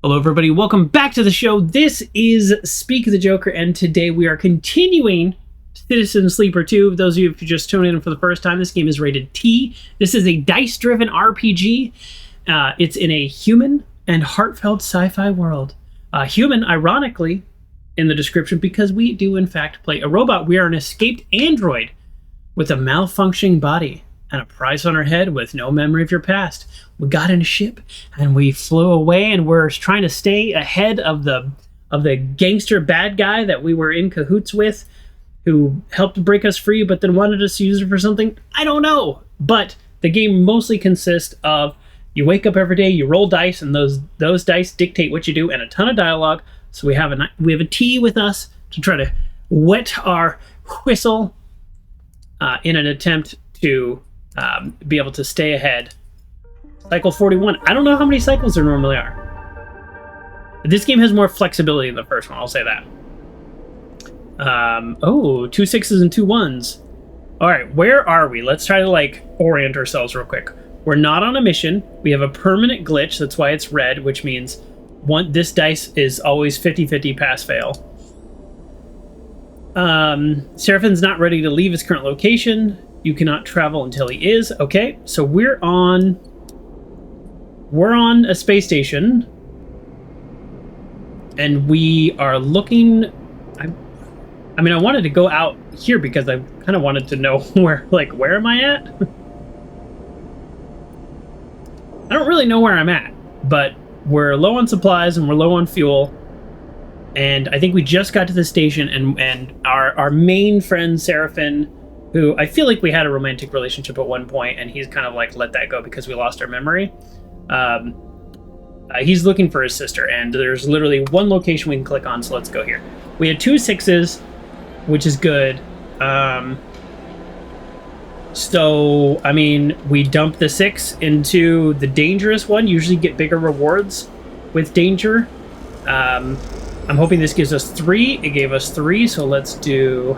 Hello everybody, welcome back to the show. This is Speak of the Joker, and today we are continuing Citizen Sleeper 2. Those of you who just tuned in for the first time, this game is rated T. This is a dice-driven RPG. It's in a human and heartfelt sci-fi world. Human, ironically, in the description, because we do in fact play a robot. We are an escaped android with a malfunctioning body and a price on our head with no memory of your past. We got in a ship and we flew away, and we're trying to stay ahead of the gangster bad guy that we were in cahoots with, who helped break us free but then wanted us to use it for something. I don't know. But the game mostly consists of you wake up every day, you roll dice, and those dice dictate what you do, and a ton of dialogue. So we have a tea with us to try to wet our whistle in an attempt to be able to stay ahead. Cycle 41. I don't know how many cycles there normally are. This game has more flexibility than the first one, I'll say that. Oh, 2 6s and 2 1s. Alright, where are we? Let's try to orient ourselves real quick. We're not on a mission. We have a permanent glitch, that's why it's red, which means this dice is always 50-50 pass-fail. Serafin's not ready to leave his current location. You cannot travel until he is. Okay, so we're on a space station, and we are looking. I mean, I wanted to go out here because I kind of wanted to know where am I at? I don't really know where I'm at, but we're low on supplies and we're low on fuel. And I think we just got to the station, and our main friend Serafin, who I feel like we had a romantic relationship at one point, and he's kind of let that go because we lost our memory. He's looking for his sister, and there's literally one location we can click on, so let's go here. We had 2 6s, which is good. So, I mean, we dump the 6 into the dangerous one. Usually get bigger rewards with danger. I'm hoping this gives us 3. It gave us 3, so let's do...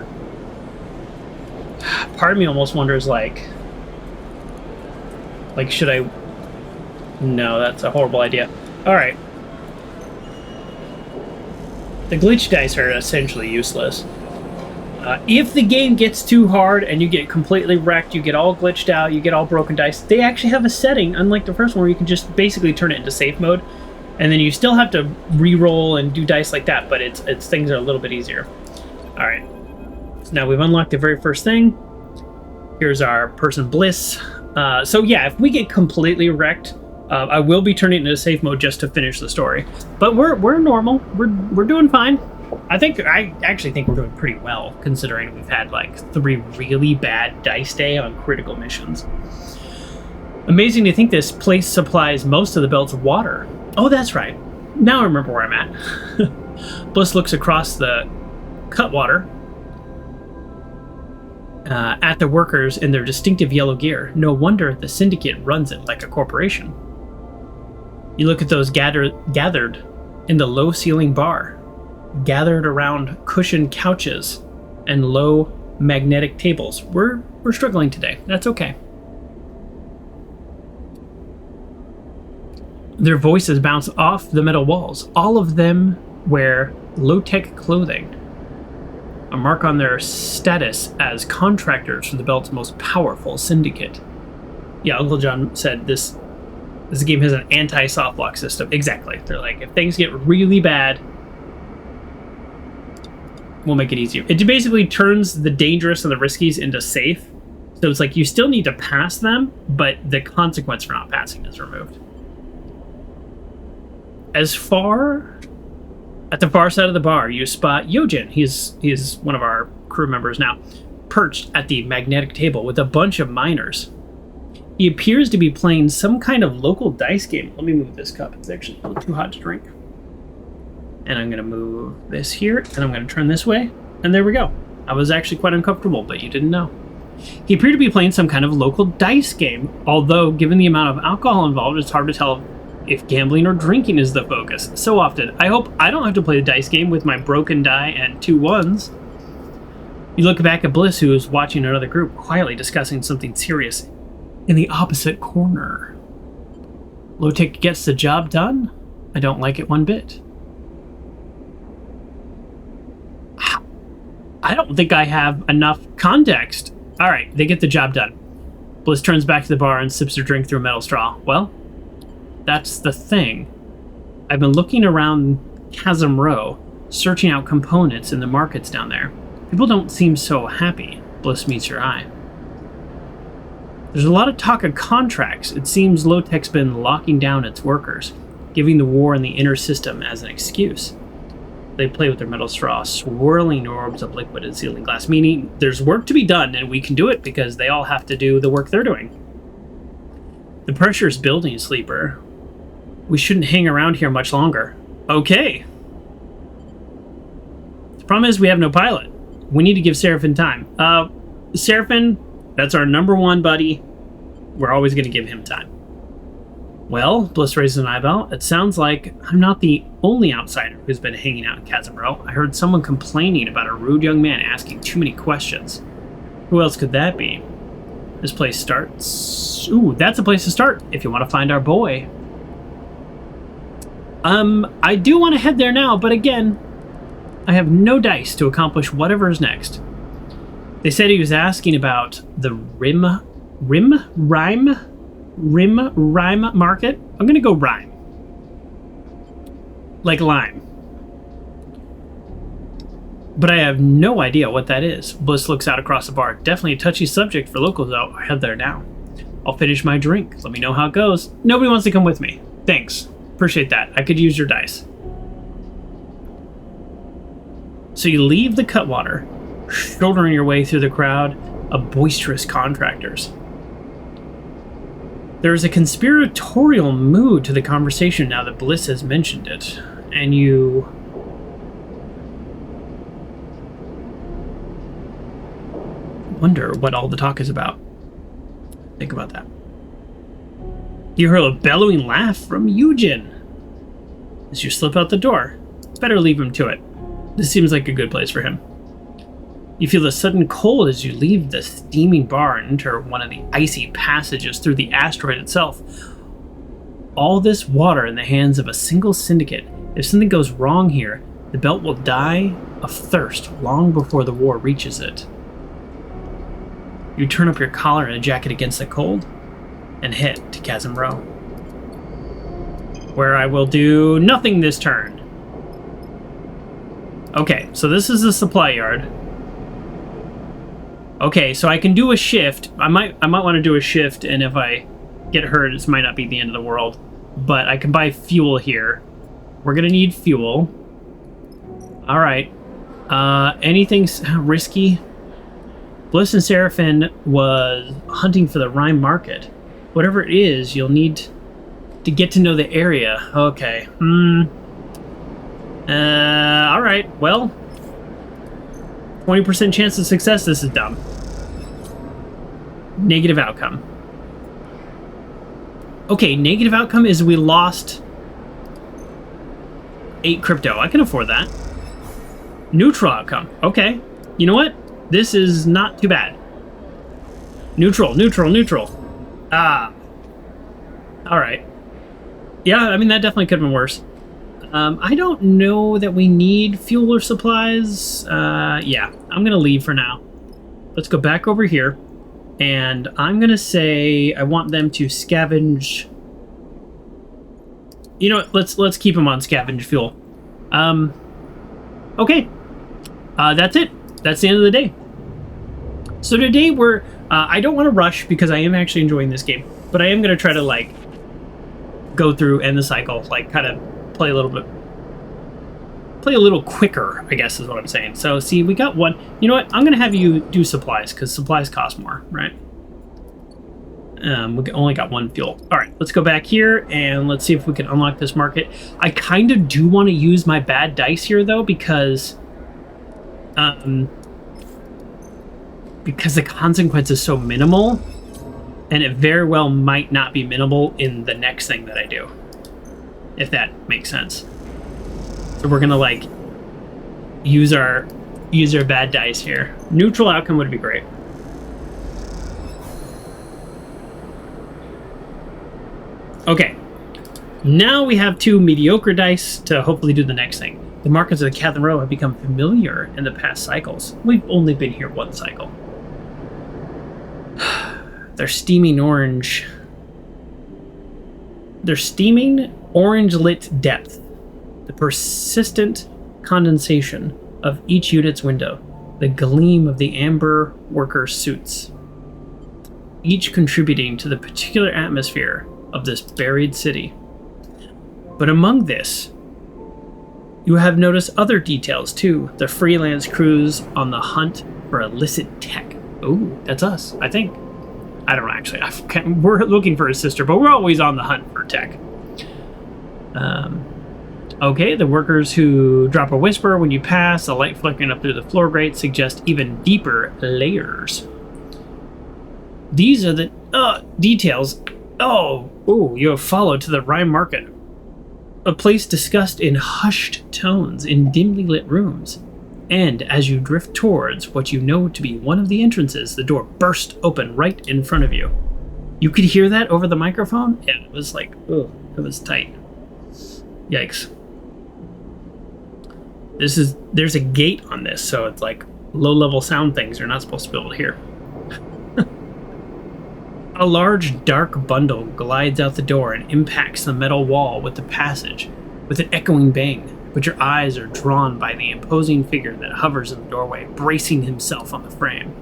Part of me almost wonders, should I... No, that's a horrible idea. Alright. The glitch dice are essentially useless. If the game gets too hard and you get completely wrecked, you get all glitched out, you get all broken dice, they actually have a setting, unlike the first one, where you can just basically turn it into safe mode, and then you still have to re-roll and do dice like that, but it's things are a little bit easier. Alright. So now we've unlocked the very first thing. Here's our person Bliss. So yeah, if we get completely wrecked, I will be turning it into safe mode just to finish the story. But we're normal. We're doing fine. I actually think we're doing pretty well, considering we've had 3 really bad dice day on critical missions. Amazing to think this place supplies most of the belt's water. Oh, that's right. Now I remember where I'm at. Bliss looks across the cutwater at the workers in their distinctive yellow gear. No wonder the syndicate runs it like a corporation. You look at those gathered in the low-ceiling bar, gathered around cushioned couches and low magnetic tables. We're struggling today. That's okay. Their voices bounce off the metal walls. All of them wear low-tech clothing, a mark on their status as contractors for the Belt's most powerful syndicate. Yeah, Uncle John said this game has an anti-soft lock system. Exactly. They're if things get really bad, we'll make it easier. It basically turns the dangerous and the riskies into safe. So it's you still need to pass them, but the consequence for not passing is removed. At the far side of the bar, you spot Yojin. He's one of our crew members now, perched at the magnetic table with a bunch of miners. He appears to be playing some kind of local dice game. Let me move this cup. It's actually a little too hot to drink. And I'm going to move this here, and I'm going to turn this way, and there we go. I was actually quite uncomfortable, but you didn't know. He appeared to be playing some kind of local dice game, although given the amount of alcohol involved, it's hard to tell if gambling or drinking is the focus. So often, I hope I don't have to play the dice game with my broken die and 2 1s. You look back at Bliss, who is watching another group quietly discussing something serious in the opposite corner. Low-tech gets the job done? I don't like it one bit. I don't think I have enough context. All right, they get the job done. Bliss turns back to the bar and sips her drink through a metal straw. Well, that's the thing. I've been looking around Chasm Row, searching out components in the markets down there. People don't seem so happy. Bliss meets her eye. There's a lot of talk of contracts. It seems Low-Tech's been locking down its workers, giving the war in the inner system as an excuse. They play with their metal straw, swirling orbs of liquid and sealing glass, meaning there's work to be done, and we can do it because they all have to do the work they're doing. The pressure is building, Sleeper. We shouldn't hang around here much longer. Okay. The problem is we have no pilot. We need to give Serafin time. Serafin, that's our #1 buddy. We're always going to give him time. Well, Bliss raises an eyebrow. It sounds like I'm not the only outsider who's been hanging out in Chasm Row. I heard someone complaining about a rude young man asking too many questions. Who else could that be? This place starts... Ooh, that's a place to start if you want to find our boy. I do want to head there now, but again, I have no dice to accomplish whatever is next. They said he was asking about the rhyme market. I'm gonna go rhyme, like lime, but I have no idea what that is. Bliss looks out across the bar. Definitely a touchy subject for locals out. I head there now. I'll finish my drink. Let me know how it goes. Nobody wants to come with me. Thanks, appreciate that. I could use your dice. So you leave the Cutwater, shouldering your way through the crowd of boisterous contractors. There is a conspiratorial mood to the conversation now that Bliss has mentioned it, and you wonder what all the talk is about. Think about that. You hear a bellowing laugh from Eugen as you slip out the door. Better leave him to it. This seems like a good place for him. You feel a sudden cold as you leave the steaming bar and enter one of the icy passages through the asteroid itself. All this water in the hands of a single syndicate. If something goes wrong here, the belt will die of thirst long before the war reaches it. You turn up your collar and a jacket against the cold and head to Chasm Row, where I will do nothing this turn. Okay, so this is the supply yard. Okay, so I can do a shift. I might want to do a shift, and if I get hurt, this might not be the end of the world. But I can buy fuel here. We're gonna need fuel. All right. Anything risky? Bliss and Serafin was hunting for the Rhyme Market. Whatever it is, you'll need to get to know the area. Okay. All right. Well, 20% chance of success. This is dumb. Negative outcome. Okay, negative outcome is we lost 8 crypto. I can afford that. Neutral outcome. Okay. You know what? This is not too bad. Neutral, neutral, neutral. Ah. Alright. Yeah, I mean, that definitely could have been worse. I don't know that we need fuel or supplies. Yeah, I'm going to leave for now. Let's go back over here. And I'm going to say I want them to scavenge... You know what? Let's keep them on scavenge fuel. Okay. That's it. That's the end of the day. So today we're... I don't want to rush because I am actually enjoying this game. But I am going to try to, like, go through end the cycle. Like, kind of play a little quicker, I guess is what I'm saying. So, see, we got one. You know what? I'm going to have you do supplies because supplies cost more, right? We only got 1 fuel. All right, let's go back here and let's see if we can unlock this market. I kind of do want to use my bad dice here, though, because the consequence is so minimal, and it very well might not be minimal in the next thing that I do, if that makes sense. So we're gonna like use our bad dice here. Neutral outcome would be great. Okay, Now we have 2 mediocre dice to hopefully do the next thing. The markers of the Catherine Row have become familiar in the past cycles. We've only been here 1 cycle. They're steaming orange. They're steaming orange-lit depth. The persistent condensation of each unit's window. The gleam of the amber worker suits. Each contributing to the particular atmosphere of this buried city. But among this, you have noticed other details too. The freelance crews on the hunt for illicit tech. Ooh, that's us, I think. I don't know, actually. We're looking for a sister, but we're always on the hunt for tech. Okay, the workers who drop a whisper when you pass, the light flickering up through the floor grate suggest even deeper layers. These are the details. Oh, you have followed to the Rhyme Market. A place discussed in hushed tones in dimly lit rooms. And as you drift towards what you know to be one of the entrances, the door burst open right in front of you. You could hear that over the microphone? Yeah, it was like, it was tight. Yikes. There's a gate on this, so it's like low-level sound things you're not supposed to be able to hear. A large, dark bundle glides out the door and impacts the metal wall with the passage, with an echoing bang. But your eyes are drawn by the imposing figure that hovers in the doorway, bracing himself on the frame.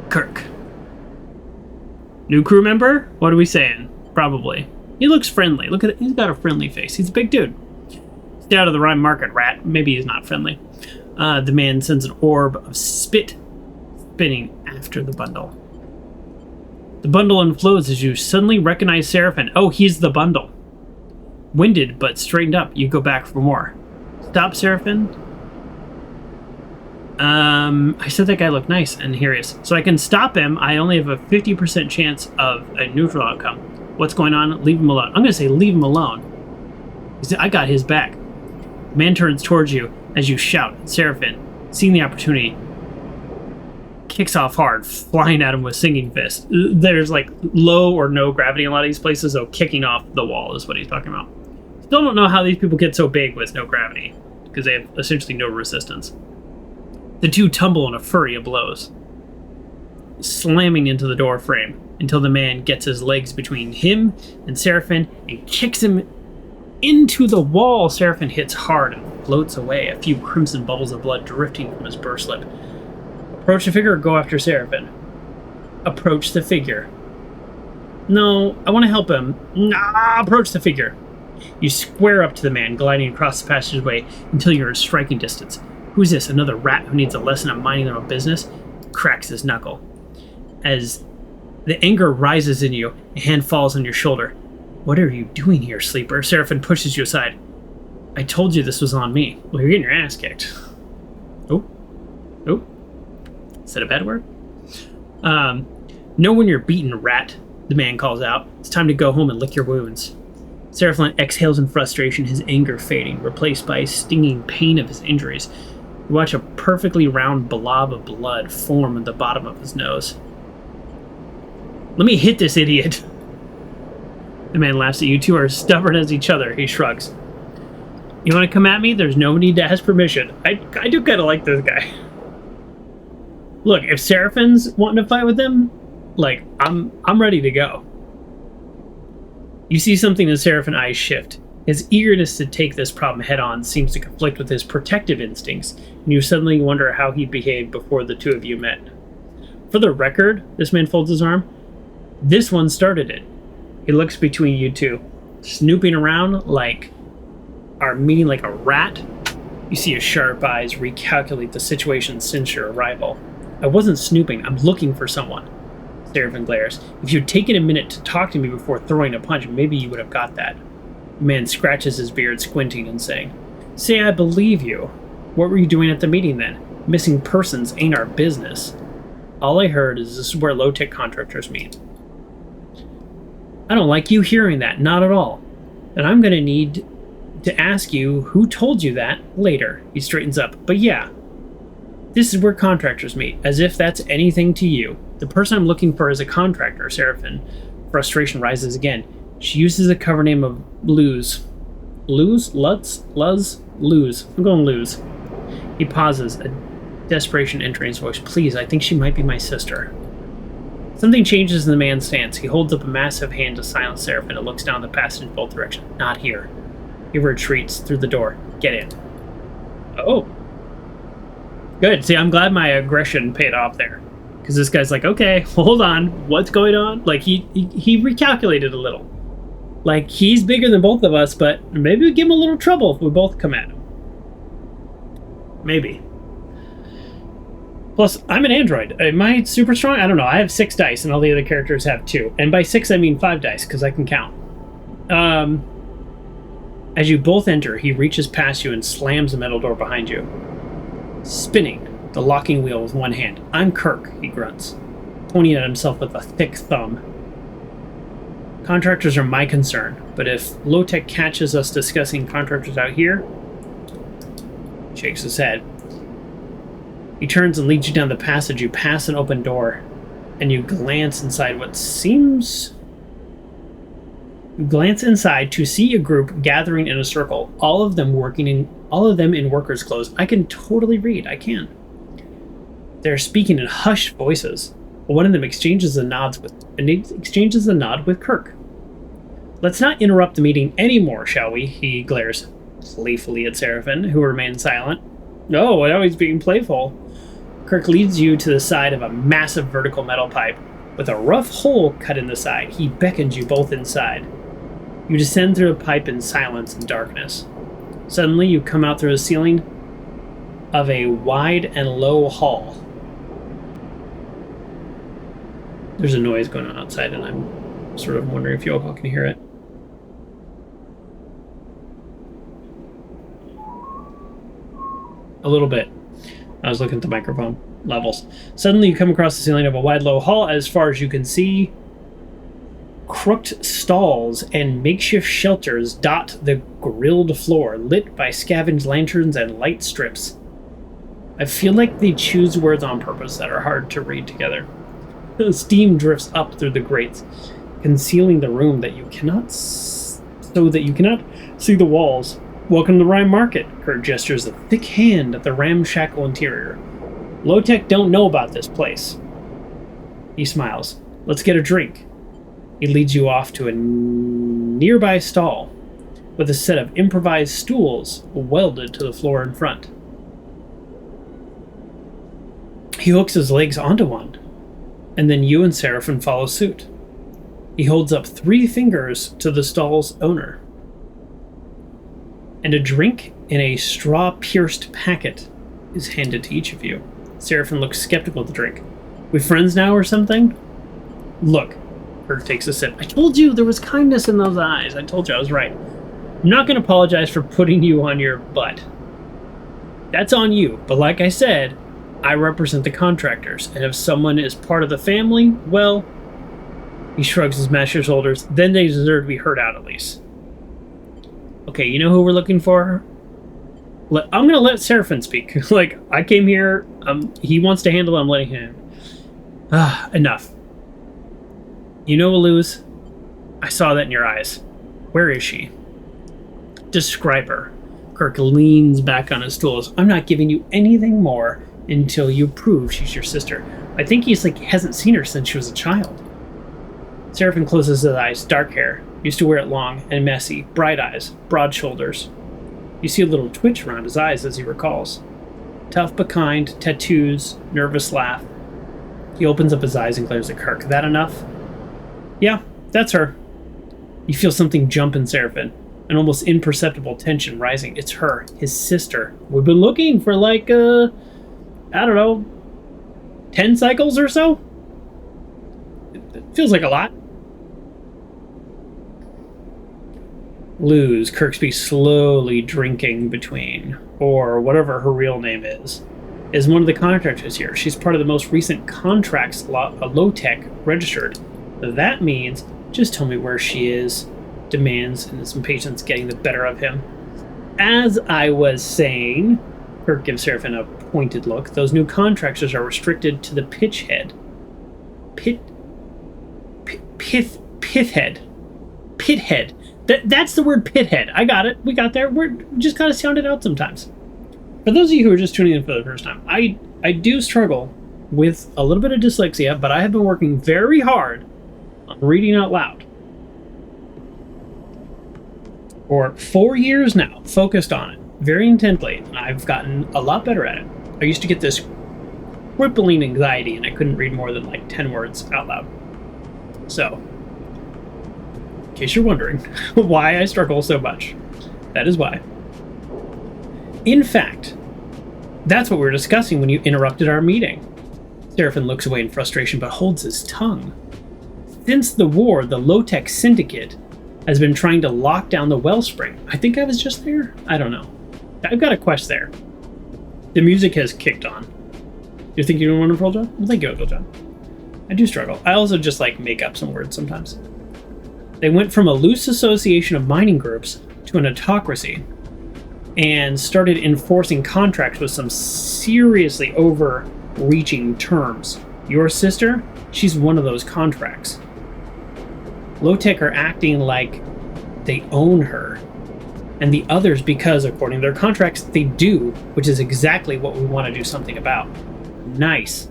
Kirk. New crew member? What are we saying? Probably. He looks friendly. Look at it. He's got a friendly face. He's a big dude. Stay out of the Rhyme Market, rat. Maybe he's not friendly. The man sends an orb of spit spinning after the bundle. The bundle unflows as you suddenly recognize Serafin. Oh, he's the bundle. Winded but straightened up, you go back for more. Stop, Serafin. I said that guy looked nice, and here he is. So I can stop him. I only have a 50% chance of a neutral outcome. What's going on? Leave him alone. I'm going to say leave him alone. I got his back. The man turns towards you as you shout. Serafin, seeing the opportunity, kicks off hard, flying at him with singing fist. There's like low or no gravity in a lot of these places, so kicking off the wall is what he's talking about. Still don't know how these people get so big with no gravity, because they have essentially no resistance. The two tumble in a flurry of blows, slamming into the door frame until the man gets his legs between him and Serafin and kicks him into the wall. Serafin hits hard and floats away, a few crimson bubbles of blood drifting from his burst lip. Approach the figure or go after Serafin? Approach the figure. No, I want to help him. Nah, approach the figure. You square up to the man, gliding across the passageway until you're at striking distance. Who's this? Another rat who needs a lesson on minding their own business? Cracks his knuckle. As the anger rises in you, a hand falls on your shoulder. What are you doing here, sleeper? Serafin pushes you aside. I told you this was on me. Well, you're getting your ass kicked. Oh. Is that a bad word? Know when you're beaten, rat, the man calls out. It's time to go home and lick your wounds. Serafin exhales in frustration, his anger fading, replaced by stinging pain of his injuries. You watch a perfectly round blob of blood form at the bottom of his nose. Let me hit this idiot. The man laughs at you. Two are stubborn as each other. He shrugs. You want to come at me? There's no need to ask permission. I do kind of like this guy. Look, if Serafin's wanting to fight with them, like, I'm ready to go. You see something in Serafin eyes shift. His eagerness to take this problem head-on seems to conflict with his protective instincts, and you suddenly wonder how he behaved before the two of you met. For the record, this man folds his arm, this one started it. He looks between you two, snooping around like our meeting like a rat. You see his sharp eyes recalculate the situation since your arrival. I wasn't snooping, I'm looking for someone. Serafin glares. If you'd taken a minute to talk to me before throwing a punch, maybe you would have got that. The man scratches his beard, squinting and saying, Say I believe you. What were you doing at the meeting then? Missing persons ain't our business. All I heard is this is where low-tech contractors meet. I don't like you hearing that, not at all. And I'm going to need to ask you who told you that later. He straightens up. But yeah, this is where contractors meet, as if that's anything to you. The person I'm looking for is a contractor, Serafin. Frustration rises again. She uses a cover name of Luz. Luz? Lutz? Luz? Luz. I'm going Luz. He pauses, a desperation entering his voice. Please, I think she might be my sister. Something changes in the man's stance. He holds up a massive hand to silence Serafin and looks down the passage in both directions. Not here. He retreats through the door. Get in. Oh. Good. See, I'm glad my aggression paid off there. Because this guy's like, okay, hold on. What's going on? Like, he recalculated a little. Like, he's bigger than both of us, but maybe we give him a little trouble if we both come at him. Maybe. Plus, I'm an android. Am I super strong? I don't know. I have 6 dice, and all the other characters have 2. And by 6, I mean 5 dice, because I can count. As you both enter, he reaches past you and slams the metal door behind you, spinning the locking wheel with one hand. I'm Kirk, he grunts, pointing at himself with a thick thumb. Contractors are my concern, but if low-tech catches us discussing contractors out here, shakes his head. He turns and leads you down the passage. You pass an open door, and you glance inside what seems... You glance inside to see a group gathering in a circle, all of them in workers' clothes. I can totally read. I can. They're speaking in hushed voices. One of them exchanges a nod with Kirk. Let's not interrupt the meeting anymore, shall we? He glares playfully at Serafin, who remains silent. No, now he's being playful. Kirk leads you to the side of a massive vertical metal pipe with a rough hole cut in the side. He beckons you both inside. You descend through the pipe in silence and darkness. Suddenly, you come out through the ceiling of a wide and low hall. There's a noise going on outside, and I'm sort of wondering if you all can hear it. A little bit. I was looking at the microphone levels. Suddenly, you come across the ceiling of a wide, low hall. As far as you can see, crooked stalls and makeshift shelters dot the grilled floor, lit by scavenged lanterns and light strips. I feel like they choose words on purpose that are hard to read together. The steam drifts up through the grates, concealing the room so that you cannot see the walls. Welcome to Rhyme Market. Kirk gestures a thick hand at the ramshackle interior. Low-tech don't know about this place. He smiles. Let's get a drink. He leads you off to a nearby stall with a set of improvised stools welded to the floor in front. He hooks his legs onto one, and then you and Serafin follow suit. He holds up 3 fingers to the stall's owner, and a drink in a straw-pierced packet is handed to each of you. Serafin looks skeptical at the drink. We friends now or something? Look. Kirk takes a sip. I told you there was kindness in those eyes. I told you I was right. I'm not going to apologize for putting you on your butt. That's on you. But like I said, I represent the contractors. And if someone is part of the family, well, he shrugs his master's shoulders. Then they deserve to be heard out at least. Okay, you know who we're looking for? I'm going to let Serafin speak. Like, I came here. He wants to handle it. I'm letting him. Enough. You know, Luz, I saw that in your eyes. Where is she? Describe her. Kirk leans back on his stool. I'm not giving you anything more until you prove she's your sister. I think he hasn't seen her since she was a child. Serafin closes his eyes. Dark hair. Used to wear it long and messy. Bright eyes. Broad shoulders. You see a little twitch around his eyes as he recalls. Tough but kind. Tattoos. Nervous laugh. He opens up his eyes and glares at Kirk. That enough? Yeah, that's her. You feel something jump in Serafin, an almost imperceptible tension rising. It's her, his sister. We've been looking for I don't know, 10 cycles or so? It feels like a lot. Luz, Kirk speaks slowly, drinking between, or whatever her real name is one of the contractors here. She's part of the most recent contracts low-tech registered. That means, just tell me where she is, demands, and his impatience getting the better of him. As I was saying, Kirk gives Serafin a pointed look. Those new contractors are restricted to the pitch head. Pith head. Pithead. That's the word pithead. I got it. We got there. We just gotta sound it out sometimes. For those of you who are just tuning in for the first time, I do struggle with a little bit of dyslexia, but I have been working very hard on reading out loud. For 4 years now, focused on it very intently, and I've gotten a lot better at it. I used to get this crippling anxiety, and I couldn't read more than like 10 words out loud. So, in case you're wondering why I struggle so much, that is why. In fact, that's what we were discussing when you interrupted our meeting. Serafin looks away in frustration but holds his tongue. Since the war, the low-tech syndicate has been trying to lock down the Wellspring. I think I was just there? I don't know. I've got a quest there. The music has kicked on. You think you're doing a wonderful job? Well, thank you, Uncle John. I do struggle. I also just like make up some words sometimes. They went from a loose association of mining groups to an autocracy and started enforcing contracts with some seriously overreaching terms. Your sister? She's one of those contracts. Low-tech are acting like they own her, and the others because, according to their contracts, they do, which is exactly what we want to do something about. Nice.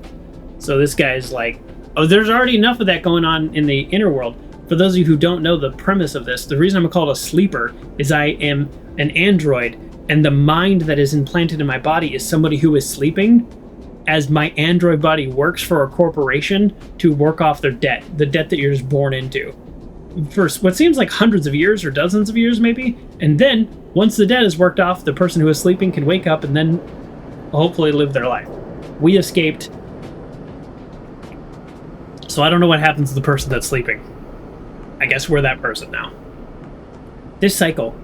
So this guy's like, oh, there's already enough of that going on in the inner world. For those of you who don't know the premise of this, the reason I'm called a sleeper is I am an android, and the mind that is implanted in my body is somebody who is sleeping, as my android body works for a corporation to work off their debt, the debt that you're just born into. For what seems like hundreds of years or dozens of years maybe, and then once the debt is worked off, the person who is sleeping can wake up and then hopefully live their life. We escaped, so I don't know what happens to the person that's sleeping. I guess we're that person now. This cycle,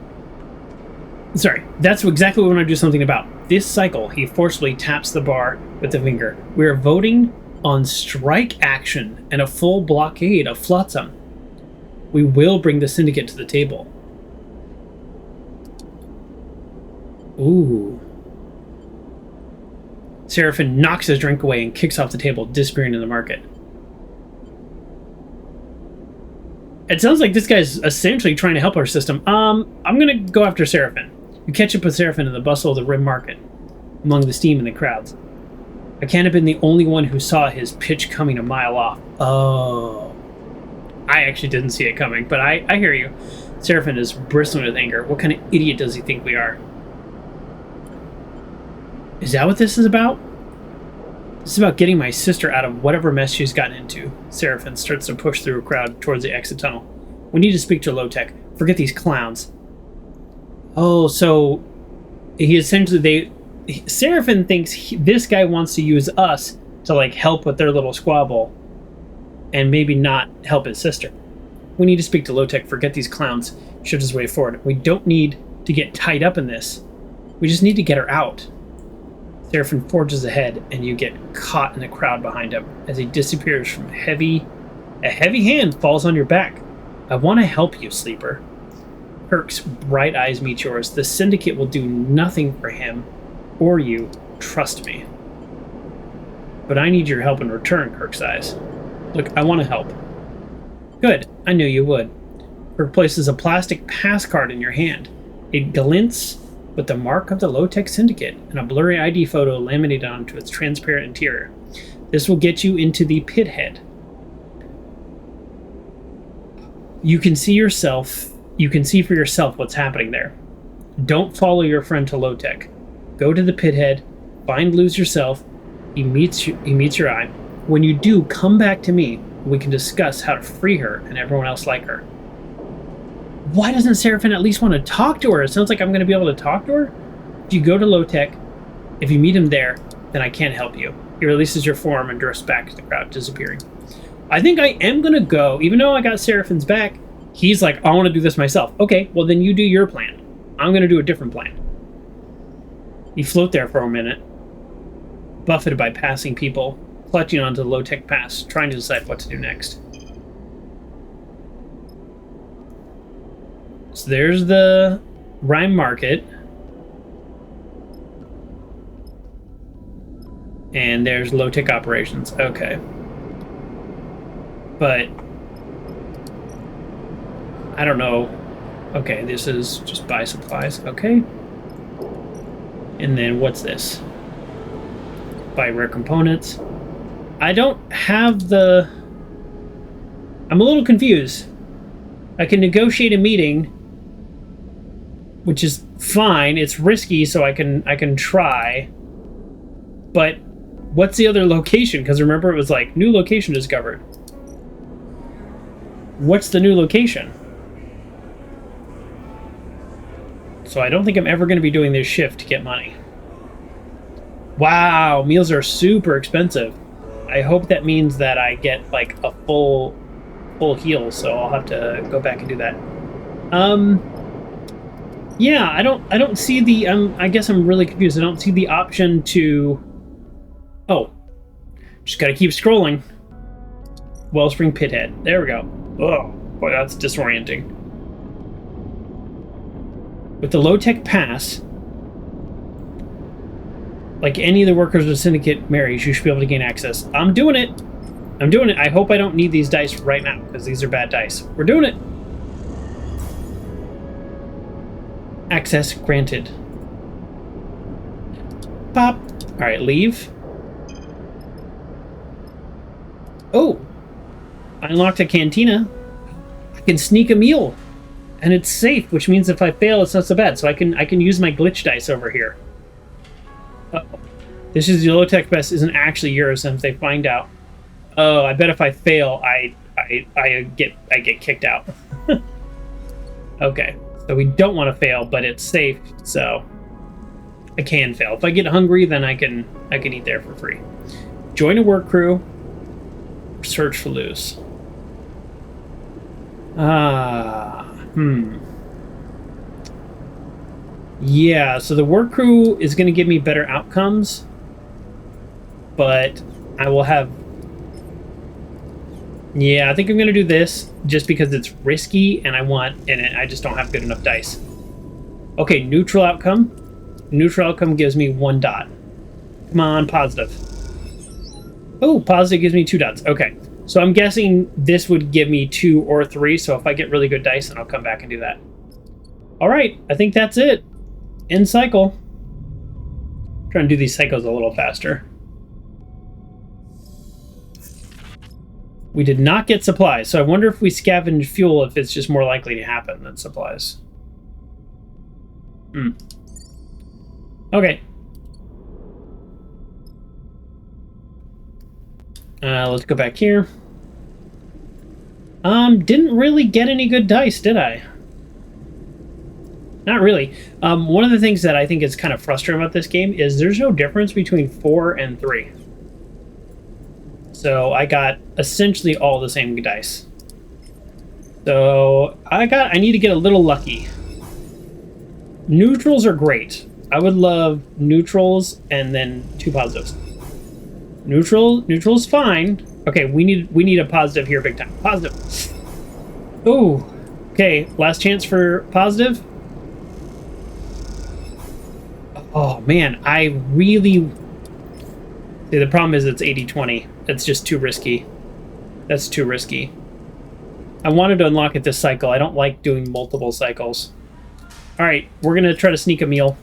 sorry, that's exactly what we want to do something about. This cycle, he forcefully taps the bar with the finger. We are voting on strike action and a full blockade of Flotsam. We will bring the syndicate to the table. Ooh. Serafin knocks his drink away and kicks off the table, disappearing in the market. It sounds like this guy's essentially trying to help our system. I'm gonna go after Serafin. You catch up with Serafin in the bustle of the Rim Market, among the steam and the crowds. I can't have been the only one who saw his pitch coming a mile off. Oh. I actually didn't see it coming, but I hear you. Serafin is bristling with anger. What kind of idiot does he think we are? Is that what this is about? This is about getting my sister out of whatever mess she's gotten into. Serafin starts to push through a crowd towards the exit tunnel. We need to speak to Low-Tech. Forget these clowns. Oh, so he essentially, Serafin thinks this guy wants to use us to like help with their little squabble and maybe not help his sister. We need to speak to Low-Tech. Forget these clowns. Shows his way forward. We don't need to get tied up in this. We just need to get her out. Serafin forges ahead, and you get caught in the crowd behind him as he disappears from a heavy hand falls on your back. I want to help you, Sleeper. Kirk's bright eyes meet yours. The syndicate will do nothing for him or you. Trust me. But I need your help in return, Kirk sighs. Look, I want to help. Good, I knew you would. Kirk places a plastic pass card in your hand. It glints with the mark of the Low-Tech Syndicate and a blurry ID photo laminated onto its transparent interior. This will get you into the Pithead. You can see for yourself what's happening there. Don't follow your friend to Low-Tech. Go to the Pithead, find Lose yourself. He meets your eye. When you do, come back to me. We can discuss how to free her and everyone else like her. Why doesn't Serafin at least want to talk to her? It sounds like I'm going to be able to talk to her. If you go to Low-Tech, if you meet him there, then I can't help you. He releases your forearm and drifts back to the crowd, disappearing. I think I am going to go, even though I got Serafin's back. He's like, I want to do this myself. Okay, well then you do your plan. I'm going to do a different plan. You float there for a minute, buffeted by passing people, clutching onto the Low-Tech pass, trying to decide what to do next. So there's the Rhyme Market. And there's Low-Tech operations. Okay. But I don't know. Okay, this is just buy supplies. Okay. And then what's this? Buy rare components. I don't have the... I'm a little confused. I can negotiate a meeting, which is fine. It's risky, so I can try. But what's the other location? Because remember, it was like new location discovered. What's the new location? So I don't think I'm ever going to be doing this shift to get money. Wow, meals are super expensive. I hope that means that I get like a full heal, so I'll have to go back and do that. Yeah, I don't see the I guess I'm really confused. I don't see the option to... Oh, just gotta keep scrolling. Wellspring Pithead. There we go. Oh, boy, that's disorienting. With the low-tech pass, like any of the workers of the syndicate marries, you should be able to gain access. I'm doing it. I'm doing it. I hope I don't need these dice right now, because these are bad dice. We're doing it. Access granted. Pop. All right, leave. Oh, I unlocked a cantina. I can sneak a meal, and it's safe, which means if I fail, it's not so bad. So I can use my glitch dice over here. Uh-oh. This is the low-tech best isn't actually yours, and if they find out, oh, I bet if I fail, I get kicked out. Okay, so we don't want to fail, but it's safe, so I can fail. If I get hungry, then I can eat there for free. Join a work crew. Search for loose. Yeah, so the work crew is going to give me better outcomes, but I will have... Yeah, I think I'm going to do this just because it's risky and I just don't have good enough dice. Okay, neutral outcome. Neutral outcome gives me 1 dot. Come on, positive. Oh, positive gives me 2 dots. Okay, so I'm guessing this would give me 2 or 3, so if I get really good dice, then I'll come back and do that. All right, I think that's it. End cycle. I'm trying to do these cycles a little faster. We did not get supplies, so I wonder if we scavenge fuel, if it's just more likely to happen than supplies. Okay. Let's go back here. Didn't really get any good dice, did I? Not really. One of the things that I think is kind of frustrating about this game is there's no difference between 4 and 3. So I got essentially all the same dice. So I need to get a little lucky. Neutrals are great. I would love neutrals and then 2 positives. Neutral's fine. Okay, we need a positive here big time. Positive. Oh. Okay, last chance for positive. Oh man, I really... See, the problem is it's 80-20. That's just too risky. That's too risky. I wanted to unlock it this cycle. I don't like doing multiple cycles. Alright, we're gonna try to sneak a meal.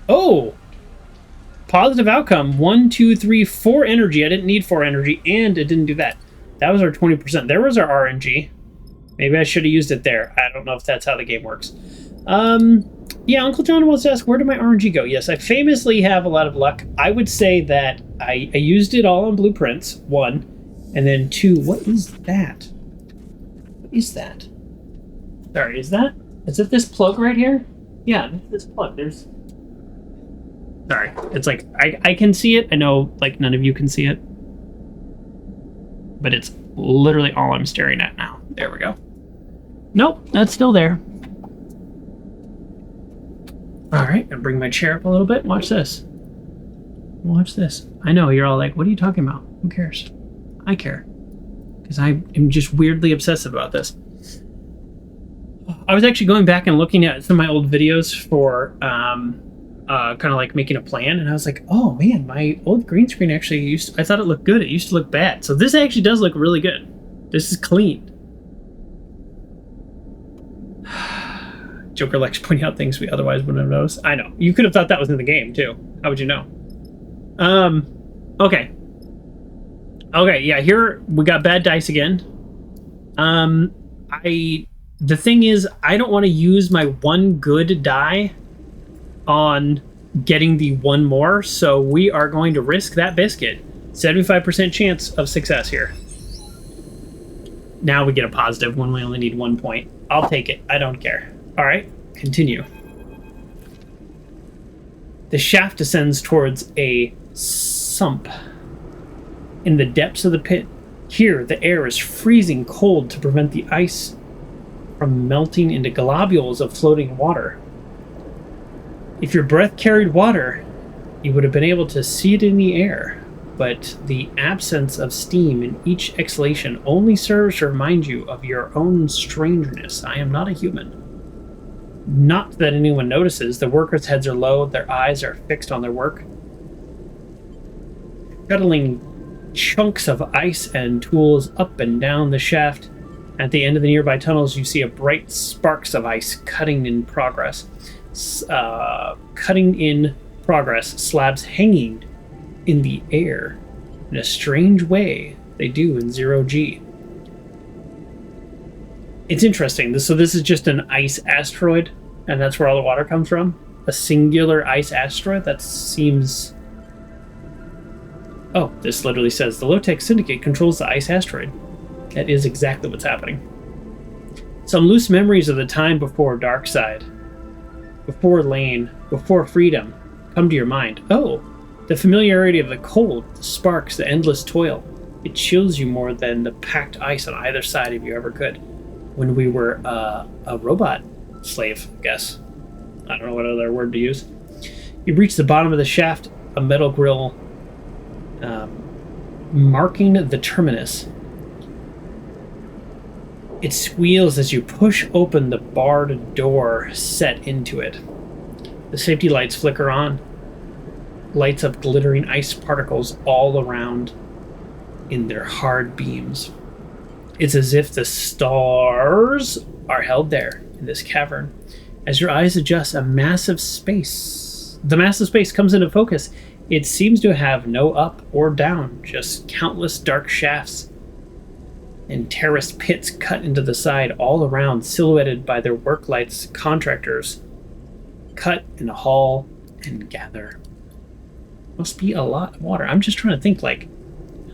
Oh! Positive outcome. 1, 2, 3, 4 energy. I didn't need 4 energy, and it didn't do that. That was our 20%. There was our RNG. Maybe I should have used it there. I don't know if that's how the game works. Yeah, Uncle John wants to ask, where did my RNG go? Yes, I famously have a lot of luck. I would say that I used it all on blueprints, 1. And then 2, what is that? What is that? Sorry, is it this plug right here? Yeah, this plug. There's... Sorry, it's like, I can see it. I know, like, none of you can see it. But it's literally all I'm staring at now. There we go. Nope, that's still there. Alright, I'll bring my chair up a little bit. Watch this. Watch this. I know, you're all like, what are you talking about? Who cares? I care. Because I am just weirdly obsessive about this. I was actually going back and looking at some of my old videos for kind of like making a plan, and I was like, oh man, my old green screen actually I thought it looked good. It used to look bad. So this actually does look really good. This is clean. Joker likes pointing out things we otherwise wouldn't have noticed. I know. You could have thought that was in the game, too. How would you know? Okay. Okay, yeah, here we got bad dice again. The thing is, I don't want to use my one good die on getting the one more, so we are going to risk that biscuit. 75% chance of success here. Now we get a positive when we only need 1 point. I'll take it. I don't care. All right, continue. The shaft descends towards a sump in the depths of the pit. Here, the air is freezing cold to prevent the ice from melting into globules of floating water. If your breath carried water, you would have been able to see it in the air, but the absence of steam in each exhalation only serves to remind you of your own strangeness. I am not a human. Not that anyone notices. The workers' heads are low, their eyes are fixed on their work. Scuttling chunks of ice and tools up and down the shaft. At the end of the nearby tunnels, you see a bright sparks of ice cutting in progress. Slabs hanging in the air in a strange way they do in 0G. It's interesting. So this is just an ice asteroid, and that's where all the water comes from? A singular ice asteroid? That seems... Oh, this literally says, the low-tech syndicate controls the ice asteroid. That is exactly what's happening. Some loose memories of the time before Darkside, before Lane, before freedom, come to your mind. Oh, the familiarity of the cold, the sparks, the endless toil. It chills you more than the packed ice on either side of you ever could. When we were a robot slave, I guess. I don't know what other word to use. You reach the bottom of the shaft, a metal grill marking the terminus. It squeals as you push open the barred door set into it. The safety lights flicker on, lights up glittering ice particles all around in their hard beams. It's as if the stars are held there in this cavern. As your eyes adjust, the massive space comes into focus. It seems to have no up or down, just countless dark shafts and terraced pits cut into the side all around, silhouetted by their work lights. Contractors cut and haul and gather. Must be a lot of water. I'm just trying to think, like,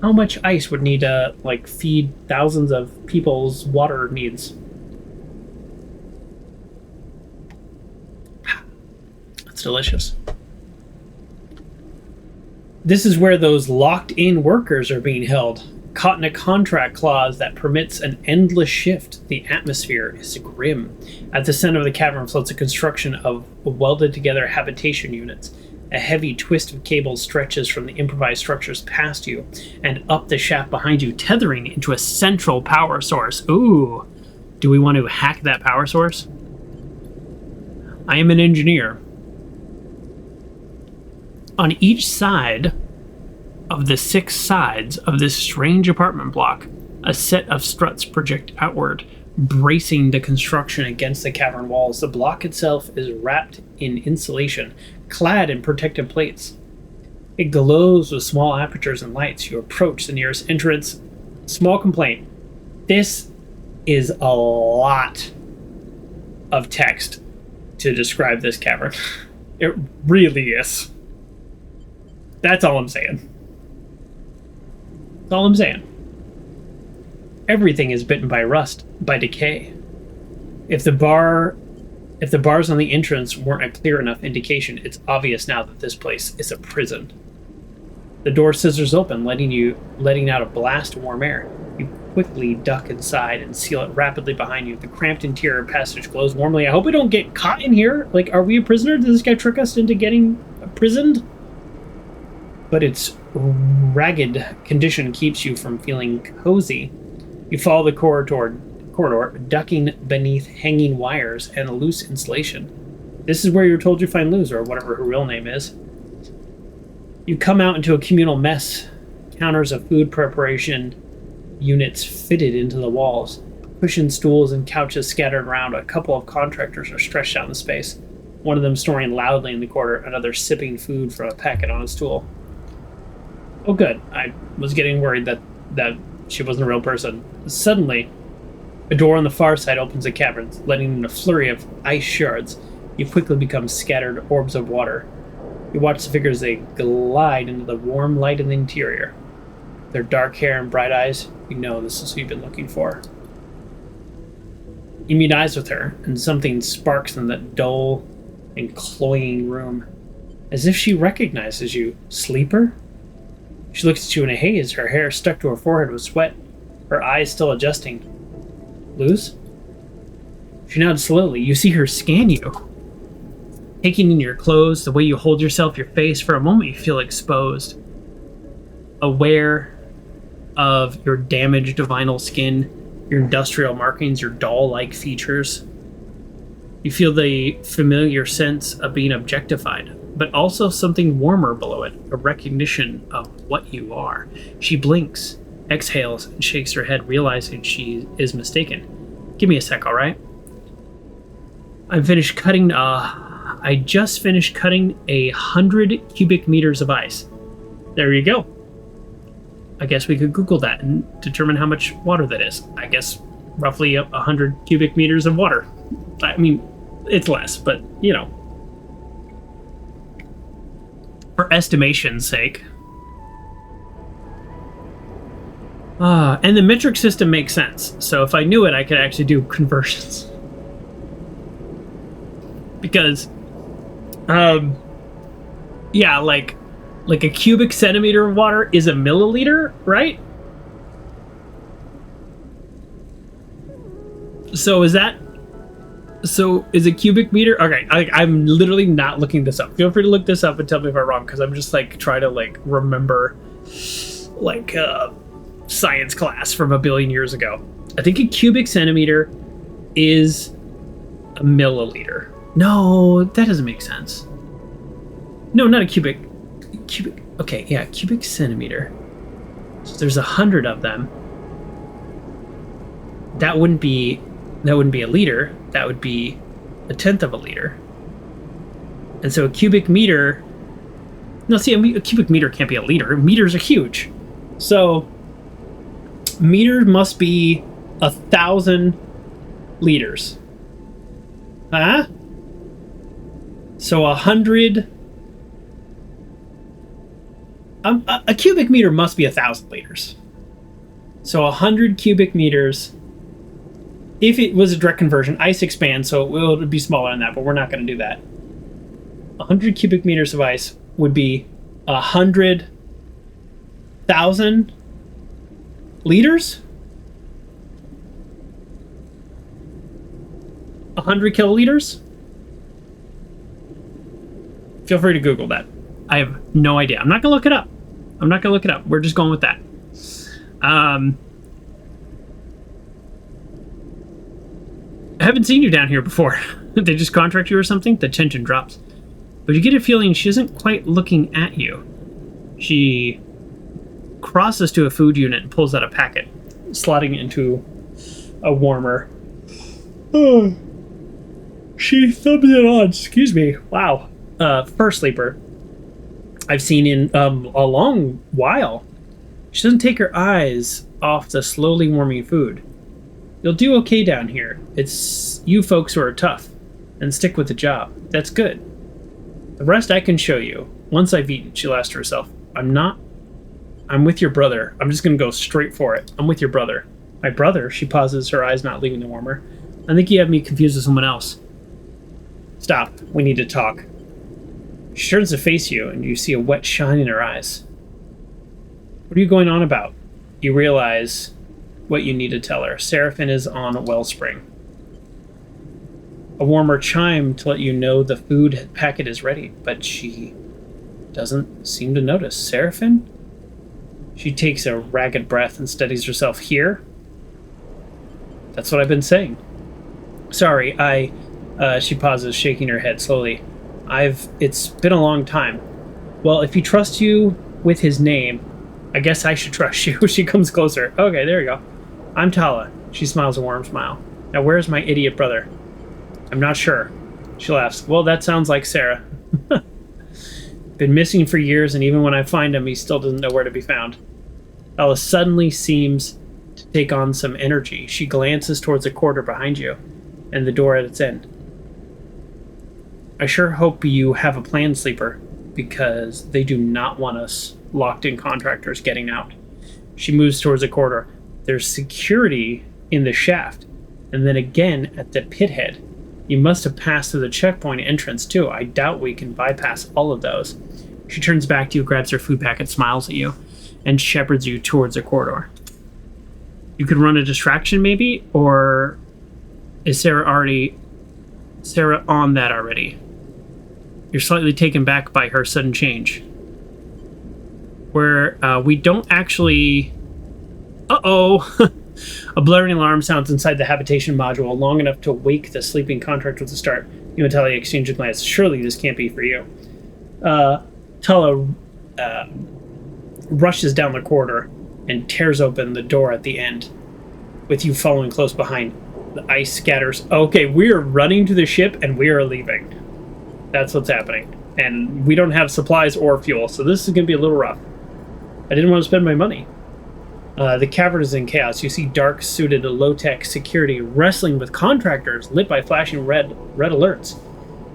how much ice would need to, like, feed thousands of people's water needs. That's delicious. This is where those locked-in workers are being held, caught in a contract clause that permits an endless shift. The atmosphere is grim. At the center of the cavern floats a construction of welded-together habitation units. A heavy twist of cables stretches from the improvised structures past you and up the shaft behind you, tethering into a central power source. Ooh, do we want to hack that power source? I am an engineer. On each side of the 6 sides of this strange apartment block, a set of struts project outward, bracing the construction against the cavern walls. The block itself is wrapped in insulation, clad in protective plates. It glows with small apertures and lights. You approach the nearest entrance. Small complaint. This is a lot of text to describe this cavern. It really is. That's all I'm saying. That's all I'm saying. Everything is bitten by rust, by decay. If the bars on the entrance weren't a clear enough indication, it's obvious now that this place is a prison. The door scissors open, letting out a blast of warm air. You quickly duck inside and seal it rapidly behind you. The cramped interior passage glows warmly. I hope we don't get caught in here. Like, are we a prisoner? Did this guy trick us into getting imprisoned? But its ragged condition keeps you from feeling cozy. You follow the corridor, ducking beneath hanging wires and loose insulation. This is where you're told you find Luz, or whatever her real name is. You come out into a communal mess. Counters of food preparation units fitted into the walls. Cushion stools and couches scattered around. A couple of contractors are stretched out in space. One of them snoring loudly in the corner, another sipping food from a packet on a stool. Oh good, I was getting worried that she wasn't a real person. Suddenly, a door on the far side opens the cavern, letting in a flurry of ice shards. You quickly become scattered orbs of water. You watch the figures as they glide into the warm light in the interior. Their dark hair and bright eyes, you know this is who you've been looking for. You meet eyes with her, and something sparks in that dull and cloying room, as if she recognizes you. Sleeper? She looks at you in a haze, her hair stuck to her forehead with sweat, her eyes still adjusting. Luz? She nods slowly. You see her scan you. Taking in your clothes, the way you hold yourself, your face, for a moment you feel exposed. Aware of your damaged vinyl skin, your industrial markings, your doll-like features. You feel the familiar sense of being objectified, but also something warmer below it, a recognition of what you are. She blinks, exhales, and shakes her head, realizing she is mistaken. Give me a sec, all right? I just finished cutting 100 cubic meters of ice. There you go. I guess we could Google that and determine how much water that is. I guess roughly 100 cubic meters of water. I mean, it's less, but, you know. For estimation's sake. And the metric system makes sense. So if I knew it, I could actually do conversions. Because, yeah, like a cubic centimeter of water is a milliliter, right? So is a cubic meter? Okay, I'm literally not looking this up. Feel free to look this up and tell me if I'm wrong, because I'm just like trying to like remember like science class from a billion years ago. I think a cubic centimeter is a milliliter. No, that doesn't make sense. No, not a cubic. Okay, yeah, cubic centimeter. So there's 100 of them. That wouldn't be a liter. That would be a tenth of a liter. And so a cubic meter. No, see, a cubic meter can't be a liter. Meters are huge. So meter must be 1,000 liters. Huh? So 100. A cubic meter must be 1,000 liters. So 100 cubic meters. If it was a direct conversion, ice expands, so it would be smaller than that, but we're not going to do that. 100 cubic meters of ice would be 100,000 liters? 100 kiloliters? Feel free to Google that. I have no idea. I'm not going to look it up. We're just going with that. I haven't seen you down here before. They just contract you or something? The tension drops. But you get a feeling she isn't quite looking at you. She crosses to a food unit and pulls out a packet, slotting it into a warmer. Oh. She thumbs it on. Excuse me. Wow. Fur sleeper I've seen in a long while. She doesn't take her eyes off the slowly warming food. You'll do okay down here. It's you folks who are tough and stick with the job. That's good. The rest I can show you. Once I've eaten, she laughs to herself. I'm with your brother. I'm just going to go straight for it. I'm with your brother. My brother? She pauses, her eyes not leaving the warmer. I think you have me confused with someone else. Stop. We need to talk. She turns to face you, and you see a wet shine in her eyes. What are you going on about? You realize what you need to tell her. Serafin is on Wellspring. A warmer chime to let you know the food packet is ready, but she doesn't seem to notice. Serafin? She takes a ragged breath and steadies herself. Here? That's what I've been saying. Sorry, she pauses, shaking her head slowly. It's been a long time. Well, if he trusts you with his name, I guess I should trust you. She comes closer. Okay, there you go. I'm Tala. She smiles a warm smile. Now where's my idiot brother? I'm not sure. She laughs. Well, that sounds like Sarah. Been missing for years, and even when I find him, he still doesn't know where to be found. Tala suddenly seems to take on some energy. She glances towards the corridor behind you, and the door at its end. I sure hope you have a plan, Sleeper, because they do not want us locked in contractors getting out. She moves towards the corridor. There's security in the shaft, and then again at the pit head. You must have passed through the checkpoint entrance, too. I doubt we can bypass all of those. She turns back to you, grabs her food packet, smiles at you, and shepherds you towards the corridor. You could run a distraction, maybe? Or is Sarah on that already? You're slightly taken back by her sudden change. Where we don't actually... Uh-oh! A blaring alarm sounds inside the habitation module, long enough to wake the sleeping contractor to start. You and Tala exchange a glance. Surely this can't be for you. Tala rushes down the corridor and tears open the door at the end, with you following close behind. The ice scatters. Okay, we are running to the ship and we are leaving. That's what's happening. And we don't have supplies or fuel, so this is going to be a little rough. I didn't want to spend my money. The cavern is in chaos. You see dark-suited, low-tech security wrestling with contractors lit by flashing red alerts.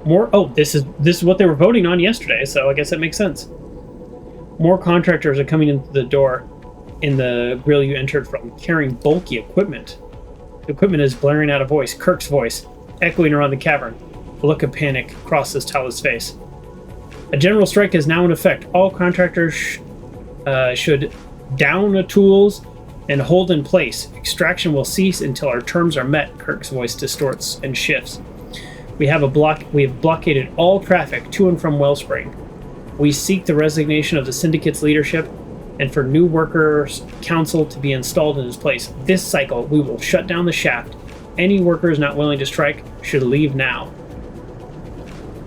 More. Oh, this is what they were voting on yesterday, so I guess that makes sense. More contractors are coming into the door in the grill you entered from, carrying bulky equipment. The equipment is blaring out a voice, Kirk's voice, echoing around the cavern. A look of panic crosses Tala's face. A general strike is now in effect. All contractors should down the tools and hold in place. Extraction will cease until our terms are met. Kirk's voice distorts and shifts. We have blockaded all traffic to and from Wellspring. We seek the resignation of the syndicate's leadership and for new workers' council to be installed in its place. This cycle, we will shut down the shaft. Any workers not willing to strike should leave now.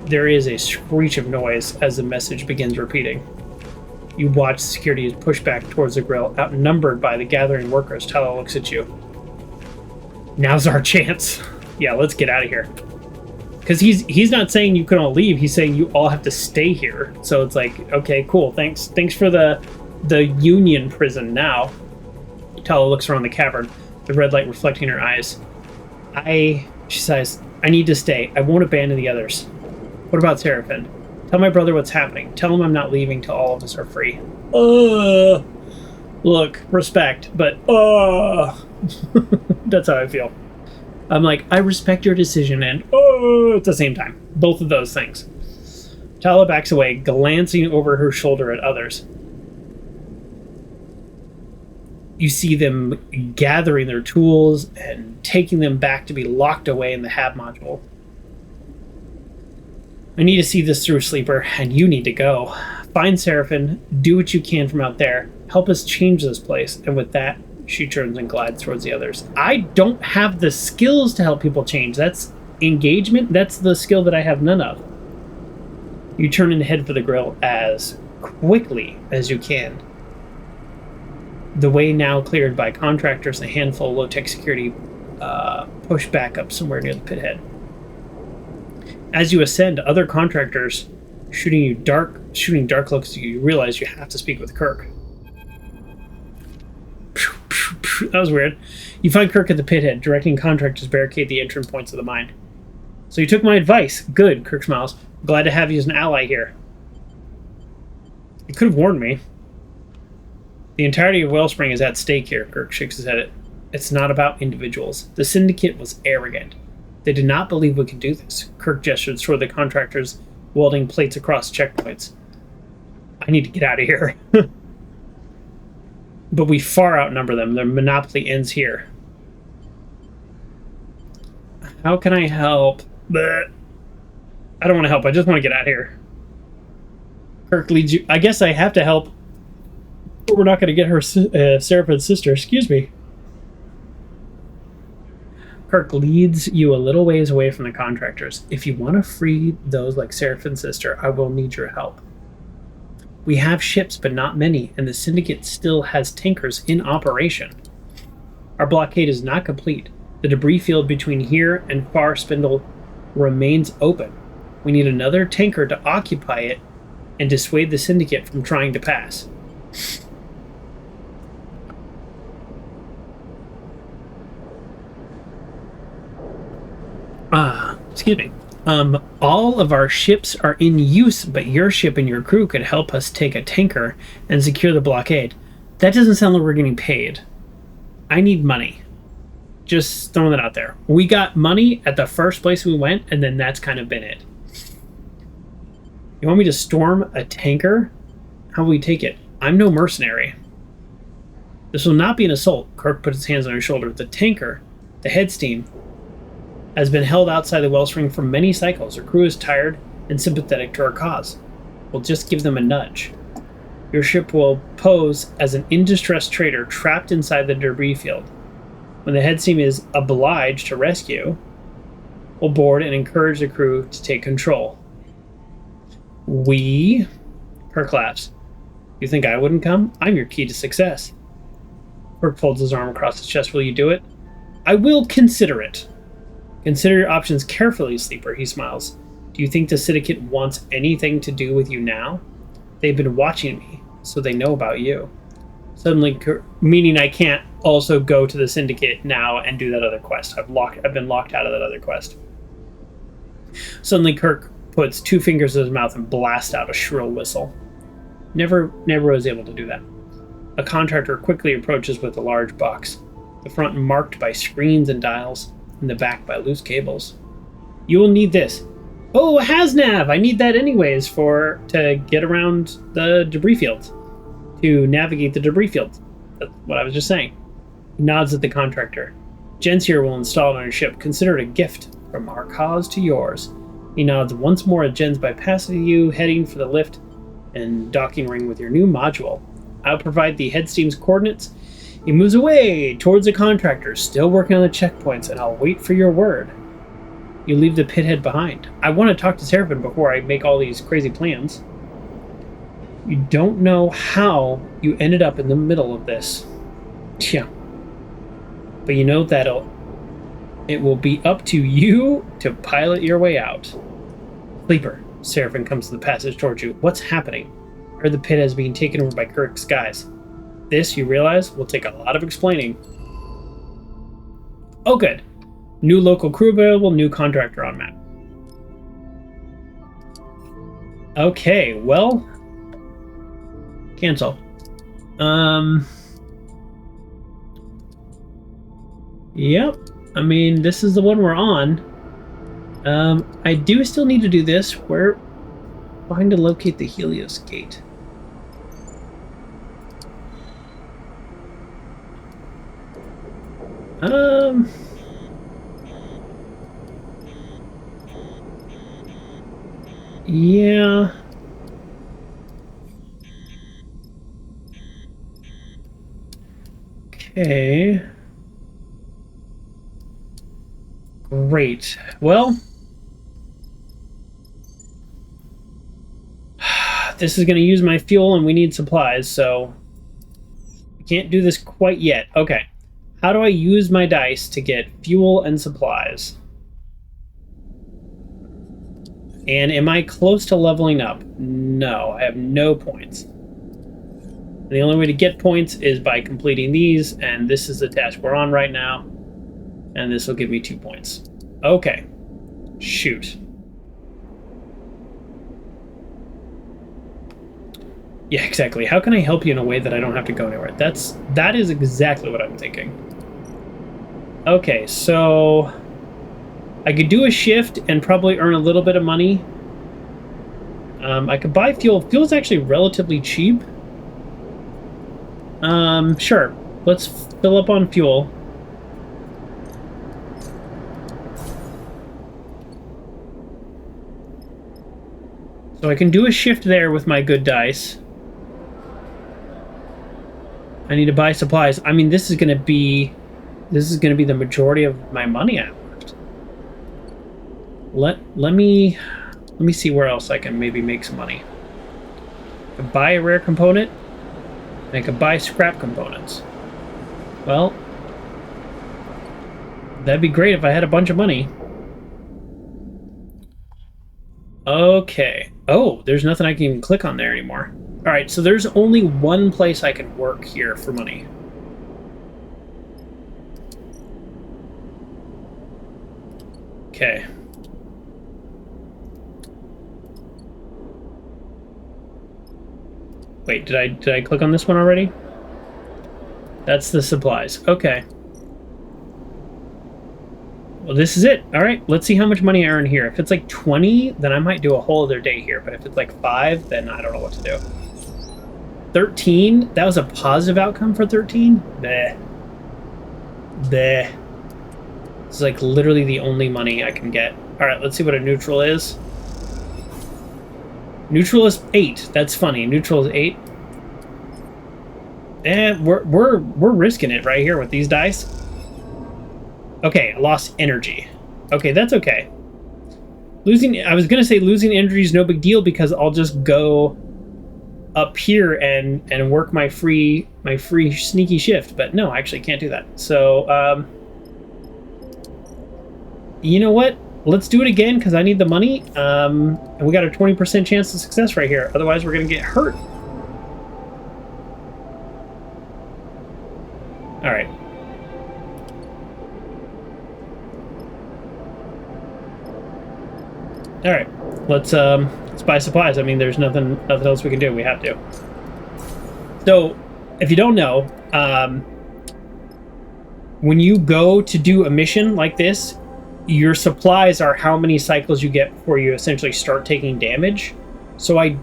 There is a screech of noise as the message begins repeating. You watch security push back towards the grill, outnumbered by the gathering workers. Tala looks at you. Now's our chance. Yeah, let's get out of here. Because he's not saying you can all leave. He's saying you all have to stay here. So it's like, okay, cool. Thanks for the Union prison now. Tala looks around the cavern, the red light reflecting her eyes. She sighs, I need to stay. I won't abandon the others. What about Serafin? Tell my brother what's happening. Tell him I'm not leaving till all of us are free. Look, respect, but that's how I feel. I'm like, I respect your decision and at the same time. Both of those things. Tala backs away, glancing over her shoulder at others. You see them gathering their tools and taking them back to be locked away in the hab module. I need to see this through, Sleeper, and you need to go. Find Serafin, do what you can from out there. Help us change this place. And with that, she turns and glides towards the others. I don't have the skills to help people change. That's engagement. That's the skill that I have none of. You turn and head for the grill as quickly as you can. The way now cleared by contractors and a handful of low-tech security push back up somewhere near the pit head. As you ascend, other contractors shooting dark looks at you. You realize you have to speak with Kirk. That was weird. You find Kirk at the pit head, directing contractors to barricade the entrance points of the mine. So you took my advice. Good, Kirk smiles. Glad to have you as an ally here. You could have warned me. The entirety of Wellspring is at stake here, Kirk shakes his head. It's not about individuals. The syndicate was arrogant. They did not believe we could do this. Kirk gestures toward the contractors welding plates across checkpoints. I need to get out of here. But we far outnumber them. Their monopoly ends here. How can I help? Blech. I don't want to help. I just want to get out of here. Kirk leads you. I guess I have to help. But we're not going to get her Serafin's sister. Excuse me. Kirk leads you a little ways away from the contractors. If you want to free those like Serafin's sister, I will need your help. We have ships, but not many, and the syndicate still has tankers in operation. Our blockade is not complete. The debris field between here and Far Spindle remains open. We need another tanker to occupy it and dissuade the syndicate from trying to pass. Excuse me. All of our ships are in use, but your ship and your crew could help us take a tanker and secure the blockade. That doesn't sound like we're getting paid. I need money. Just throwing that out there. We got money at the first place we went, and then that's kind of been it. You want me to storm a tanker? How will we take it? I'm no mercenary. This will not be an assault. Kirk put his hands on her shoulder. The tanker, the head steam, has been held outside the Wellspring for many cycles. Her crew is tired and sympathetic to our cause. We'll just give them a nudge. Your ship will pose as an in-distress trader trapped inside the debris field. When the head steam is obliged to rescue, we'll board and encourage the crew to take control. Kirk laughs. You think I wouldn't come? I'm your key to success. Kirk folds his arm across his chest. Will you do it? I will consider it. Consider your options carefully, Sleeper, he smiles. Do you think the syndicate wants anything to do with you now? They've been watching me, so they know about you. Suddenly, meaning I can't also go to the syndicate now and do that other quest. I've been locked out of that other quest. Suddenly, Kirk puts two fingers in his mouth and blasts out a shrill whistle. Never was able to do that. A contractor quickly approaches with a large box, the front marked by screens and dials, and the back by loose cables. You will need this. Oh, a hasnav! I need that anyways to get around the debris field. To navigate the debris field. That's what I was just saying. He nods at the contractor. Jens here will install it on your ship. Consider it a gift from our cause to yours. He nods once more at Jens by passing you, heading for the lift and docking ring with your new module. I'll provide the head steam's coordinates. He moves away towards the contractor, still working on the checkpoints, and I'll wait for your word. You leave the pithead behind. I want to talk to Serafin before I make all these crazy plans. You don't know how you ended up in the middle of this. Yeah. But you know that it will be up to you to pilot your way out. Sleeper, Serafin comes to the passage towards you. What's happening? I heard the pit has been taken over by Kirk's guys. This, you realize, will take a lot of explaining. Oh, good. New local crew available, new contractor on map. Okay, well... Cancel. Yep. I mean, this is the one we're on. I do still need to do this. Trying to locate the Helios gate. Yeah. Okay. Great. Well, this is going to use my fuel and we need supplies, so we can't do this quite yet. Okay. How do I use my dice to get fuel and supplies? And am I close to leveling up? No, I have no points. The only way to get points is by completing these, and this is the task we're on right now. And this will give me 2 points. Okay. Shoot. Yeah, exactly. How can I help you in a way that I don't have to go anywhere? That is exactly what I'm thinking. Okay, so I could do a shift and probably earn a little bit of money. I could buy fuel. Fuel's actually relatively cheap. Sure. Let's fill up on fuel. So I can do a shift there with my good dice. I need to buy supplies. I mean, this is going to be the majority of my money I have left. Let me see where else I can maybe make some money. I could buy a rare component, and I could buy scrap components. Well, that'd be great if I had a bunch of money. Okay. Oh, there's nothing I can even click on there anymore. All right, so there's only one place I can work here for money. Okay. Wait, did I click on this one already? That's the supplies. Okay. Well, this is it. All right, let's see how much money I earn here. If it's like 20, then I might do a whole other day here. But if it's like 5, then I don't know what to do. 13? That was a positive outcome for 13? Bleh. Bleh. It's like literally the only money I can get. All right, let's see what a neutral is. Neutral is 8. That's funny. Neutral is 8. And we're risking it right here with these dice. Okay, I lost energy. Okay, that's okay. I was gonna say losing energy is no big deal because I'll just go up here and work my free sneaky shift. But no, I actually can't do that. So you know what? Let's do it again because I need the money. And we got a 20% chance of success right here. Otherwise, we're gonna get hurt. All right. All right, let's buy supplies. I mean, there's nothing else we can do. We have to. So, if you don't know, when you go to do a mission like this, your supplies are how many cycles you get before you essentially start taking damage. So I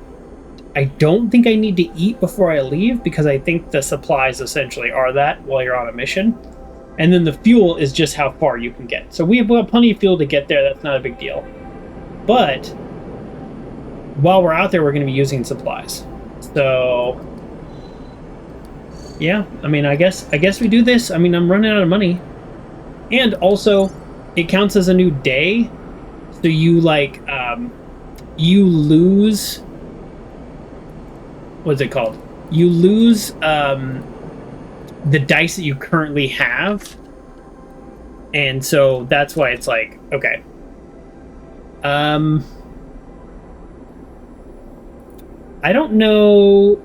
don't think I need to eat before I leave because I think the supplies essentially are that while you're on a mission. And then the fuel is just how far you can get. So we have plenty of fuel to get there. That's not a big deal. But while we're out there, we're going to be using supplies. So, yeah, I mean, I guess we do this. I mean, I'm running out of money. And also, it counts as a new day. So you, like, you lose... What's it called? You lose the dice that you currently have. And so that's why it's like, okay. I don't know.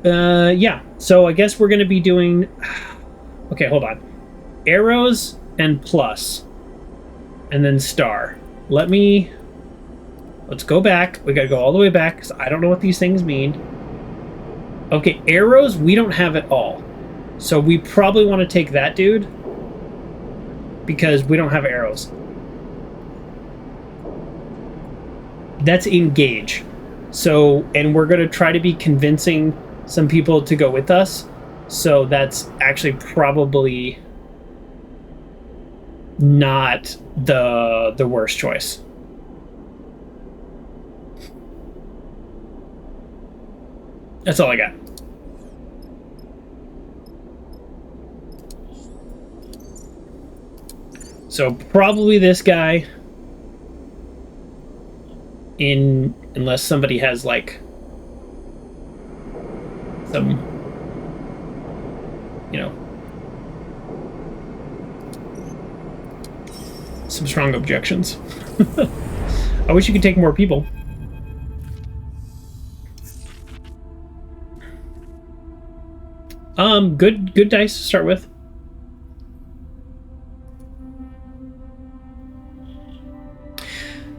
Yeah. So I guess we're going to be doing... Okay, hold on. Arrows and plus. And then star. Let's go back. We got to go all the way back because I don't know what these things mean. Okay, arrows we don't have at all. So we probably want to take that dude. Because we don't have arrows. That's engage. So, and we're going to try to be convincing some people to go with us. So that's actually probably not the worst choice. That's all I got. So probably this guy. Unless somebody has like some, you know, some strong objections. I wish you could take more people. Good dice to start with.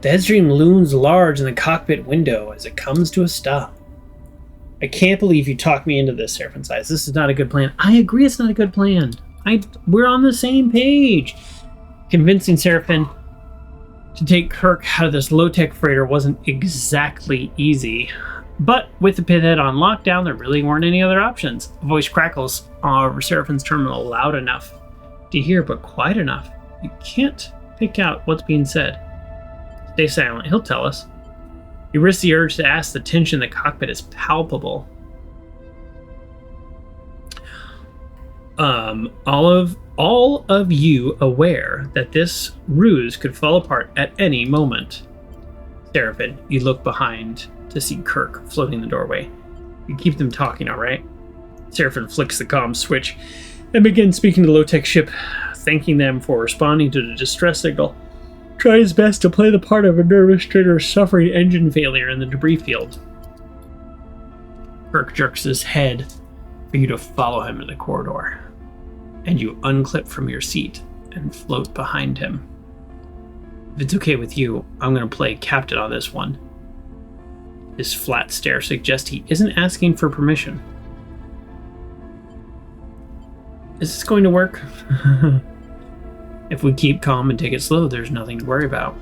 The headstream looms large in the cockpit window as it comes to a stop. I can't believe you talked me into this, Serafin sighs. This is not a good plan. I agree it's not a good plan. We're on the same page. Convincing Serafin to take Kirk out of this low-tech freighter wasn't exactly easy. But with the pithead on lockdown, there really weren't any other options. A voice crackles over Serafin's terminal loud enough to hear, but quiet enough. You can't pick out what's being said. Stay silent. He'll tell us. You risk the urge to ask. The tension in the cockpit is palpable. All of you aware that this ruse could fall apart at any moment. Serafin, you look behind to see Kirk floating in the doorway. You keep them talking, all right? Serafin flicks the comm switch and begins speaking to the low-tech ship, thanking them for responding to the distress signal. Try his best to play the part of a nervous trader suffering engine failure in the debris field. Kirk jerks his head for you to follow him in the corridor, and you unclip from your seat and float behind him. If it's okay with you, I'm going to play captain on this one. His flat stare suggests he isn't asking for permission. Is this going to work? If we keep calm and take it slow, there's nothing to worry about.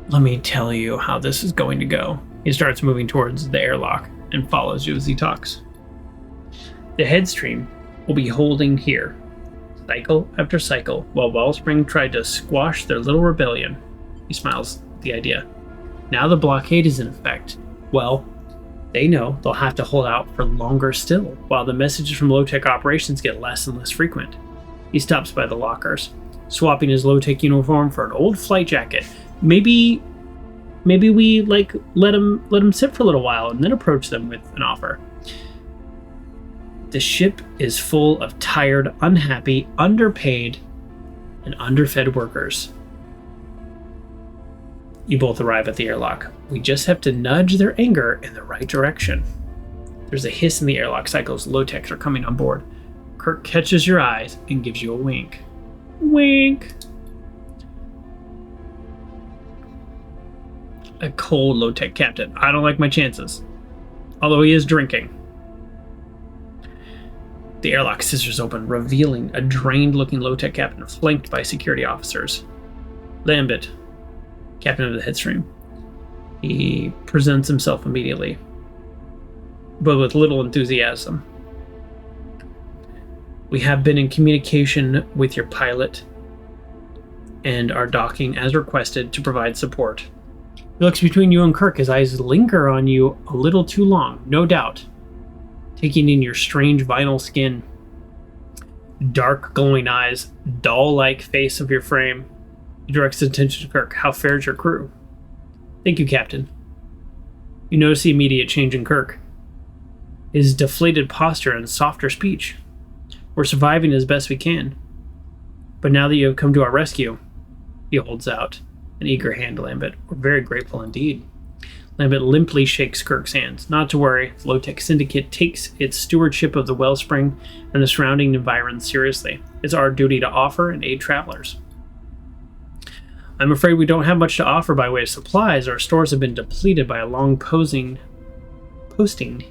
Let me tell you how this is going to go. He starts moving towards the airlock and follows you as he talks. The headstream will be holding here, cycle after cycle, while Wellspring tried to squash their little rebellion. He smiles at the idea. Now the blockade is in effect. Well, they know they'll have to hold out for longer still, while the messages from low-tech operations get less and less frequent. He stops by the lockers, swapping his low-tech uniform for an old flight jacket. Maybe we let him sit for a little while and then approach them with an offer. The ship is full of tired, unhappy, underpaid, and underfed workers. You both arrive at the airlock. We just have to nudge their anger in the right direction. There's a hiss in the airlock cycles. Low-techs are coming on board. Kirk catches your eyes and gives you a wink. Wink. A cold low-tech captain. I don't like my chances. Although he is drinking. The airlock scissors open, revealing a drained-looking low-tech captain flanked by security officers. Lambert, captain of the headstream. He presents himself immediately, but with little enthusiasm. We have been in communication with your pilot and are docking as requested to provide support. He looks between you and Kirk. His eyes linger on you a little too long, no doubt, taking in your strange vinyl skin, dark glowing eyes, doll-like face of your frame. He directs his attention to Kirk. How fares your crew? Thank you, Captain. You notice the immediate change in Kirk. His deflated posture and softer speech. We're surviving as best we can. But now that you have come to our rescue, he holds out an eager hand to Lambert. We're very grateful indeed. Lambert limply shakes Kirk's hands. Not to worry, the low-tech syndicate takes its stewardship of the Wellspring and the surrounding environment seriously. It's our duty to offer and aid travelers. I'm afraid we don't have much to offer by way of supplies. Our stores have been depleted by a long posting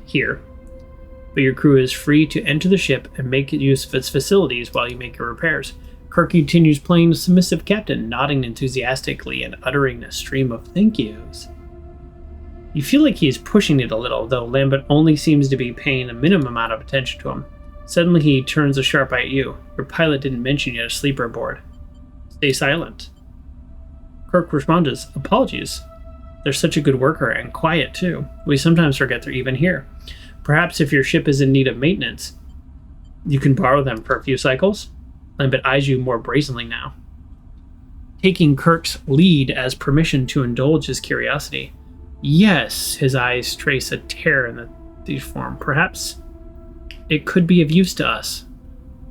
here. But your crew is free to enter the ship and make use of its facilities while you make your repairs. Kirk continues playing the submissive captain, nodding enthusiastically and uttering a stream of thank yous. You feel like he is pushing it a little, though Lambert only seems to be paying a minimum amount of attention to him. Suddenly he turns a sharp eye at you. Your pilot didn't mention you had a sleeper aboard. Stay silent. Kirk responds, apologies. They're such a good worker and quiet too. We sometimes forget they're even here. Perhaps if your ship is in need of maintenance, you can borrow them for a few cycles? Lambert eyes you more brazenly now, taking Kirk's lead as permission to indulge his curiosity. Yes, his eyes trace a tear in the thief's form. Perhaps it could be of use to us.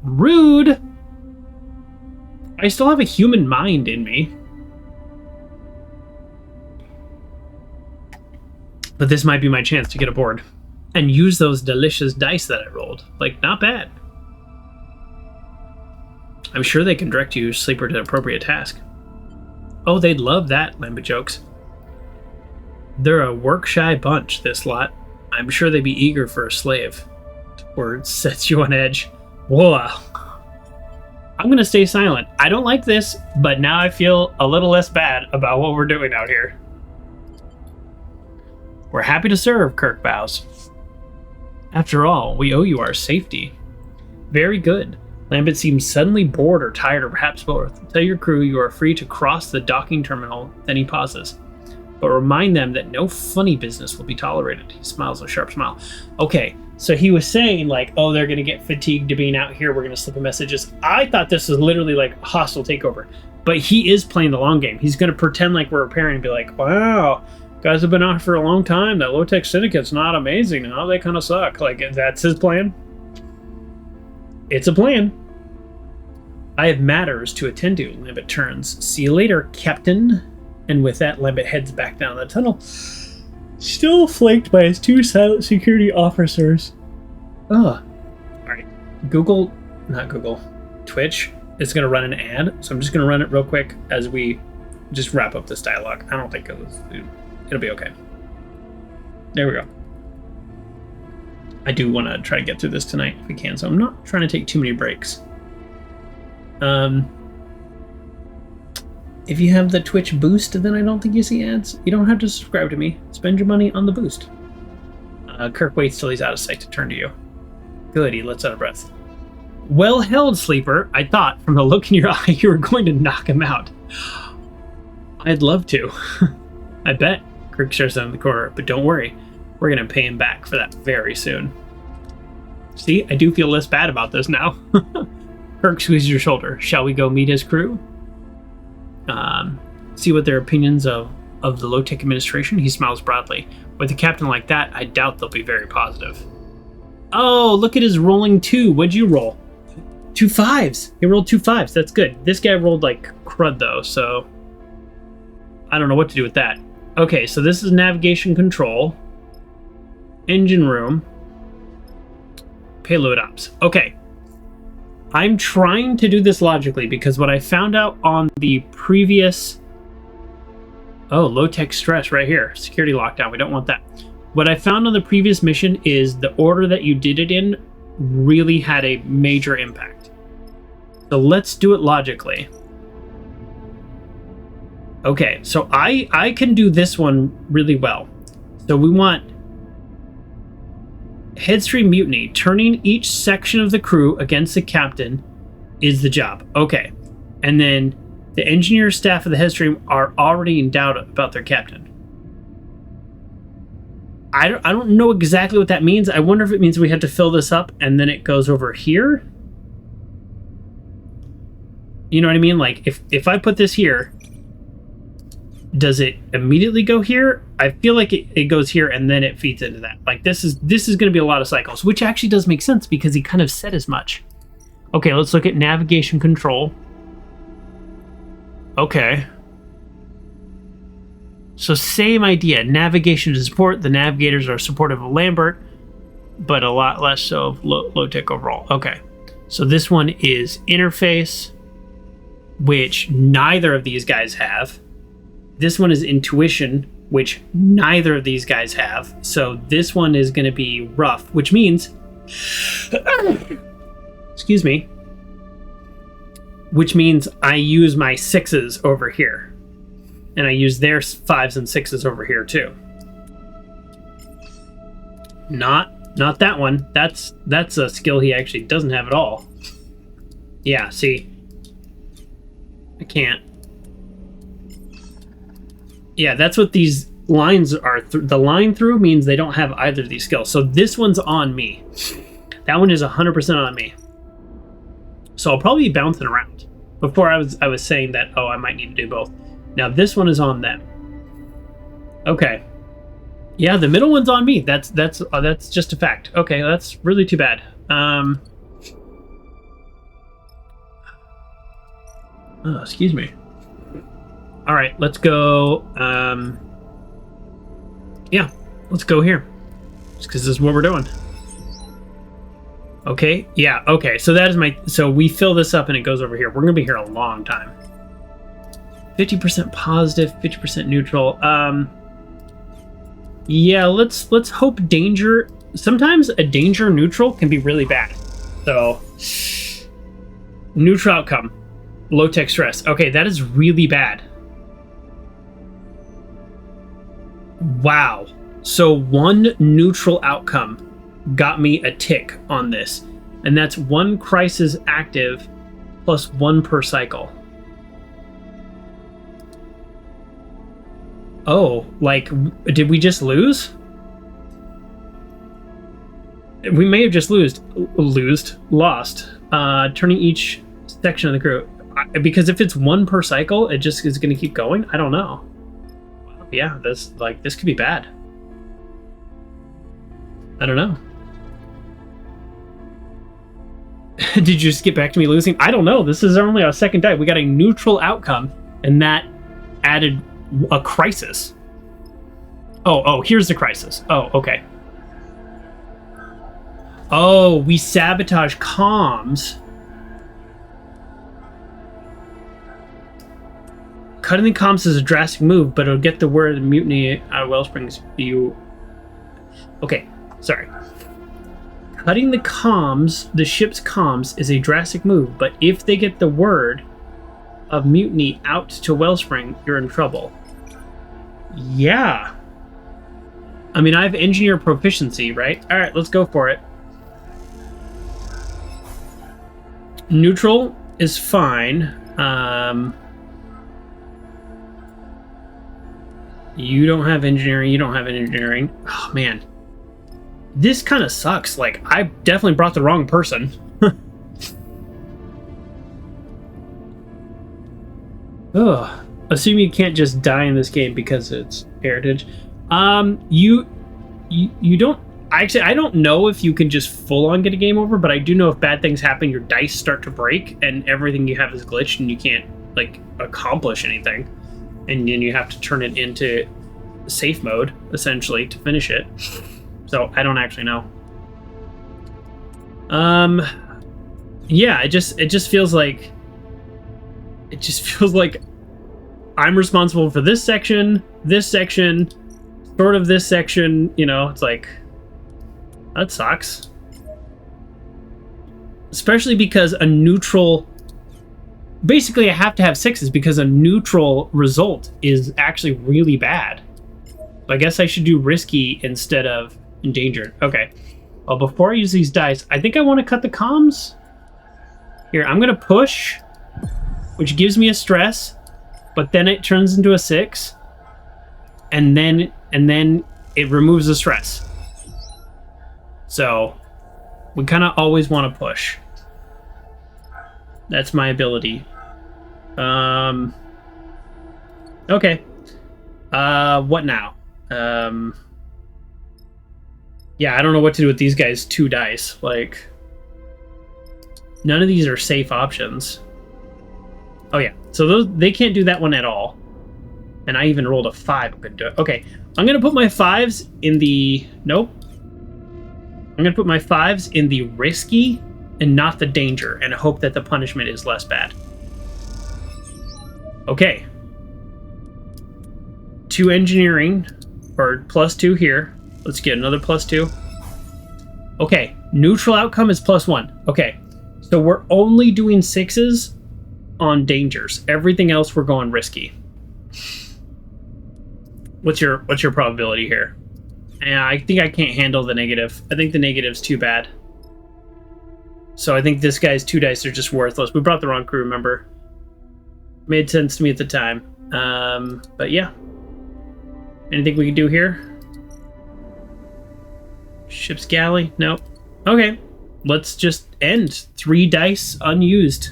Rude! I still have a human mind in me. But this might be my chance to get aboard and use those delicious dice that I rolled. Like, not bad. I'm sure they can direct you, sleeper, to an appropriate task. Oh, they'd love that, Lambert jokes. They're a work-shy bunch, this lot. I'm sure they'd be eager for a slave. Words sets you on edge. Whoa. I'm gonna stay silent. I don't like this, but now I feel a little less bad about what we're doing out here. We're happy to serve, Kirk bows. After all, we owe you our safety. Very good. Lambert seems suddenly bored or tired, or perhaps both. Tell your crew you are free to cross the docking terminal. Then he pauses. But remind them that no funny business will be tolerated. He smiles a sharp smile. Okay, so he was saying, like, oh, they're going to get fatigued to being out here. We're going to slip in messages. I thought this was literally like a hostile takeover. But he is playing the long game. He's going to pretend like we're repairing and be like, wow, guys have been out for a long time. That low-tech syndicate's not amazing. Now they kind of suck. Like, that's his plan. It's a plan. I have matters to attend to. Lambert turns. See you later, Captain. And with that, Lambert heads back down the tunnel, still flanked by his 2 silent security officers. Ugh. Alright. Twitch is going to run an ad, so I'm just going to run it real quick as we just wrap up this dialogue. I don't think it'll be okay. There we go. I do want to try to get through this tonight if we can, so I'm not trying to take too many breaks. If you have the Twitch boost, then I don't think you see ads. You don't have to subscribe to me. Spend your money on the boost. Kirk waits till he's out of sight to turn to you. Good, he lets out a breath. Well held, Sleeper. I thought, from the look in your eye, you were going to knock him out. I'd love to. I bet. Kirk stares down in the corner, but don't worry. We're going to pay him back for that very soon. See, I do feel less bad about this now. Kirk squeezes your shoulder. Shall we go meet his crew? See what their opinions of the low-tech administration? He smiles broadly. With a captain like that, I doubt they'll be very positive. Oh, look at his rolling 2. What'd you roll? 2 5s. He rolled 2 5s. That's good. This guy rolled like crud, though, so I don't know what to do with that. Okay, so this is navigation control. Engine room. Payload ops. Okay. I'm trying to do this logically because what I found out on the previous... Oh, low-tech stress right here. Security lockdown. We don't want that. What I found on the previous mission is the order that you did it in really had a major impact. So let's do it logically. Okay, so I can do this one really well. So we want headstream mutiny. Turning each section of the crew against the captain is the job. Okay, and then the engineer staff of the headstream are already in doubt about their captain. I don't know exactly what that means. I wonder if it means we have to fill this up and then it goes over here. You know what I mean? Like, if I put this here, does it immediately go here? I feel like it goes here and then it feeds into that. Like, this is going to be a lot of cycles, which actually does make sense because he kind of said as much. Okay, let's look at navigation control. Okay. So same idea. Navigation to support. The navigators are supportive of Lambert, but a lot less so of low-tech overall. Okay. So this one is interface, which neither of these guys have. This one is intuition, which neither of these guys have. So this one is going to be rough, which means... excuse me. Which means I use my 6s over here. And I use their 5s and 6s over here too. Not that one. That's a skill he actually doesn't have at all. Yeah, see. I can't. Yeah, that's what these lines are. The line through means they don't have either of these skills. So this one's on me. That one is 100% on me. So I'll probably be bouncing around. Before I was saying that, oh, I might need to do both. Now this one is on them. Okay. Yeah, the middle one's on me. That's just a fact. Okay, that's really too bad. Oh, excuse me. All right, let's go. Yeah, let's go here. Just because this is what we're doing. Okay, yeah, okay. So that is my... So we fill this up and it goes over here. We're going to be here a long time. 50% positive, 50% neutral. Yeah, let's hope danger... Sometimes a danger neutral can be really bad. So, neutral outcome. Low-tech stress. Okay, that is really bad. Wow. So one neutral outcome got me a tick on this. And that's 1 crisis active plus 1 per cycle. Oh, like, did we just lose? We may have just lost. Turning each section of the crew. because if it's one per cycle, it just is going to keep going. I don't know. Yeah, this could be bad. I don't know. Did you just get back to me losing? I don't know. This is only our second die. We got a neutral outcome, and that added a crisis. Oh, here's the crisis. Oh, okay. Oh, we sabotage comms. Cutting the comms is a drastic move, but it'll get the word mutiny out of Wellspring's view. Okay, sorry. Cutting the comms, the ship's comms, is a drastic move, but if they get the word of mutiny out to Wellspring, you're in trouble. Yeah. I mean, I have engineer proficiency, right? All right, let's go for it. Neutral is fine. You don't have engineering. You don't have engineering. Oh, man. This kind of sucks. Like, I definitely brought the wrong person. Ugh. Assume you can't just die in this game because it's heritage. You don't... Actually, I don't know if you can just full-on get a game over, but I do know if bad things happen, your dice start to break, and everything you have is glitched, and you can't, like, accomplish anything. And then you have to turn it into safe mode, essentially, to finish it. So, I don't actually know. Yeah, it just feels like... It just feels like I'm responsible for this section, sort of this section, you know, it's like... That sucks. Especially because a neutral... Basically, I have to have 6s because a neutral result is actually really bad. So I guess I should do risky instead of endangered. Okay. Well, before I use these dice, I think I want to cut the comms. Here, I'm going to push, which gives me a stress, but then it turns into a 6, and then it removes the stress. So, we kind of always want to push. That's my ability. Okay. What now? Yeah, I don't know what to do with these guys' 2 dice. Like, none of these are safe options. Oh yeah, so they can't do that one at all. And I even rolled a 5. I couldn't do it. Okay, I'm gonna put my 5s in the... Nope. I'm going to put my 5s in the risky and not the danger, and hope that the punishment is less bad. Okay. 2 engineering, or +2 here. Let's get another +2. Okay, neutral outcome is +1. Okay, so we're only doing 6s on dangers. Everything else we're going risky. What's your probability here? And I think I can't handle the negative. I think the negative's too bad. So I think this guy's 2 dice are just worthless. We brought the wrong crew, remember? Made sense to me at the time. But yeah. Anything we can do here? Ship's galley? Nope. Okay. Let's just end. 3 dice unused.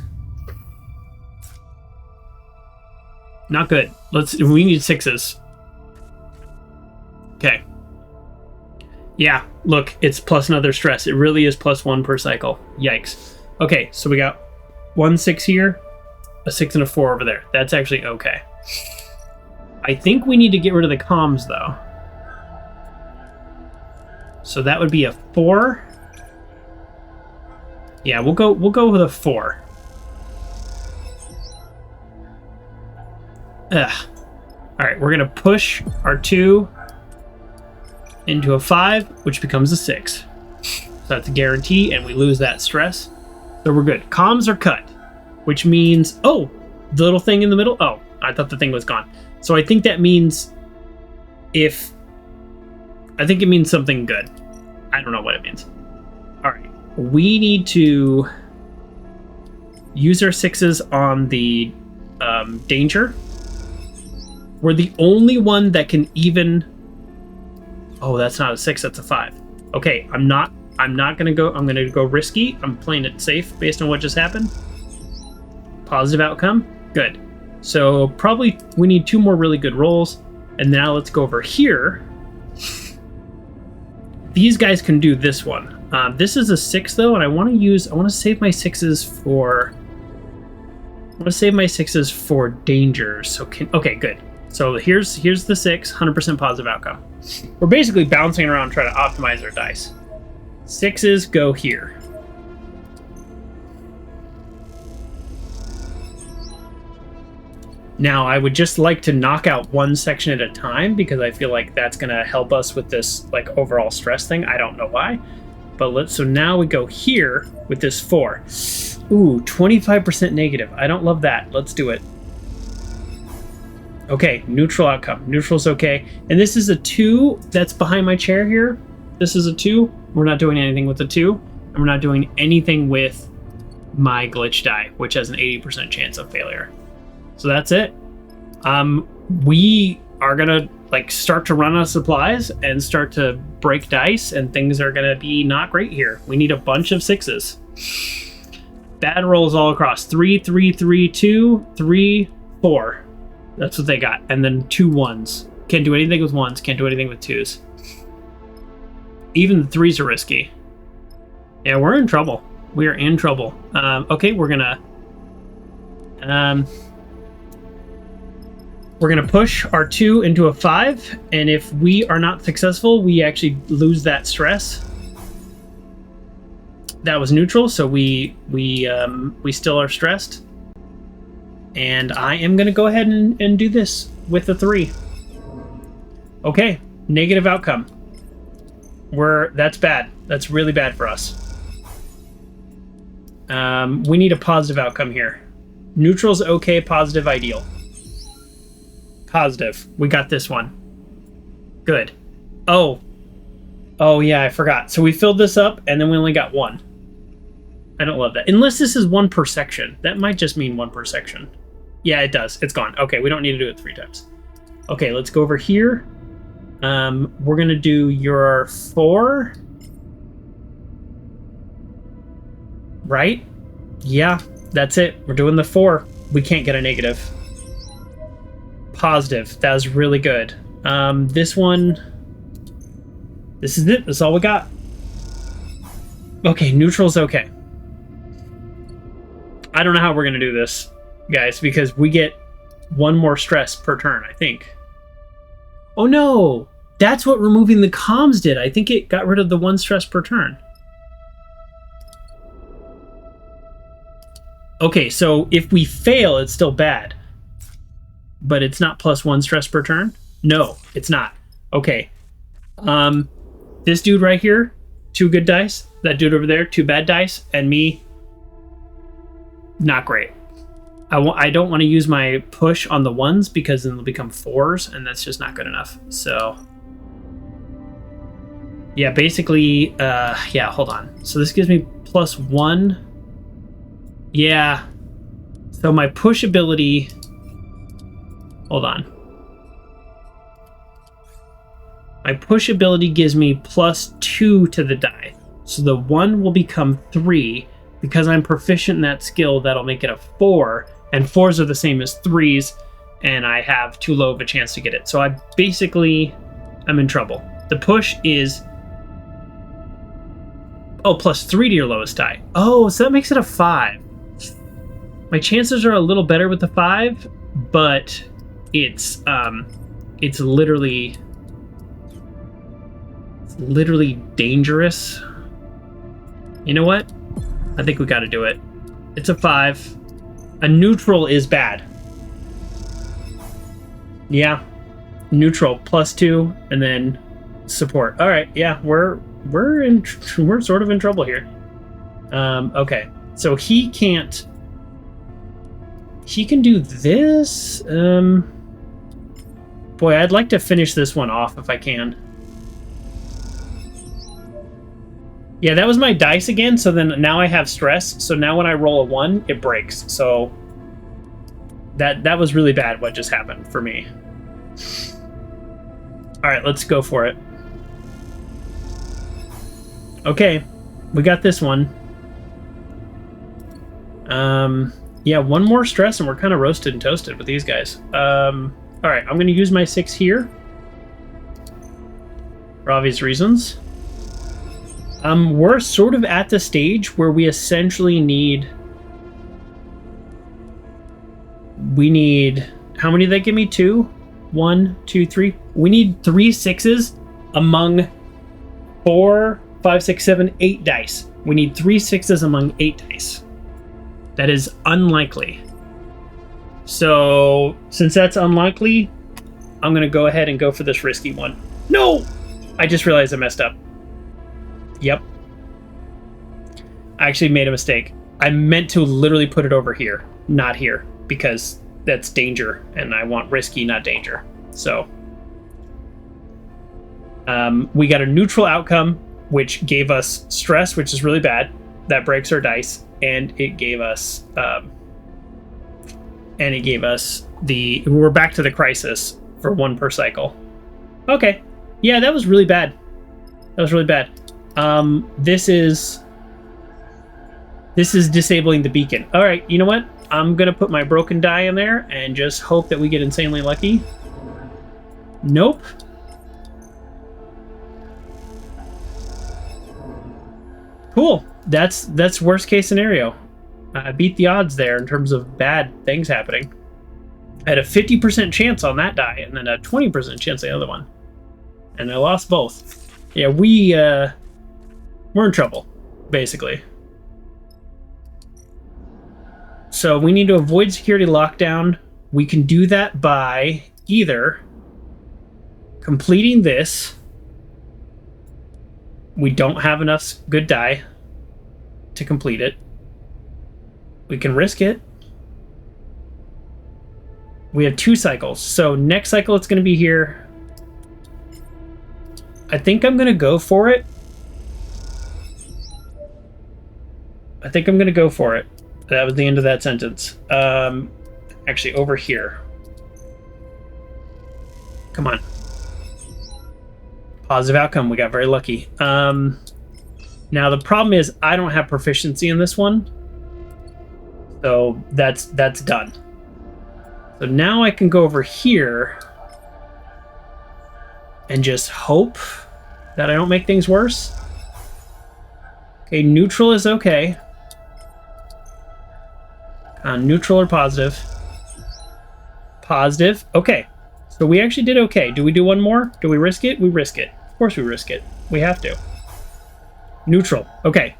Not good. We need 6s. Okay. Yeah, look, it's plus another stress. It really is +1 per cycle. Yikes. Okay, so we got 1 6 here, a 6 and a 4 over there. That's actually okay. I think we need to get rid of the comms, though. So that would be a 4. Yeah, we'll go with a 4. Ugh. All right, we're gonna push our 2 into a 5, which becomes a 6. So that's a guarantee, and we lose that stress. So we're good. Comms are cut, which means... Oh, the little thing in the middle? Oh, I thought the thing was gone. So I think that means if... I think it means something good. I don't know what it means. All right. We need to use our 6s on the danger. We're the only one that can even... Oh, that's not a 6, that's a 5. Okay, I'm not gonna go... I'm gonna go risky. I'm playing it safe based on what just happened. Positive outcome. Good. So probably we need 2 more really good rolls. And now let's go over here. These guys can do this one. This is a 6 though, and I want to save my 6s for. I want to save my 6s for dangers. So okay, good. So here's the 6, 100% positive outcome. We're basically bouncing around trying to optimize our dice. 6s go here. Now, I would just like to knock out one section at a time because I feel like that's going to help us with this like overall stress thing. I don't know why. But so now we go here with this 4. Ooh, 25% negative. I don't love that. Let's do it. Okay, neutral outcome. Neutral's okay. And this is a 2 that's behind my chair here. This is a 2. We're not doing anything with the 2. And we're not doing anything with my glitch die, which has an 80% chance of failure. So that's it. We are gonna like start to run out of supplies and start to break dice, and things are gonna be not great here. We need a bunch of 6s. Bad rolls all across. 3, 3, 3, 2, 3, 4. That's what they got. And then 2 1s. Can't do anything with 1s. Can't do anything with 2s. Even the 3s are risky. Yeah, we're in trouble. We are in trouble. Okay, we're gonna push our 2 into a 5, and if we are not successful, we actually lose that stress. That was neutral, so we still are stressed. And I am going to go ahead and do this with a 3. Okay, negative outcome. That's bad. That's really bad for us. We need a positive outcome here. Neutral's okay, positive, ideal. Positive. We got this one. Good. Oh yeah, I forgot. So we filled this up, and then we only got 1. I don't love that. Unless this is 1 per section. That might just mean 1 per section. Yeah, it does. It's gone. Okay, we don't need to do it 3 times. Okay, let's go over here. We're going to do your 4. Right? Yeah, that's it. We're doing the 4. We can't get a negative. Positive. That was really good. This one... This is it. That's all we got. Okay, neutral's okay. I don't know how we're going to do this, guys, because we get 1 more stress per turn, I think. Oh, no! That's what removing the comms did. I think it got rid of the 1 stress per turn. Okay, so if we fail, it's still bad. But it's not +1 stress per turn? No, it's not. Okay. This dude right here, 2 good dice. That dude over there, 2 bad dice. And me, not great. I don't want to use my push on the 1s because then they'll become 4s, and that's just not good enough. So, yeah, basically, yeah, hold on. So this gives me +1. Yeah. So my push ability... Hold on. My push ability gives me +2 to the die. So the 1 will become 3. Because I'm proficient in that skill, that'll make it a 4. And 4s are the same as 3s. And I have too low of a chance to get it. So I'm in trouble. The push is... Oh, +3 to your lowest die. Oh, so that makes it a 5. My chances are a little better with the 5. But... It's literally dangerous. You know what? I think we got to do it. It's a 5. A neutral is bad. Yeah, neutral +2, and then support. All right, yeah, we're sort of in trouble here. Okay, so he can't. He can do this. Boy, I'd like to finish this one off if I can. Yeah, that was my dice again, so then now I have stress. So now when I roll a 1, it breaks. So that was really bad what just happened for me. All right, let's go for it. Okay, we got this one. Yeah, one more stress and we're kind of roasted and toasted with these guys. All right, I'm going to use my 6 here. For obvious reasons. We're sort of at the stage where we essentially need... We need... How many did they give me? 2? 1, 2, 3. We need 3 6s among 4, 5, 6, 7, 8 dice. We need 3 6s among 8 dice. That is unlikely. So, since that's unlikely, I'm going to go ahead and go for this risky one. No! I just realized I messed up. Yep. I actually made a mistake. I meant to literally put it over here, not here, because that's danger, and I want risky, not danger. So, we got a neutral outcome, which gave us stress, which is really bad. That breaks our dice, and it gave us, we're back to the crisis for 1 per cycle. Okay. Yeah, that was really bad. That was really bad. This is disabling the beacon. All right, you know what? I'm going to put my broken die in there and just hope that we get insanely lucky. Nope. Cool. That's worst case scenario. I beat the odds there in terms of bad things happening. I had a 50% chance on that die and then a 20% chance on the other one. And I lost both. Yeah, we're in trouble, basically. So we need to avoid security lockdown. We can do that by either completing this. We don't have enough good die to complete it. We can risk it. We have 2 cycles. So next cycle it's going to be here. I think I'm going to go for it. That was the end of that sentence. Actually, over here. Come on. Positive outcome. We got very lucky. Now, the problem is I don't have proficiency in this one. So that's done. So now I can go over here and just hope that I don't make things worse. Okay, neutral is okay. Neutral or positive? Positive. Okay. So we actually did okay. Do we do one more? Do we risk it? We risk it. Of course we risk it. We have to. Neutral. Okay.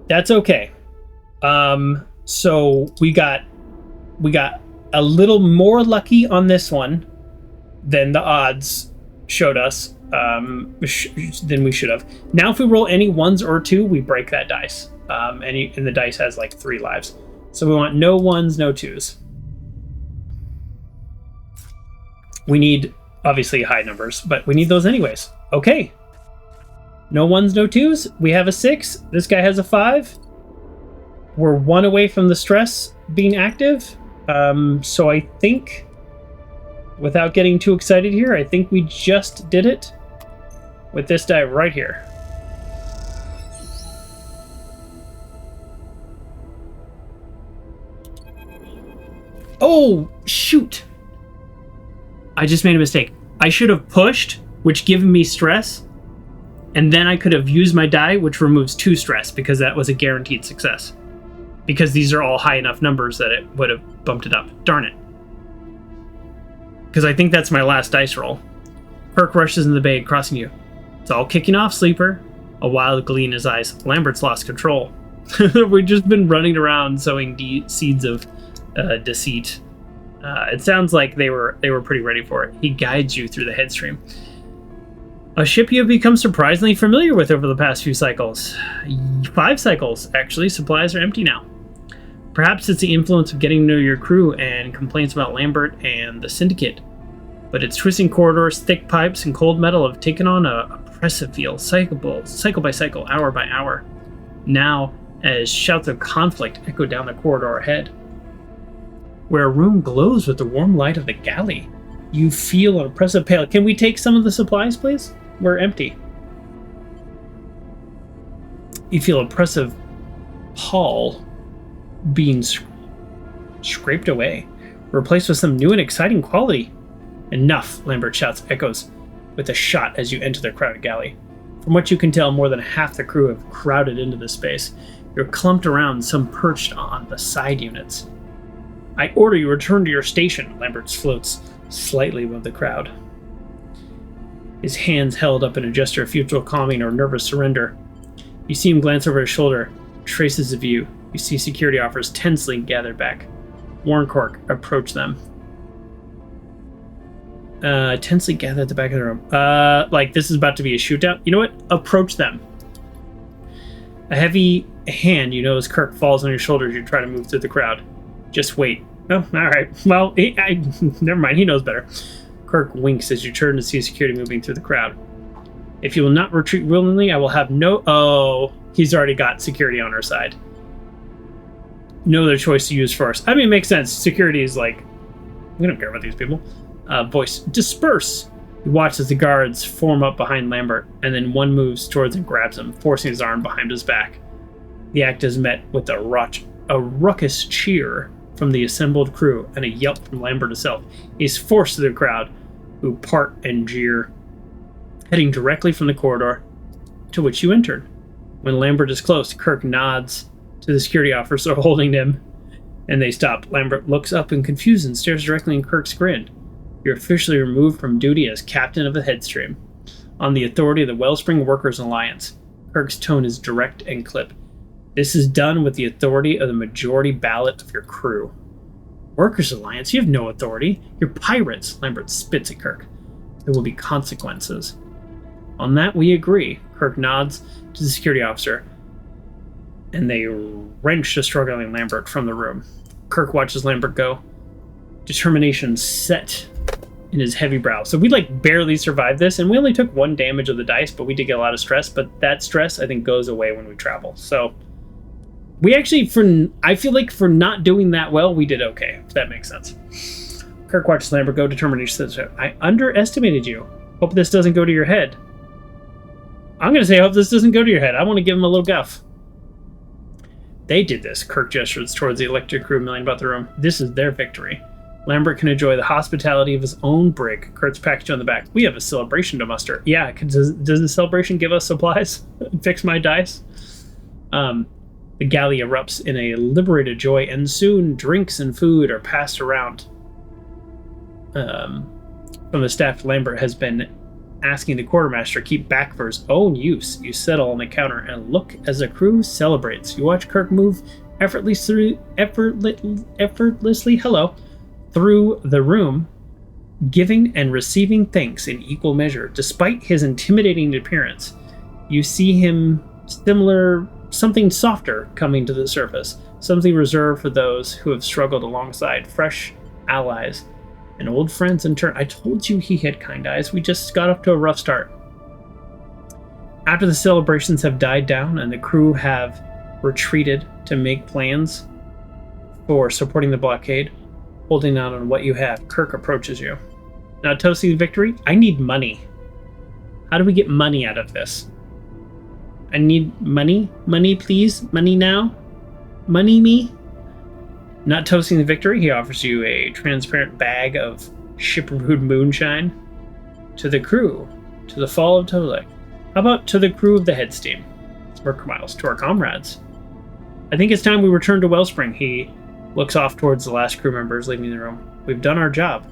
That's okay. So we got a little more lucky on this one than the odds showed us than we should have. Now if we roll any 1s or 2, we break that dice. And the dice has like 3 lives. So we want no 1s, no 2s. We need, obviously, high numbers, but we need those anyways. Okay. No 1s, no 2s. We have a 6. This guy has a 5. We're 1 away from the stress being active. So I think, without getting too excited here, I think we just did it with this die right here. Oh, shoot. I just made a mistake. I should have pushed, which given me stress, and then I could have used my die, which removes 2 stress, because that was a guaranteed success. Because these are all high enough numbers that it would have bumped it up. Darn it. Because I think that's my last dice roll. Kirk rushes in the bay, crossing you. It's all kicking off, Sleeper. A wild glee in his eyes. Lambert's lost control. We've just been running around sowing seeds of deceit. It sounds like they were pretty ready for it. He guides you through the headstream. A ship you have become surprisingly familiar with over the past few cycles. 5 cycles, actually. Supplies are empty now. Perhaps it's the influence of getting to know your crew and complaints about Lambert and the syndicate. But its twisting corridors, thick pipes, and cold metal have taken on a oppressive feel, cycle by cycle, hour by hour. Now, as shouts of conflict echo down the corridor ahead. Where a room glows with the warm light of the galley, you feel an oppressive pale. Can we take some of the supplies, please? We're empty. You feel oppressive pall being scraped away, replaced with some new and exciting quality. Enough, Lambert shouts, echoes with a shot as you enter the crowded galley. From what you can tell, more than half the crew have crowded into the space. You're clumped around, some perched on the side units. I order you return to your station, Lambert floats slightly above the crowd. His hands held up in a gesture of futile calming or nervous surrender. You see him glance over his shoulder, traces of you. You see security officers tensely gathered back. Warncork approach them. Tensely gathered at the back of the room. Like this is about to be a shootout? You know what? Approach them. A heavy hand, you know, as Kirk falls on your shoulder as you try to move through the crowd. Just wait. Oh, alright. Well, never mind. He knows better. Kirk winks as you turn to see security moving through the crowd. If you will not retreat willingly, I will have no... Oh, he's already got security on our side. No other choice to use force. I mean, it makes sense. Security is like... We don't care about these people. Voice. Disperse! You watch as the guards form up behind Lambert, and then one moves towards and grabs him, forcing his arm behind his back. The act is met with a ruckus cheer from the assembled crew and a yelp from Lambert himself. He's forced through the crowd, who part and jeer, heading directly from the corridor to which you entered. When Lambert is close, Kirk nods to the security officer holding him, and they stop. Lambert looks up in confusion and stares directly in Kirk's grin. You're officially removed from duty as captain of the Headstream, on the authority of the Wellspring Workers Alliance. Kirk's tone is direct and clipped. This is done with the authority of the majority ballot of your crew. Workers Alliance? You have no authority. You're pirates, Lambert spits at Kirk. There will be consequences. On that we agree. Kirk nods to the security officer, and they wrench the struggling Lambert from the room. Kirk watches Lambert go, determination set in his heavy brow. So we barely survived this, and we only took 1 damage of the dice, but we did get a lot of stress, but that stress I think goes away when we travel. So we actually, I feel like for not doing that well, we did okay, if that makes sense. Kirk watches Lambert go, determination says, I underestimated you. Hope this doesn't go to your head. I'm going to say, I hope this doesn't go to your head. I want to give him a little guff. They did this, Kirk gestures towards the electric crew milling about the room. This is their victory. Lambert can enjoy the hospitality of his own brig. Kurt's package on the back. We have a celebration to muster. Yeah, does the celebration give us supplies? Fix my dice? The galley erupts in a liberated joy, and soon drinks and food are passed around. From the staff, Lambert has been asking the quartermaster to keep back for his own use. You settle on the counter and look as the crew celebrates. You watch Kirk move effortlessly through the room, giving and receiving thanks in equal measure. Despite his intimidating appearance, you see him something softer coming to the surface, something reserved for those who have struggled alongside, fresh allies and old friends in turn. I told you he had kind eyes. We just got off to a rough start. After the celebrations have died down and the crew have retreated to make plans for supporting the blockade, holding out on what you have, Kirk approaches you. Now, toasting victory, I need money. How do we get money out of this? I need money. Money, please. Money now. Money me. Not toasting the victory, he offers you a transparent bag of ship-brewed moonshine. To the crew, to the fall of Tolek. How about to the crew of the Headsteam? Smirk to our comrades. I think it's time we return to Wellspring. He looks off towards the last crew members leaving the room. We've done our job.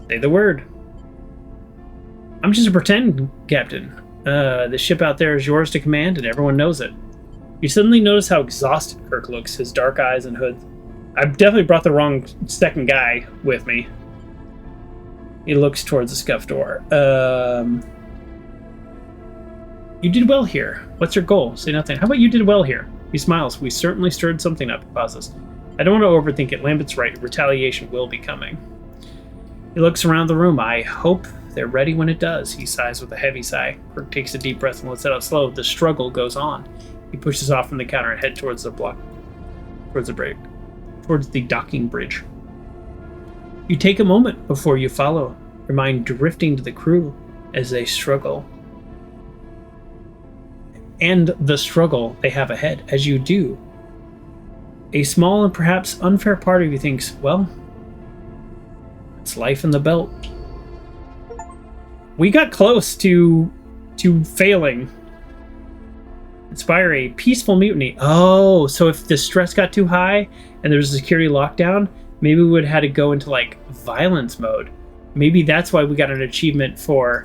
Say the word. I'm just a pretend captain. The ship out there is yours to command, and everyone knows it. You suddenly notice how exhausted Kirk looks, his dark eyes and hood. I've definitely brought the wrong second guy with me. He looks towards the scuff door. You did well here. What's your goal? Say nothing. How about you did well here? He smiles. We certainly stirred something up. He pauses. I don't want to overthink it. Lambert's right. Retaliation will be coming. He looks around the room. I hope they're ready when it does. He sighs with a heavy sigh. Kirk takes a deep breath and lets it out slow. The struggle goes on. He pushes off from the counter and heads towards the docking bridge. You take a moment before you follow, your mind drifting to the crew as they struggle. And the struggle they have ahead. As you do, A small and perhaps unfair part of you thinks, well, it's life in the belt. We got close to failing. Inspire a peaceful mutiny. Oh, so if the stress got too high and there's a security lockdown, maybe we would have had to go into like violence mode. Maybe that's why we got an achievement for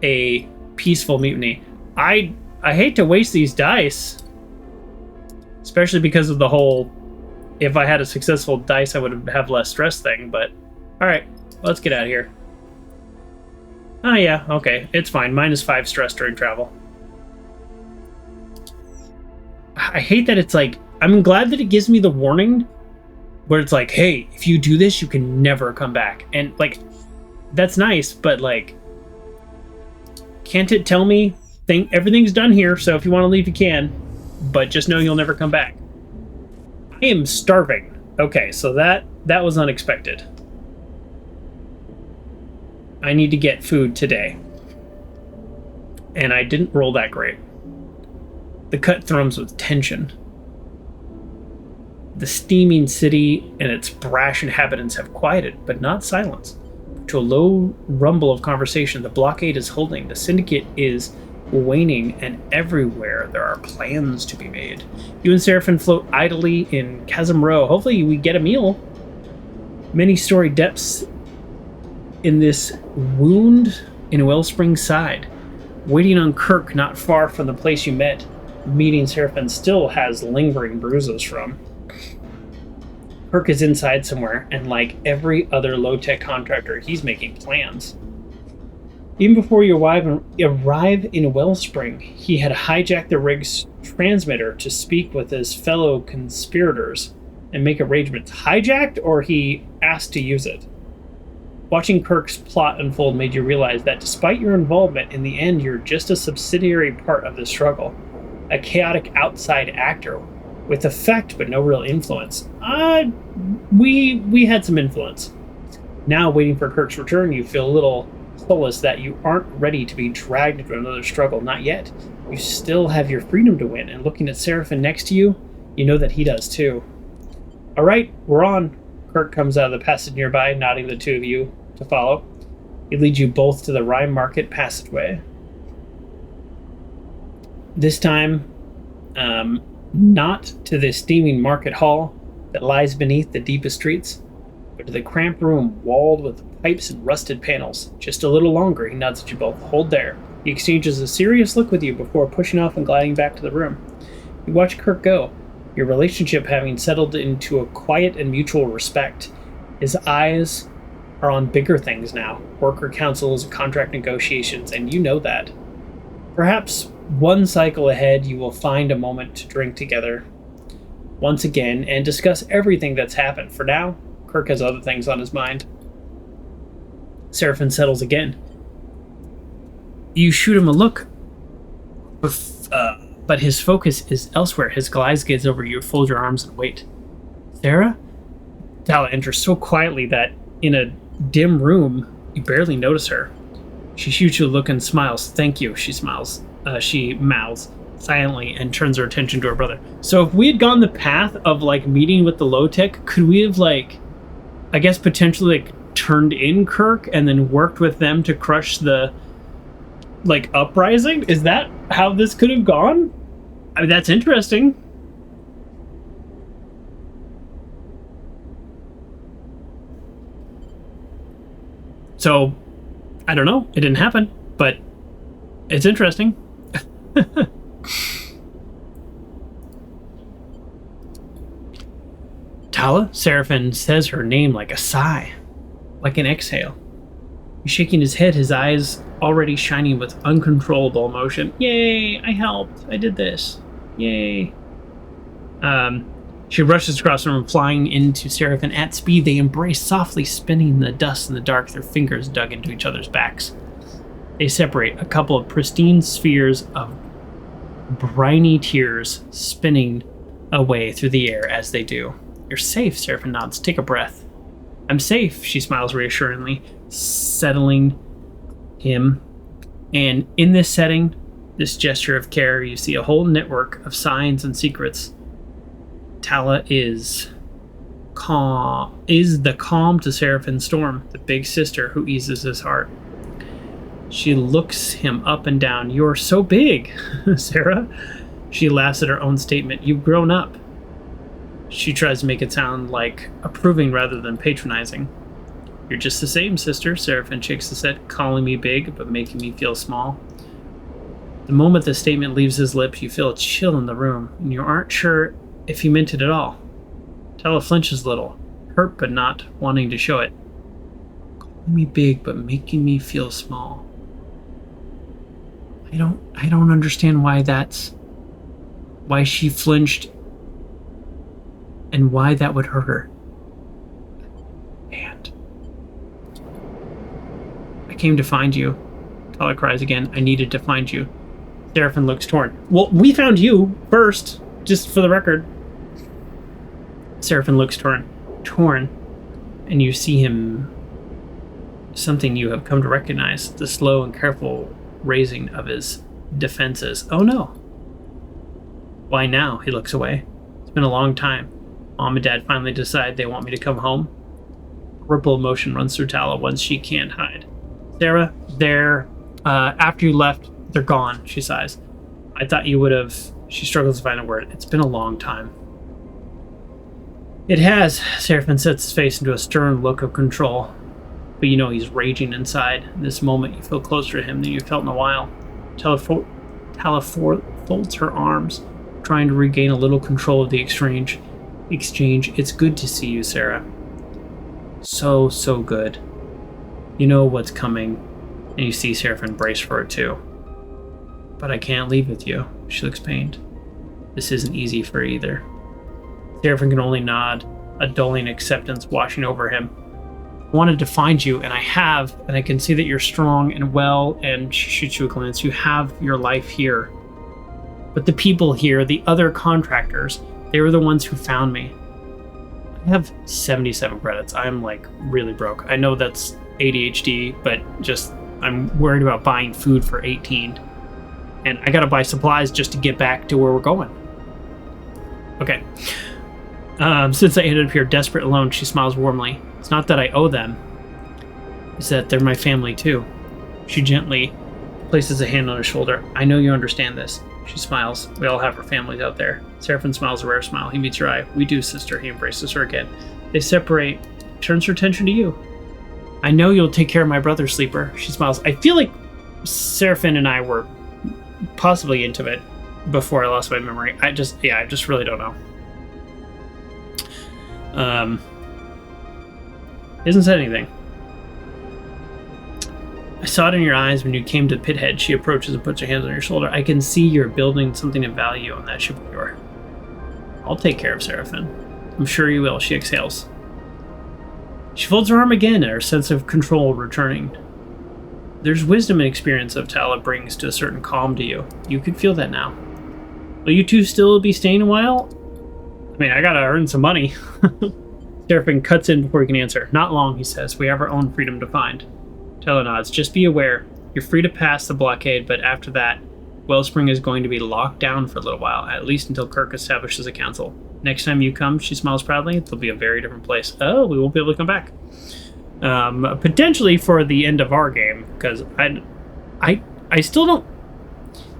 a peaceful mutiny. I hate to waste these dice, especially because of the whole, if I had a successful dice, I would have less stress thing, but all right, let's get out of here. Oh yeah, okay, it's fine. -5 stress during travel. I hate that it's like, I'm glad that it gives me the warning where it's like, hey, if you do this, you can never come back. And like, that's nice, but like, can't it tell me everything's done here, so if you want to leave, you can, but just know you'll never come back. I am starving. Okay, so that was unexpected. I need to get food today. And I didn't roll that great. The cut thrums with tension. The steaming city and its brash inhabitants have quieted, but not silenced. To a low rumble of conversation, the blockade is holding, the syndicate is waning, and everywhere there are plans to be made. You and Serafin float idly in Chasm Row. Hopefully we get a meal. Many story depths in this wound in Wellspring side. Waiting on Kirk not far from the place you met. Meeting Serafin still has lingering bruises from. Kirk is inside somewhere, and like every other low-tech contractor, he's making plans. Even before you arrive in Wellspring, he had hijacked the rig's transmitter to speak with his fellow conspirators and make arrangements. Hijacked, or he asked to use it? Watching Kirk's plot unfold made you realize that despite your involvement, in the end you're just a subsidiary part of the struggle. A chaotic outside actor with effect but no real influence. We had some influence. Now, waiting for Kirk's return, you feel a little solace that you aren't ready to be dragged into another struggle. Not yet. You still have your freedom to win, and looking at Serafin next to you, you know that he does too. All right, we're on. Kirk comes out of the passage nearby, nodding the two of you to follow. He leads you both to the Rhyme Market passageway. This time, not to the steaming market hall that lies beneath the deepest streets, but to the cramped room walled with pipes and rusted panels. Just a little longer, he nods at you both. Hold there. He exchanges a serious look with you before pushing off and gliding back to the room. You watch Kirk go, your relationship having settled into a quiet and mutual respect. His eyes are on bigger things now. Worker councils, contract negotiations, and you know that. Perhaps one cycle ahead, you will find a moment to drink together once again and discuss everything that's happened. For now, Kirk has other things on his mind. Serafin settles again. You shoot him a look, but his focus is elsewhere. His eyes gaze over you, fold your arms and wait. Sarah? Tala enters so quietly that in a dim room, you barely notice her. She shoots you a look and smiles. Thank you, she smiles. She mouths silently and turns her attention to her brother. So if we had gone the path of like meeting with the low tech, could we have like, I guess potentially like turned in Kirk and then worked with them to crush the like uprising? Is that how this could have gone? I mean, that's interesting. So I don't know. It didn't happen, but it's interesting. Tala? Serafin says her name like a sigh, like an exhale. He's shaking his head, his eyes already shining with uncontrollable emotion. Yay, I helped. I did this. Yay. She rushes across the room, flying into Serafin at speed. They embrace, softly spinning in the dust in the dark, their fingers dug into each other's backs. They separate, a couple of pristine spheres of briny tears spinning away through the air as they do. You're safe, Serafin nods. Take a breath. I'm safe, she smiles reassuringly, settling him. And in this setting, this gesture of care, you see a whole network of signs and secrets Tala is calm, is the calm to Serafin's storm, the big sister who eases his heart. She looks him up and down. You're so big, Sarah. She laughs at her own statement. You've grown up. She tries to make it sound like approving rather than patronizing. You're just the same, sister, Serafin shakes his head, calling me big, but making me feel small. The moment the statement leaves his lips, you feel a chill in the room, and you aren't sure if he meant it at all. Tala flinches a little, hurt but not wanting to show it. Calling me big, but making me feel small. I don't understand why she flinched and why that would hurt her. And I came to find you. Tala cries again. I needed to find you. Serafin looks torn. Well, we found you first, just for the record. Serafin looks torn, and you see him, something you have come to recognize, the slow and careful raising of his defenses. Oh no. Why now? He looks away. It's been a long time. Mom and Dad finally decide they want me to come home. A ripple of emotion runs through Tala once she can't hide. Sarah, after you left, they're gone, she sighs. I thought you would have... She struggles to find a word. It's been a long time. It has. Serafin sets his face into a stern look of control. But you know he's raging inside. In this moment, you feel closer to him than you felt in a while. Tala folds her arms, trying to regain a little control of the exchange. It's good to see you, Sarah. So good. You know what's coming, and you see Serafin brace for it too. But I can't leave with you. She looks pained. This isn't easy for either. Serafin can only nod, a dulling acceptance washing over him. I wanted to find you, and I have, and I can see that you're strong and well, and she shoots you a glance. You have your life here. But the people here, the other contractors, they were the ones who found me. I have 77 credits. I'm like really broke. I know that's ADHD, but just I'm worried about buying food for 18. And I gotta buy supplies just to get back to where we're going. Okay. Since I ended up here desperate alone, she smiles warmly. It's not that I owe them. It's that they're my family too. She gently places a hand on his shoulder. I know you understand this. She smiles. We all have our families out there. Serafin smiles a rare smile. He meets her eye. We do, sister. He embraces her again. They separate. Turns her attention to you. I know you'll take care of my brother, Sleeper. She smiles. I feel like Serafin and I were possibly intimate before I lost my memory. I just really don't know. He hasn't said anything. I saw it in your eyes when you came to Pithead. She approaches and puts her hands on your shoulder. I can see you're building something of value on that ship of yours. I'll take care of Serafin. I'm sure you will, she exhales. She folds her arm again, her sense of control returning. There's wisdom and experience of Tala brings to a certain calm to you. You could feel that now. Will you two still be staying a while? I mean, I gotta earn some money. Serafin cuts in before he can answer. Not long, he says. We have our own freedom to find. Tala nods. Just be aware. You're free to pass the blockade, but after that, Wellspring is going to be locked down for a little while, at least until Kirk establishes a council. Next time you come, she smiles proudly, it'll be a very different place. Oh, we won't be able to come back. Potentially for the end of our game, because I still don't...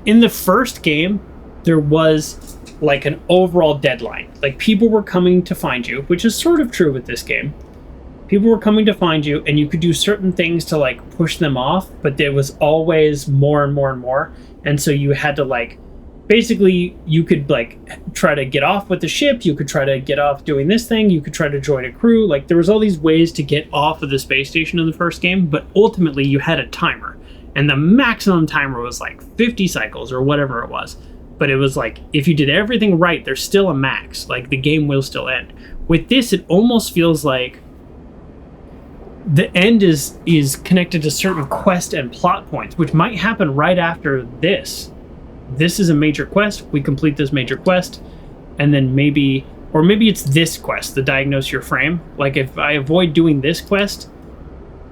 In the first game, there was like an overall deadline. Like, people were coming to find you, which is sort of true with this game. People were coming to find you, and you could do certain things to, like, push them off, but there was always more and more and more. And so you had to, like, basically, you could, like, try to get off with the ship, you could try to get off doing this thing, you could try to join a crew. Like, there was all these ways to get off of the space station in the first game, but ultimately you had a timer. And the maximum timer was, like, 50 cycles or whatever it was. But it was like, if you did everything right, there's still a max. Like, the game will still end. With this, it almost feels like the end is connected to certain quest and plot points, which might happen right after this. This is a major quest. We complete this major quest, and then maybe it's this quest, the diagnose your frame. Like, if I avoid doing this quest,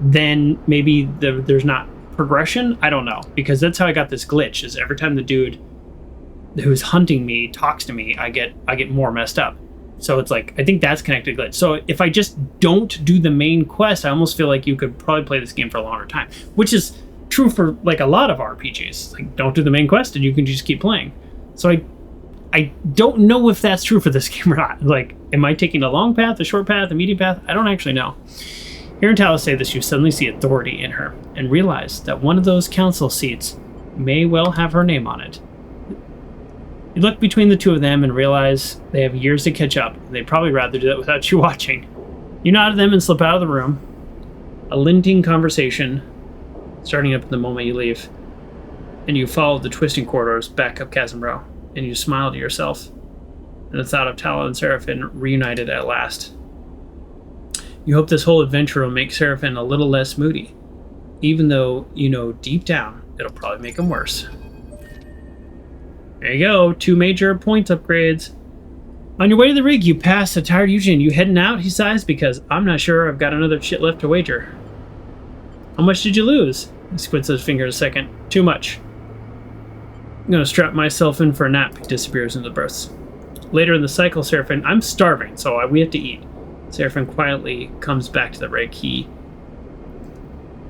then maybe there's not progression. I don't know, because that's how I got this glitch. Is every time the dude who's hunting me talks to me, I get more messed up. So it's like, I think that's connected glitch. So if I just don't do the main quest, I almost feel like you could probably play this game for a longer time, which is true for like a lot of RPGs. Like, don't do the main quest and you can just keep playing. So I don't know if that's true for this game or not. Like, am I taking a long path, a short path, a medium path? I don't actually know. Hearing Talos say this, you suddenly see authority in her and realize that one of those council seats may well have her name on it. You look between the two of them and realize they have years to catch up. They'd probably rather do that without you watching. You nod at them and slip out of the room. A linting conversation starting up the moment you leave. And you follow the twisting corridors back up Chasm Row. And you smile to yourself. And the thought of Tala and Serafin reunited at last. You hope this whole adventure will make Serafin a little less moody. Even though you know deep down it'll probably make him worse. There you go, 2 major points upgrades. On your way to the rig, you pass a tired Eugene. You heading out? He sighs because I'm not sure I've got another shit left to wager. How much did you lose? He squints his finger a second. Too much. I'm gonna strap myself in for a nap. He disappears into the berths. Later in the cycle, Serafin, I'm starving, so we have to eat. Serafin quietly comes back to the rig. He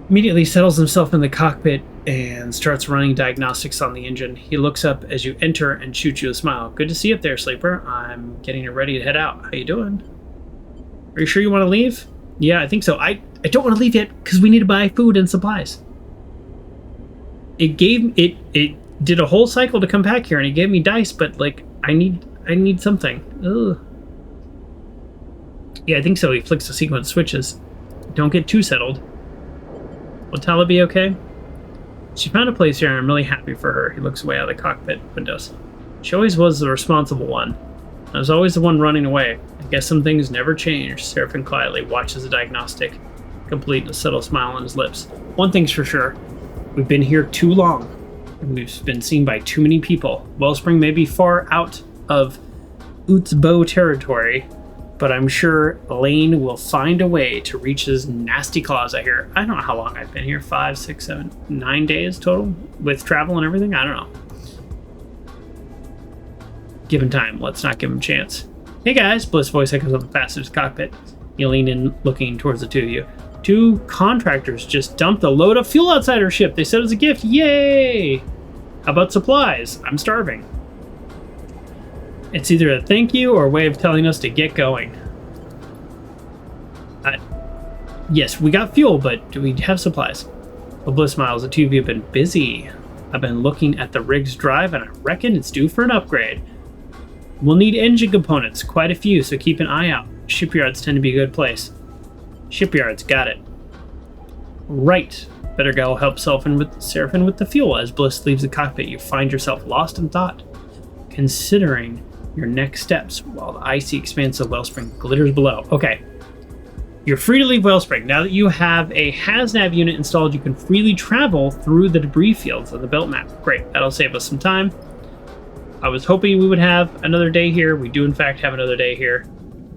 immediately settles himself in the cockpit and starts running diagnostics on the engine. He looks up as you enter and shoots you a smile. Good to see you up there, sleeper. I'm getting you ready to head out. How you doing? Are you sure you want to leave? Yeah, I think so. I don't want to leave yet because we need to buy food and supplies. It did a whole cycle to come back here and it gave me dice, but like I need something. Ugh. Yeah, I think so. He flicks the sequence switches. Don't get too settled. Will Tala be okay? She found a place here and I'm really happy for her. He looks away out of the cockpit windows. She always was the responsible one. I was always the one running away. I guess some things never change. Serafin quietly watches the diagnostic, complete a subtle smile on his lips. One thing's for sure. We've been here too long. And we've been seen by too many people. Wellspring may be far out of Utsbo territory, but I'm sure Lane will find a way to reach his nasty claws out here. I don't know how long I've been here. 5, 6, 7, 9 days total with travel and everything. I don't know. Given time, let's not give him a chance. Hey guys, Bliss voice echoes on the passenger's cockpit. You lean in, looking towards the two of you. 2 contractors just dumped a load of fuel outside our ship. They said it was a gift. Yay! How about supplies? I'm starving. It's either a thank you or a way of telling us to get going. Yes, we got fuel, but do we have supplies? Well, Bliss smiles. The two of you have been busy. I've been looking at the rig's drive, and I reckon it's due for an upgrade. We'll need engine components, quite a few, so keep an eye out. Shipyards tend to be a good place. Shipyards, got it. Right. Better go help Serafin with the fuel. As Bliss leaves the cockpit, you find yourself lost in thought, considering your next steps while the icy expanse of Wellspring glitters below. Okay. You're free to leave Wellspring. Now that you have a HasNav unit installed, you can freely travel through the debris fields on the belt map. Great. That'll save us some time. I was hoping we would have another day here. We do, in fact, have another day here.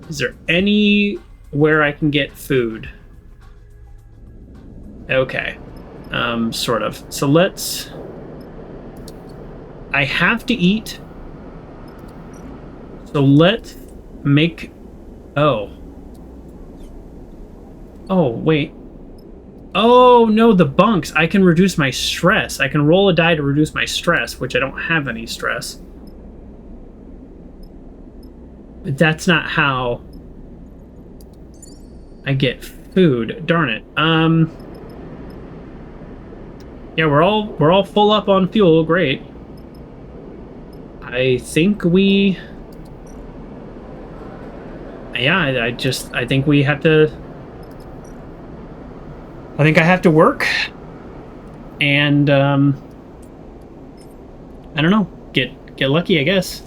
Is there anywhere I can get food? Okay. Sort of. So let's... I have to eat. So let's make... Oh, wait. Oh, no, the bunks. I can reduce my stress. I can roll a die to reduce my stress, which I don't have any stress. But that's not how I get food. Darn it. Yeah, we're all full up on fuel. Great. I think we... Yeah, I think we have to... I think I have to work. And, I don't know. Get lucky, I guess.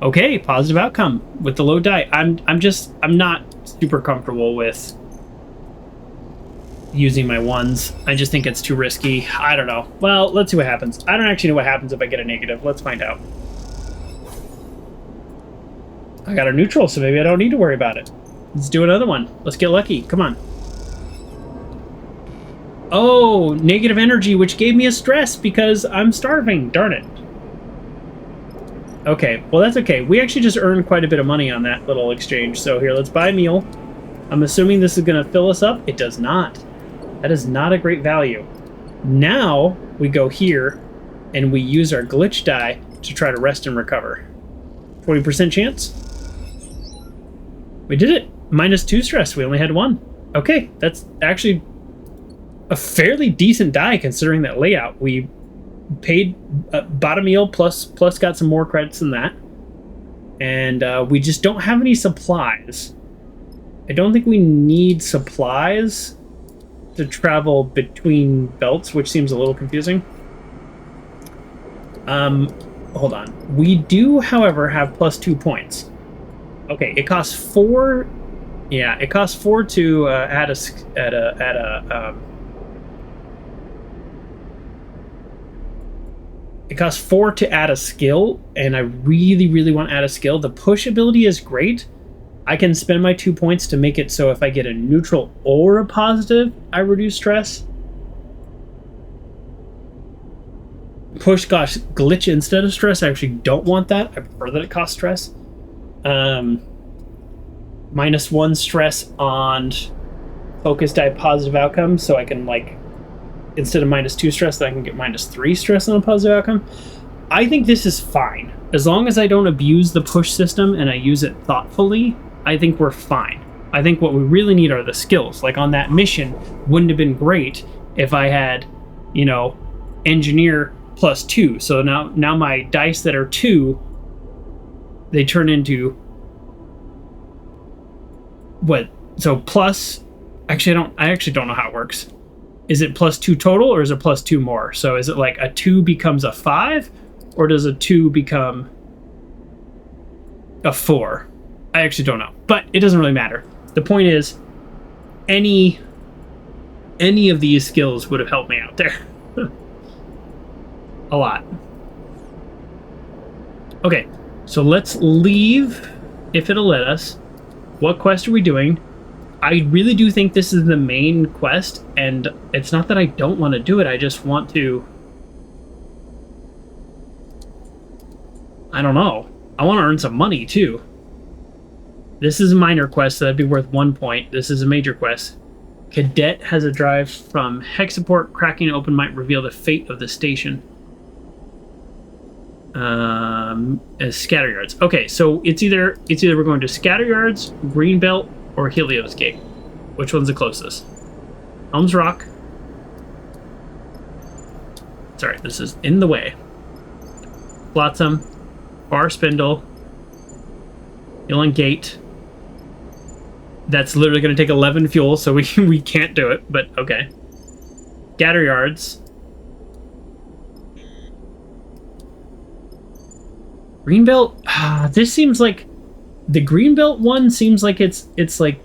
Okay, positive outcome with the low die. I'm not super comfortable with using my ones. I just think it's too risky. I don't know. Well, let's see what happens. I don't actually know what happens if I get a negative. Let's find out. I got a neutral, so maybe I don't need to worry about it. Let's do another one. Let's get lucky. Come on. Oh, negative energy, which gave me a stress because I'm starving. Darn it. Okay, well that's okay. We actually just earned quite a bit of money on that little exchange. So here, let's buy a meal. I'm assuming this is going to fill us up. It does not. That is not a great value. Now we go here and we use our glitch die to try to rest and recover. 20% chance. We did it. -2 stress. We only had 1. Okay, that's actually a fairly decent die considering that layout. We paid, bought a meal plus got some more credits than that. And we just don't have any supplies. I don't think we need supplies to travel between belts, which seems a little confusing. Hold on. We do, however, have +2 points. Okay, it costs 4. Yeah, it costs 4 to add a. It costs 4 to add a skill, and I really want to add a skill. The push ability is great. I can spend my 2 points to make it so if I get a neutral or a positive, I reduce stress. Push, gosh, glitch instead of stress. I actually don't want that. I prefer that it costs stress. -1 stress on focus die positive outcome, so I can, like, instead of -2 stress, I can get -3 stress on a positive outcome. I think this is fine. As long as I don't abuse the push system and I use it thoughtfully, I think we're fine. I think what we really need are the skills. Like on that mission, wouldn't have been great if I had, you know, engineer +2. So now my dice that are 2, they turn into what? So plus, actually I actually don't know how it works. Is it +2 total or is it +2 more? So is it like a 2 becomes a 5 or does a 2 become a 4? I actually don't know, but it doesn't really matter. The point is, any of these skills would have helped me out there. A lot. Okay, so let's leave if it'll let us. What quest are we doing? I really do think this is the main quest, and it's not that I don't want to do it, I just want to... I don't know. I want to earn some money, too. This is a minor quest, so that'd be worth 1 point. This is a major quest. Cadet has a drive from Hexaport. Cracking open might reveal the fate of the station. As Scatter Yards. Okay, so it's either we're going to Scatter Yards, Green Belt, or Helios Gate. Which one's the closest? Helms Rock. Sorry, this is in the way. Flotsam, Bar Spindle, Yulin Gate. That's literally going to take 11 fuel, so we can't do it, but okay. Scatter Yards. Greenbelt. This seems like the Greenbelt one seems like it's like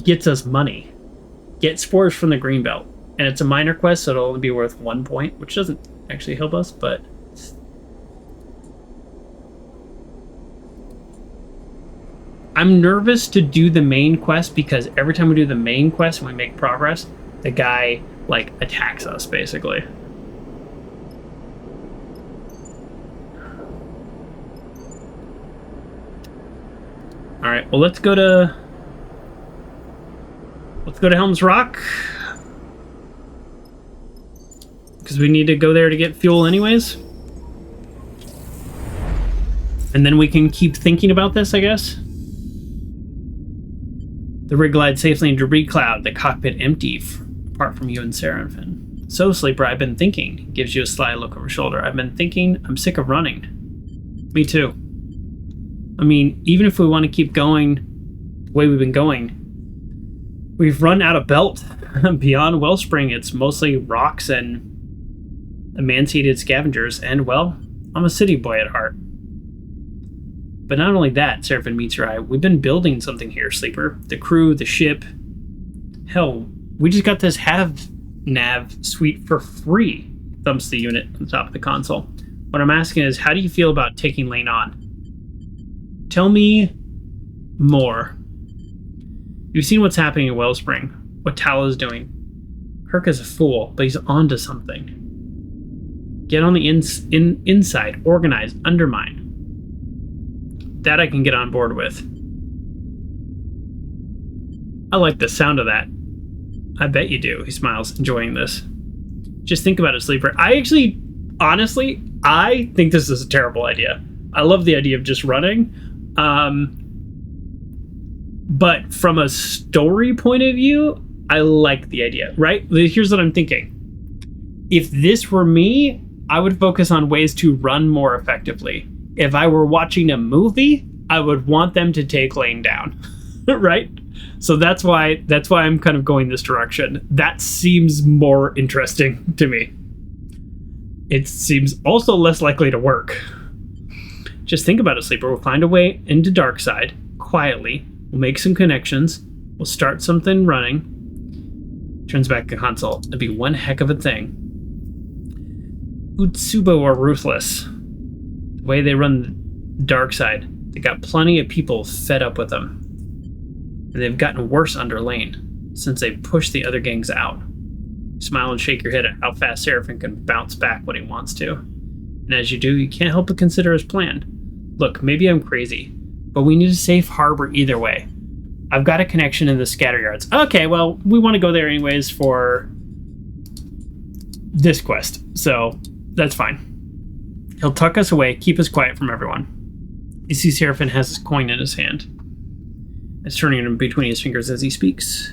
gets us money. Get spores from the Greenbelt, and it's a minor quest, so it'll only be worth 1 point, which doesn't actually help us, but. I'm nervous to do the main quest because every time we do the main quest and we make progress, the guy, like, attacks us, basically. Alright, well, let's go to Helms Rock. Because we need to go there to get fuel anyways. And then we can keep thinking about this, I guess. The rig glides safely into debris cloud, the cockpit empty, apart from you and Serafin. So, Sleeper, I've been thinking. Gives you a sly look over shoulder. I've been thinking. I'm sick of running. Me too. I mean, even if we want to keep going the way we've been going, we've run out of belt. Beyond Wellspring, it's mostly rocks and emancipated scavengers, and, well, I'm a city boy at heart. But not only that, Serafin meets your eye. We've been building something here, Sleeper. The crew, the ship. Hell, we just got this nav suite for free. Thumps the unit on the top of the console. What I'm asking is, how do you feel about taking Lane on? Tell me more. You've seen what's happening in Wellspring. What Tala's doing. Kirk is a fool, but he's onto something. Get on the inside. Organize. Undermine. That I can get on board with. I like the sound of that. I bet you do. He smiles, enjoying this. Just think about it, Sleeper. Honestly, I think this is a terrible idea. I love the idea of just running. But from a story point of view, I like the idea, right? Here's what I'm thinking. If this were me, I would focus on ways to run more effectively. If I were watching a movie, I would want them to take lane down, right? So that's why I'm kind of going this direction. That seems more interesting to me. It seems also less likely to work. Just think about it, Sleeper. We'll find a way into Darkside quietly. We'll make some connections. We'll start something running. Turns back to console. It'd be one heck of a thing. Utsubo are ruthless. The way they run Darkside, they got plenty of people fed up with them. And they've gotten worse under lane since they pushed the other gangs out. Smile and shake your head at how fast Serafin can bounce back when he wants to. And as you do, you can't help but consider his plan. Look, maybe I'm crazy, but we need a safe harbor either way. I've got a connection in the scatter yards. Okay, well, we want to go there anyways for this quest, so that's fine. He'll tuck us away, keep us quiet from everyone. You see Serafin has his coin in his hand. It's turning in between his fingers as he speaks.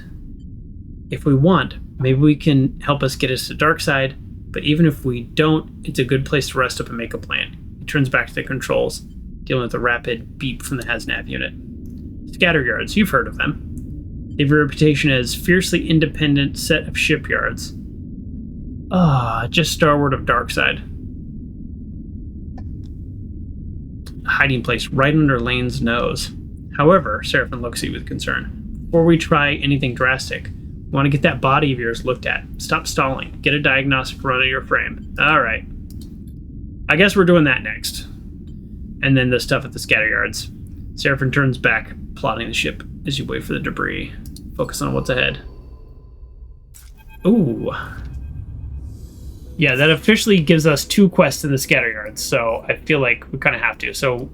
If we want, maybe we can help us get us to Darkside, but even if we don't, it's a good place to rest up and make a plan. He turns back to the controls, dealing with a rapid beep from the Hasnav unit. Scatter yards, you've heard of them. They have a reputation as fiercely independent set of shipyards. Just starward of Darkside. A hiding place right under Lane's nose. However, Serafin looks at you with concern. Before we try anything drastic, we want to get that body of yours looked at. Stop stalling. Get a diagnostic run of your frame. Alright. I guess we're doing that next. And then the stuff at the scatter yards. Serafin turns back, plotting the ship as you wait for the debris. Focus on what's ahead. Ooh. Yeah, that officially gives us 2 quests in the scatter yards, so I feel like we kind of have to. So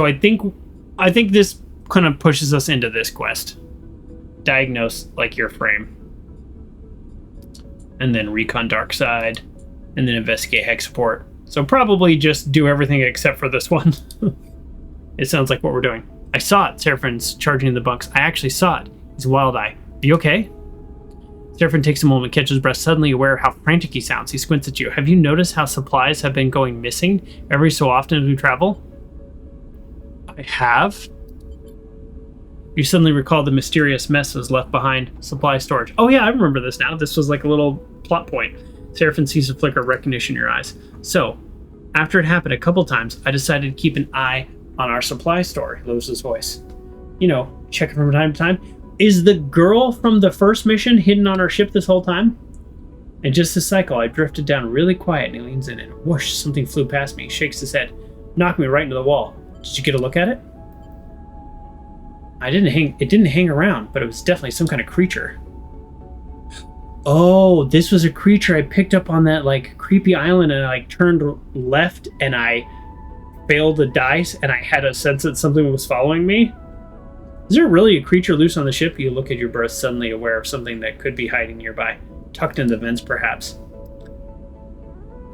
I think this kind of pushes us into this quest. Diagnose, like, your frame. And then recon Darkside. And then investigate hex support. So probably just do everything except for this one. It sounds like what we're doing. I saw it. Serafin's charging the bunks. I actually saw it. He's wild-eye. Are you okay? Serafin takes a moment, catches his breath, suddenly aware of how frantic he sounds. He squints at you. Have you noticed how supplies have been going missing every so often as we travel? I have. You suddenly recall the mysterious messes left behind supply storage. Oh yeah, I remember this now. This was like a little plot point. Serafin sees a flicker of recognition in your eyes. So, after it happened a couple times, I decided to keep an eye on our supply store. He lowers his voice. You know, check it from time to time. Is the girl from the first mission hidden on our ship this whole time? And just this cycle, I drifted down really quiet and he leans in and whoosh, something flew past me. He shakes his head, knocked me right into the wall. Did you get a look at it? It didn't hang around, but it was definitely some kind of creature. Oh, this was a creature I picked up on that like creepy island and I like turned left and I failed the dice and I had a sense that something was following me. Is there really a creature loose on the ship? You look at your berth, suddenly aware of something that could be hiding nearby. Tucked in the vents, perhaps.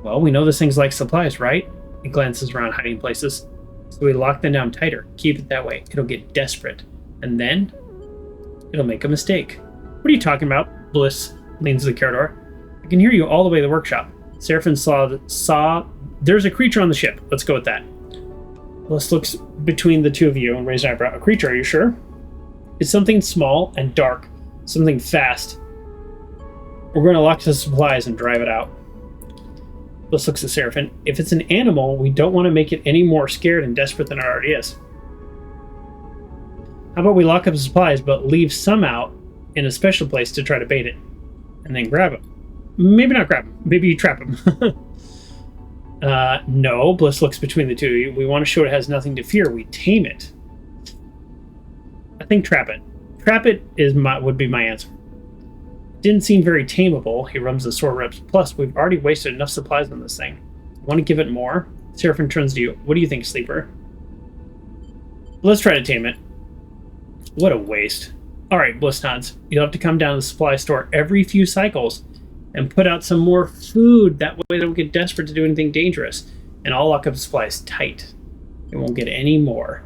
Well, we know this thing's like supplies, right? He glances around hiding places. So we lock them down tighter. Keep it that way. It'll get desperate. And then, it'll make a mistake. What are you talking about? Bliss leans to the corridor. I can hear you all the way to the workshop. Serafin saw there's a creature on the ship. Let's go with that. Bliss looks between the two of you and raises an eyebrow. A creature, are you sure? It's something small and dark. Something fast. We're going to lock the supplies and drive it out. Bliss looks at Serafin. If it's an animal, we don't want to make it any more scared and desperate than it already is. How about we lock up the supplies, but leave some out in a special place to try to bait it? And then grab him. Maybe not grab him. Maybe you trap him. No, Bliss looks between the two of you. We want to show it has nothing to fear. We tame it. I think trap it. Trap it would be my answer. Didn't seem very tameable. He rums the sword reps. Plus, we've already wasted enough supplies on this thing. Want to give it more? Serafin turns to you. What do you think, Sleeper? Let's try to tame it. What a waste. Alright, Bliss Nods. You'll have to come down to the supply store every few cycles and put out some more food. That way they don't get desperate to do anything dangerous. And I'll lock up supplies tight. It won't get any more.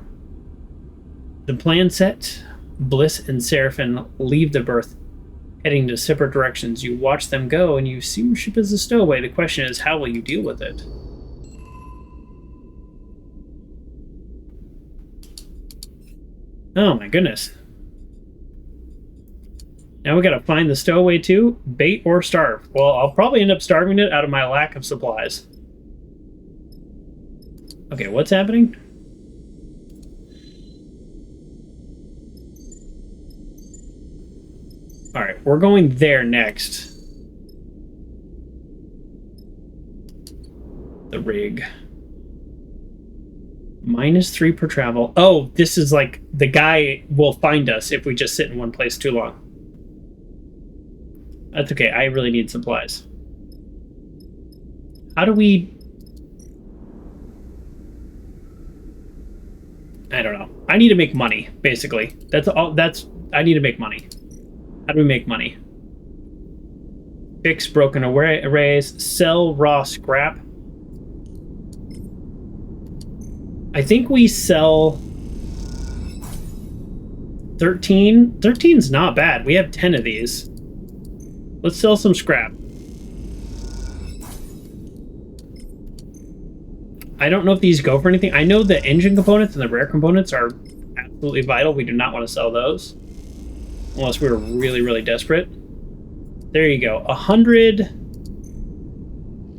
The plan set. Bliss and Serafin leave the berth, heading to separate directions. You watch them go, and you see your ship as a stowaway. The question is, how will you deal with it? Oh my goodness. Now we gotta find the stowaway too. Bait or starve. Well, I'll probably end up starving it out of my lack of supplies. Okay, what's happening? Alright, we're going there next. The rig. -3 per travel. Oh, this is like the guy will find us if we just sit in one place too long. That's okay. I really need supplies. How do we... I don't know. I need to make money, basically. That's all. I need to make money. How do we make money? Fix broken arrays. Sell raw scrap. I think we sell 13. 13's not bad. We have 10 of these. Let's sell some scrap. I don't know if these go for anything. I know the engine components and the rare components are absolutely vital. We do not want to sell those. Unless we're really, really desperate. There you go. 100.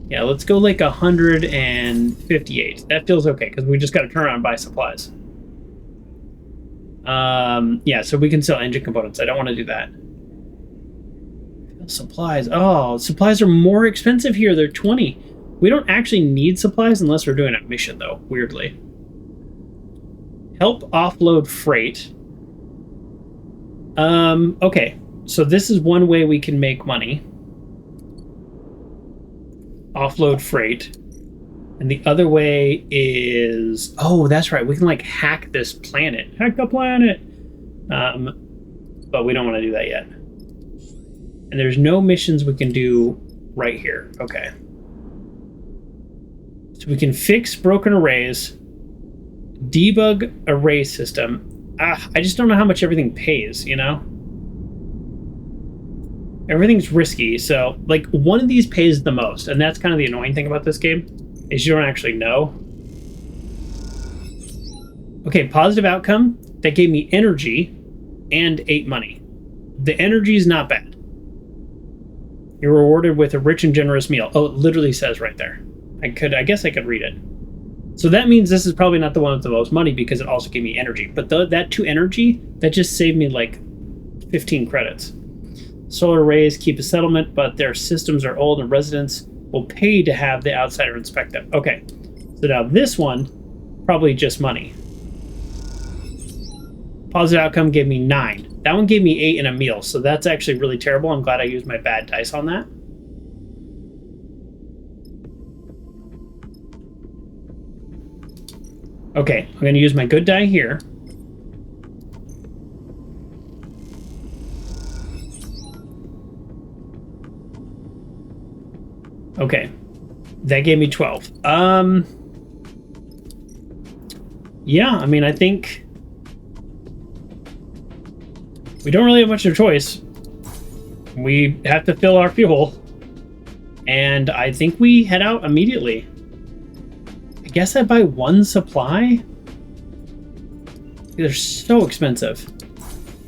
Yeah, let's go like 158. That feels okay, because we just got to turn around and buy supplies. Yeah, so we can sell engine components. I don't want to do that. Supplies. Oh, supplies are more expensive here. They're 20. We don't actually need supplies unless we're doing a mission, though, weirdly. Help offload freight. Okay. So this is one way we can make money. Offload freight. And the other way is... Oh, that's right. We can, like, hack this planet. Hack the planet! But we don't want to do that yet. And there's no missions we can do right here. Okay. So we can fix broken arrays, debug array system. I just don't know how much everything pays, you know? Everything's risky, so, like, one of these pays the most, and that's kind of the annoying thing about this game, is you don't actually know. Okay, positive outcome. That gave me energy and 8 money. The energy is not bad. You're rewarded with a rich and generous meal. Oh, it literally says right there. I guess I could read it. So that means this is probably not the one with the most money because it also gave me energy. But that 2 energy, that just saved me like 15 credits. Solar arrays keep a settlement, but their systems are old and residents will pay to have the outsider inspect them. Okay, so now this one, probably just money. Positive outcome gave me 9. That one gave me 8 and a meal, so that's actually really terrible. I'm glad I used my bad dice on that. Okay, I'm going to use my good die here. Okay, that gave me 12. Yeah, I mean, I think we don't really have much of a choice. We have to fill our fuel, and I think we head out immediately. I guess I buy 1 supply? They're so expensive.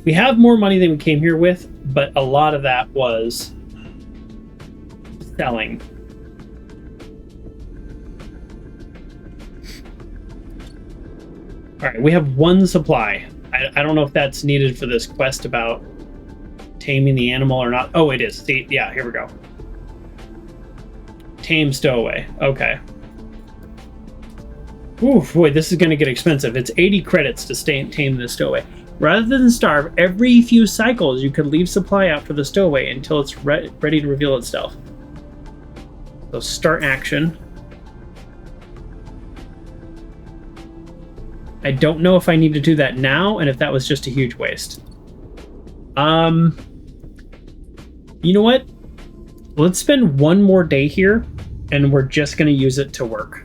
We have more money than we came here with, but a lot of that was selling. Alright, we have 1 supply. I don't know if that's needed for this quest about taming the animal or not. Oh, it is. See, yeah, here we go. Tame stowaway. Okay. Ooh, boy, this is going to get expensive. It's 80 credits to tame the stowaway. Rather than starve, every few cycles you could leave supply out for the stowaway until it's ready to reveal itself. So start action. I don't know if I need to do that now and if that was just a huge waste. You know what? Let's spend one more day here, and we're just going to use it to work.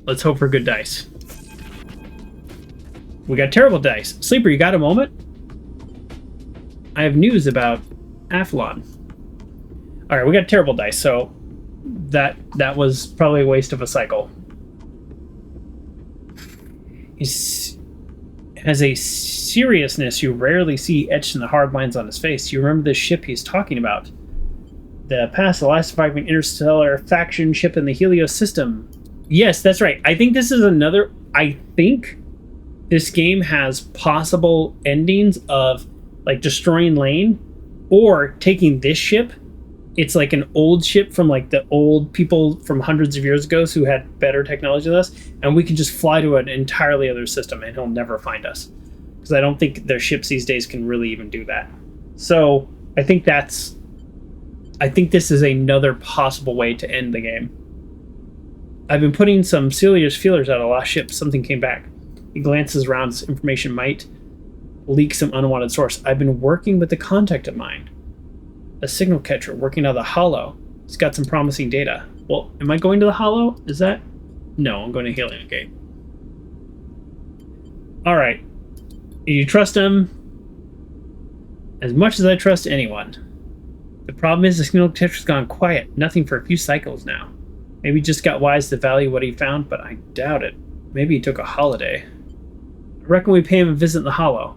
Let's hope for good dice. We got terrible dice. Sleeper, you got a moment? I have news about Athlon. All right, we got terrible dice, so that was probably a waste of a cycle. He has a seriousness you rarely see etched in the hard lines on his face. You remember this ship he's talking about. The the last surviving interstellar faction ship in the Helios system. Yes, that's right. I think this is another... I think this game has possible endings of like destroying Lane or taking this ship. It's like an old ship from like the old people from hundreds of years ago who had better technology than us, and we can just fly to an entirely other system and he'll never find us. Because I don't think their ships these days can really even do that. So I think this is another possible way to end the game. I've been putting some serious feelers out of lost ships. Something came back. He glances around. His information might leak some unwanted source. I've been working with a contact of mine. A signal catcher working out of the Hollow. It's got some promising data. Well, am I going to the Hollow? Is that... No, I'm going to Helion Gate. Alright. You trust him as much as I trust anyone. The problem is the signal catcher's gone quiet. Nothing for a few cycles now. Maybe he just got wise to value what he found, but I doubt it. Maybe he took a holiday. I reckon we pay him a visit in the Hollow.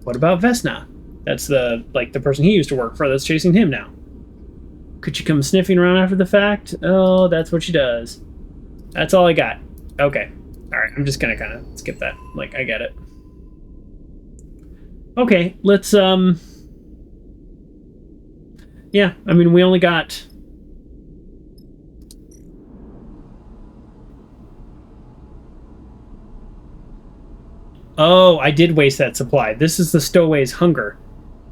What about Vesna? That's the person he used to work for that's chasing him now. Could she come sniffing around after the fact? Oh, that's what she does. That's all I got. Okay. Alright, I'm just gonna kind of skip that. Like, I get it. Okay, let's, yeah, I mean, we only got... Oh, I did waste that supply. This is the Stowaway's Hunger.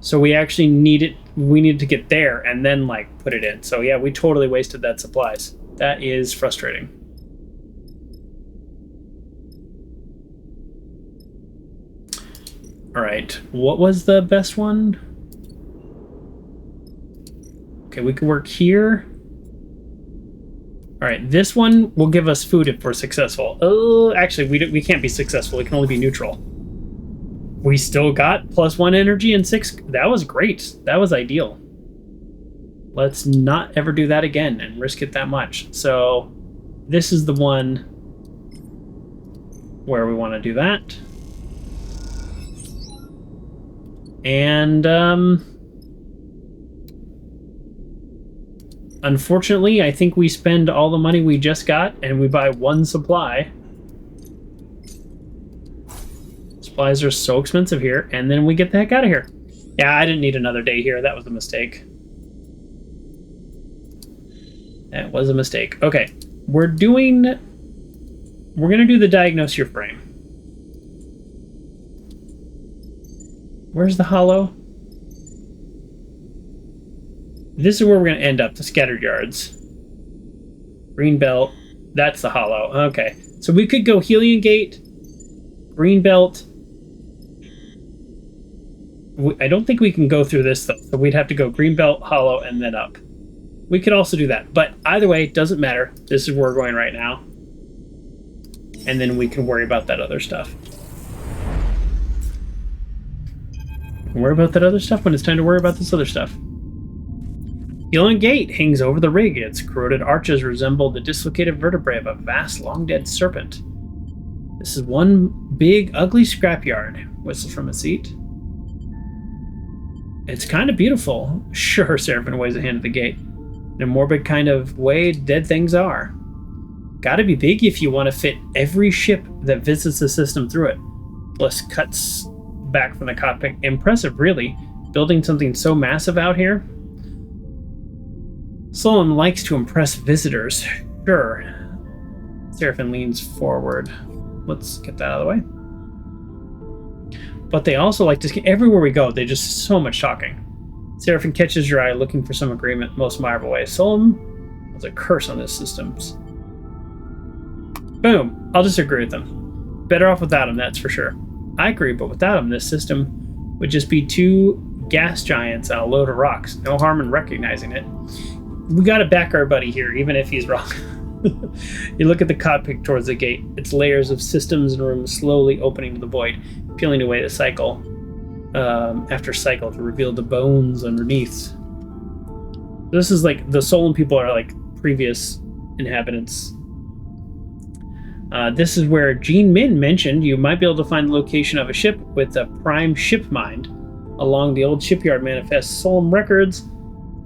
So we actually need it. We needed to get there and then, like, put it in. So, yeah, we totally wasted that supplies. That is frustrating. All right. What was the best one? Okay, we can work here. All right, this one will give us food if we're successful. Oh, actually, we can't be successful. We can only be neutral. We still got +1 energy and 6. That was great. That was ideal. Let's not ever do that again and risk it that much. So this is the one where we want to do that. And unfortunately, I think we spend all the money we just got and we buy one supply. Supplies are so expensive here, and then we get the heck out of here. Yeah, I didn't need another day here. That was a mistake. That was a mistake. Okay, we're gonna do the diagnose your frame. Where's the Hollow? This is where we're going to end up, the Scattered Yards. Green Belt. That's the Hollow. Okay. So we could go Helion Gate, Green Belt. I don't think we can go through this, though. So we'd have to go Green Belt, Hollow, and then up. We could also do that. But either way, it doesn't matter. This is where we're going right now. And then we can worry about that other stuff. Worry about that other stuff when it's time to worry about this other stuff. Helion Gate hangs over the rig. Its corroded arches resemble the dislocated vertebrae of a vast, long-dead serpent. This is one big, ugly scrapyard. Whistles from a seat. It's kind of beautiful. Sure, Serafin waves a hand at the gate. In a morbid kind of way, dead things are. Gotta be big if you want to fit every ship that visits the system through it. Bliss cuts back from the cockpit. Impressive, really. Building something so massive out here. Solon likes to impress visitors. Sure. Serafin leans forward. Let's get that out of the way. But they also like to... Everywhere we go, they just so much talking. Serafin catches your eye, looking for some agreement most admirable way. Solon has a curse on his systems. Boom. I'll just agree with them. better off without them, that's for sure. I agree, but without them, this system would just be two gas giants and a load of rocks. No harm in recognizing it. We gotta back our buddy here, even if he's wrong. You look at the cockpit towards the gate. Its layers of systems and rooms slowly opening to the void, peeling away the cycle after cycle to reveal the bones underneath. This is like the Solon people are like previous inhabitants. This is where Gene Min mentioned you might be able to find the location of a ship with a prime ship mind. Along the old shipyard manifests Solon records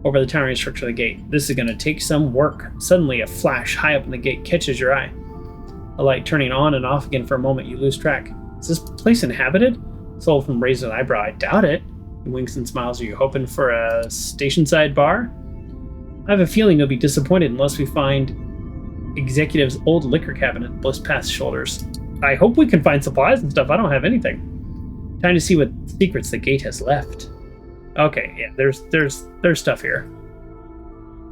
over the towering structure of the gate. This is going to take some work. Suddenly, a flash high up in the gate catches your eye. A light turning on and off again for a moment, you lose track. Is this place inhabited? Solon raises an eyebrow. I doubt it. He winks and smiles. Are you hoping for a station-side bar? I have a feeling you'll be disappointed unless we find Executive's old liquor cabinet bliss past shoulders. I hope we can find supplies and stuff. I don't have anything. Time to see what secrets the gate has left. Okay, yeah, there's stuff here.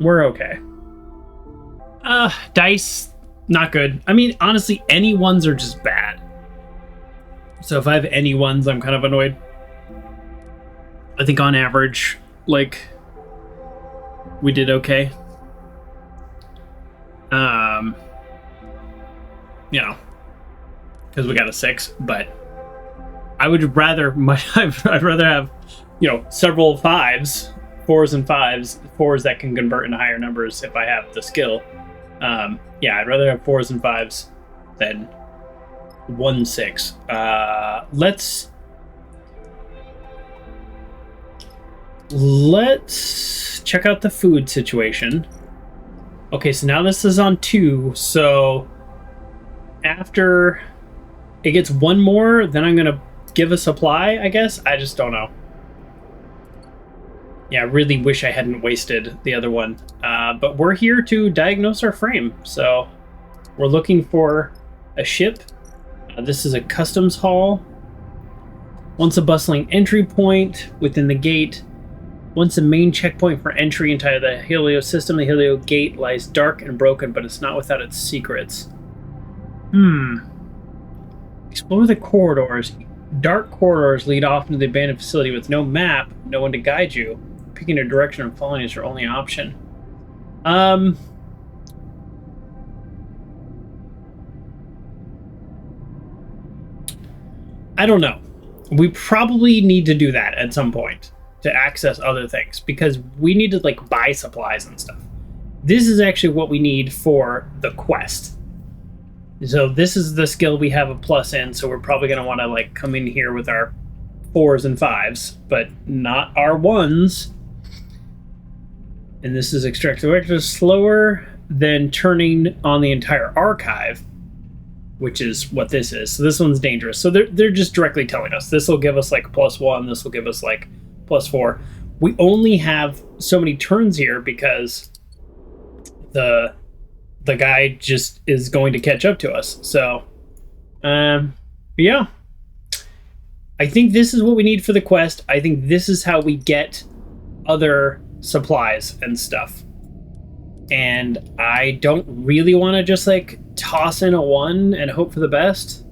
We're okay. Dice, not good. I mean, honestly, any ones are just bad. So if I have any ones, I'm kind of annoyed. I think on average, like, we did okay. You know, because we got a 6, but I would rather I'd rather have, you know, several 5s, 4s and 5s, 4s that can convert into higher numbers if I have the skill. Yeah, I'd rather have 4s and 5s than 1 6. Let's check out the food situation. Okay, so now this is on 2, so after it gets 1 more, then I'm gonna give a supply, I guess? I just don't know. Yeah, I really wish I hadn't wasted the other one. But we're here to diagnose our frame, so we're looking for a ship. This is a customs hall. Once a bustling entry point within the gate. Once a main checkpoint for entry into the Helio system, the Helio gate lies dark and broken, but it's not without its secrets. Explore the corridors. Dark corridors lead off into the abandoned facility with no map, no one to guide you. Picking a direction and following is your only option. I don't know. We probably need to do that at some point to access other things, because we need to like buy supplies and stuff. This is actually what we need for the quest. So this is the skill we have a plus in, so we're probably going to want to like come in here with our 4s and 5s, but not our 1s. And this is extract vector slower than turning on the entire archive, which is what this is. So this one's dangerous. So they're just directly telling us. This will give us like +1, this will give us like +4. We only have so many turns here because the guy just is going to catch up to us. So, yeah. I think this is what we need for the quest. I think this is how we get other supplies and stuff. And I don't really want to just like toss in a 1 and hope for the best.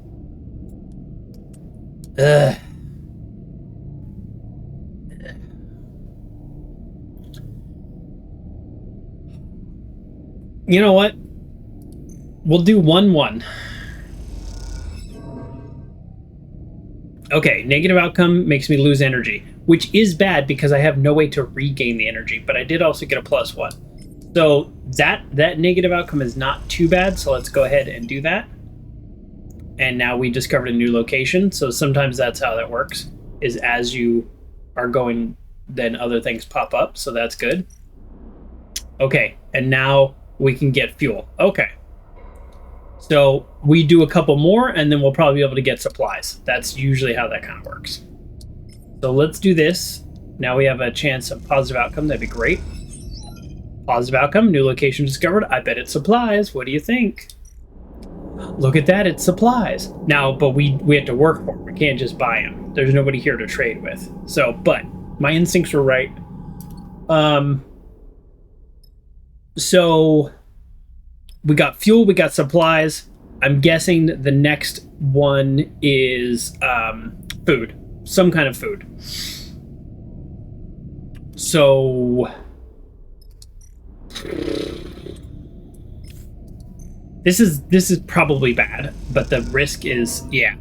You know what? We'll do 1-1. Okay, negative outcome makes me lose energy, which is bad because I have no way to regain the energy, but I did also get a +1. So that negative outcome is not too bad, so let's go ahead and do that. And now we discovered a new location, so sometimes that's how that works, is as you are going, then other things pop up, so that's good. Okay, and now we can get fuel. Okay. So we do a couple more, and then we'll probably be able to get supplies. That's usually how that kind of works. So let's do this. Now we have a chance of positive outcome. That'd be great. Positive outcome, new location discovered. I bet it's supplies. What do you think? Look at that, it's supplies. Now, but we have to work for them. We can't just buy them. There's nobody here to trade with. So, but my instincts were right. So we got fuel, we got supplies. I'm guessing the next one is food. Some kind of food. So this is probably bad, but the risk is, yeah.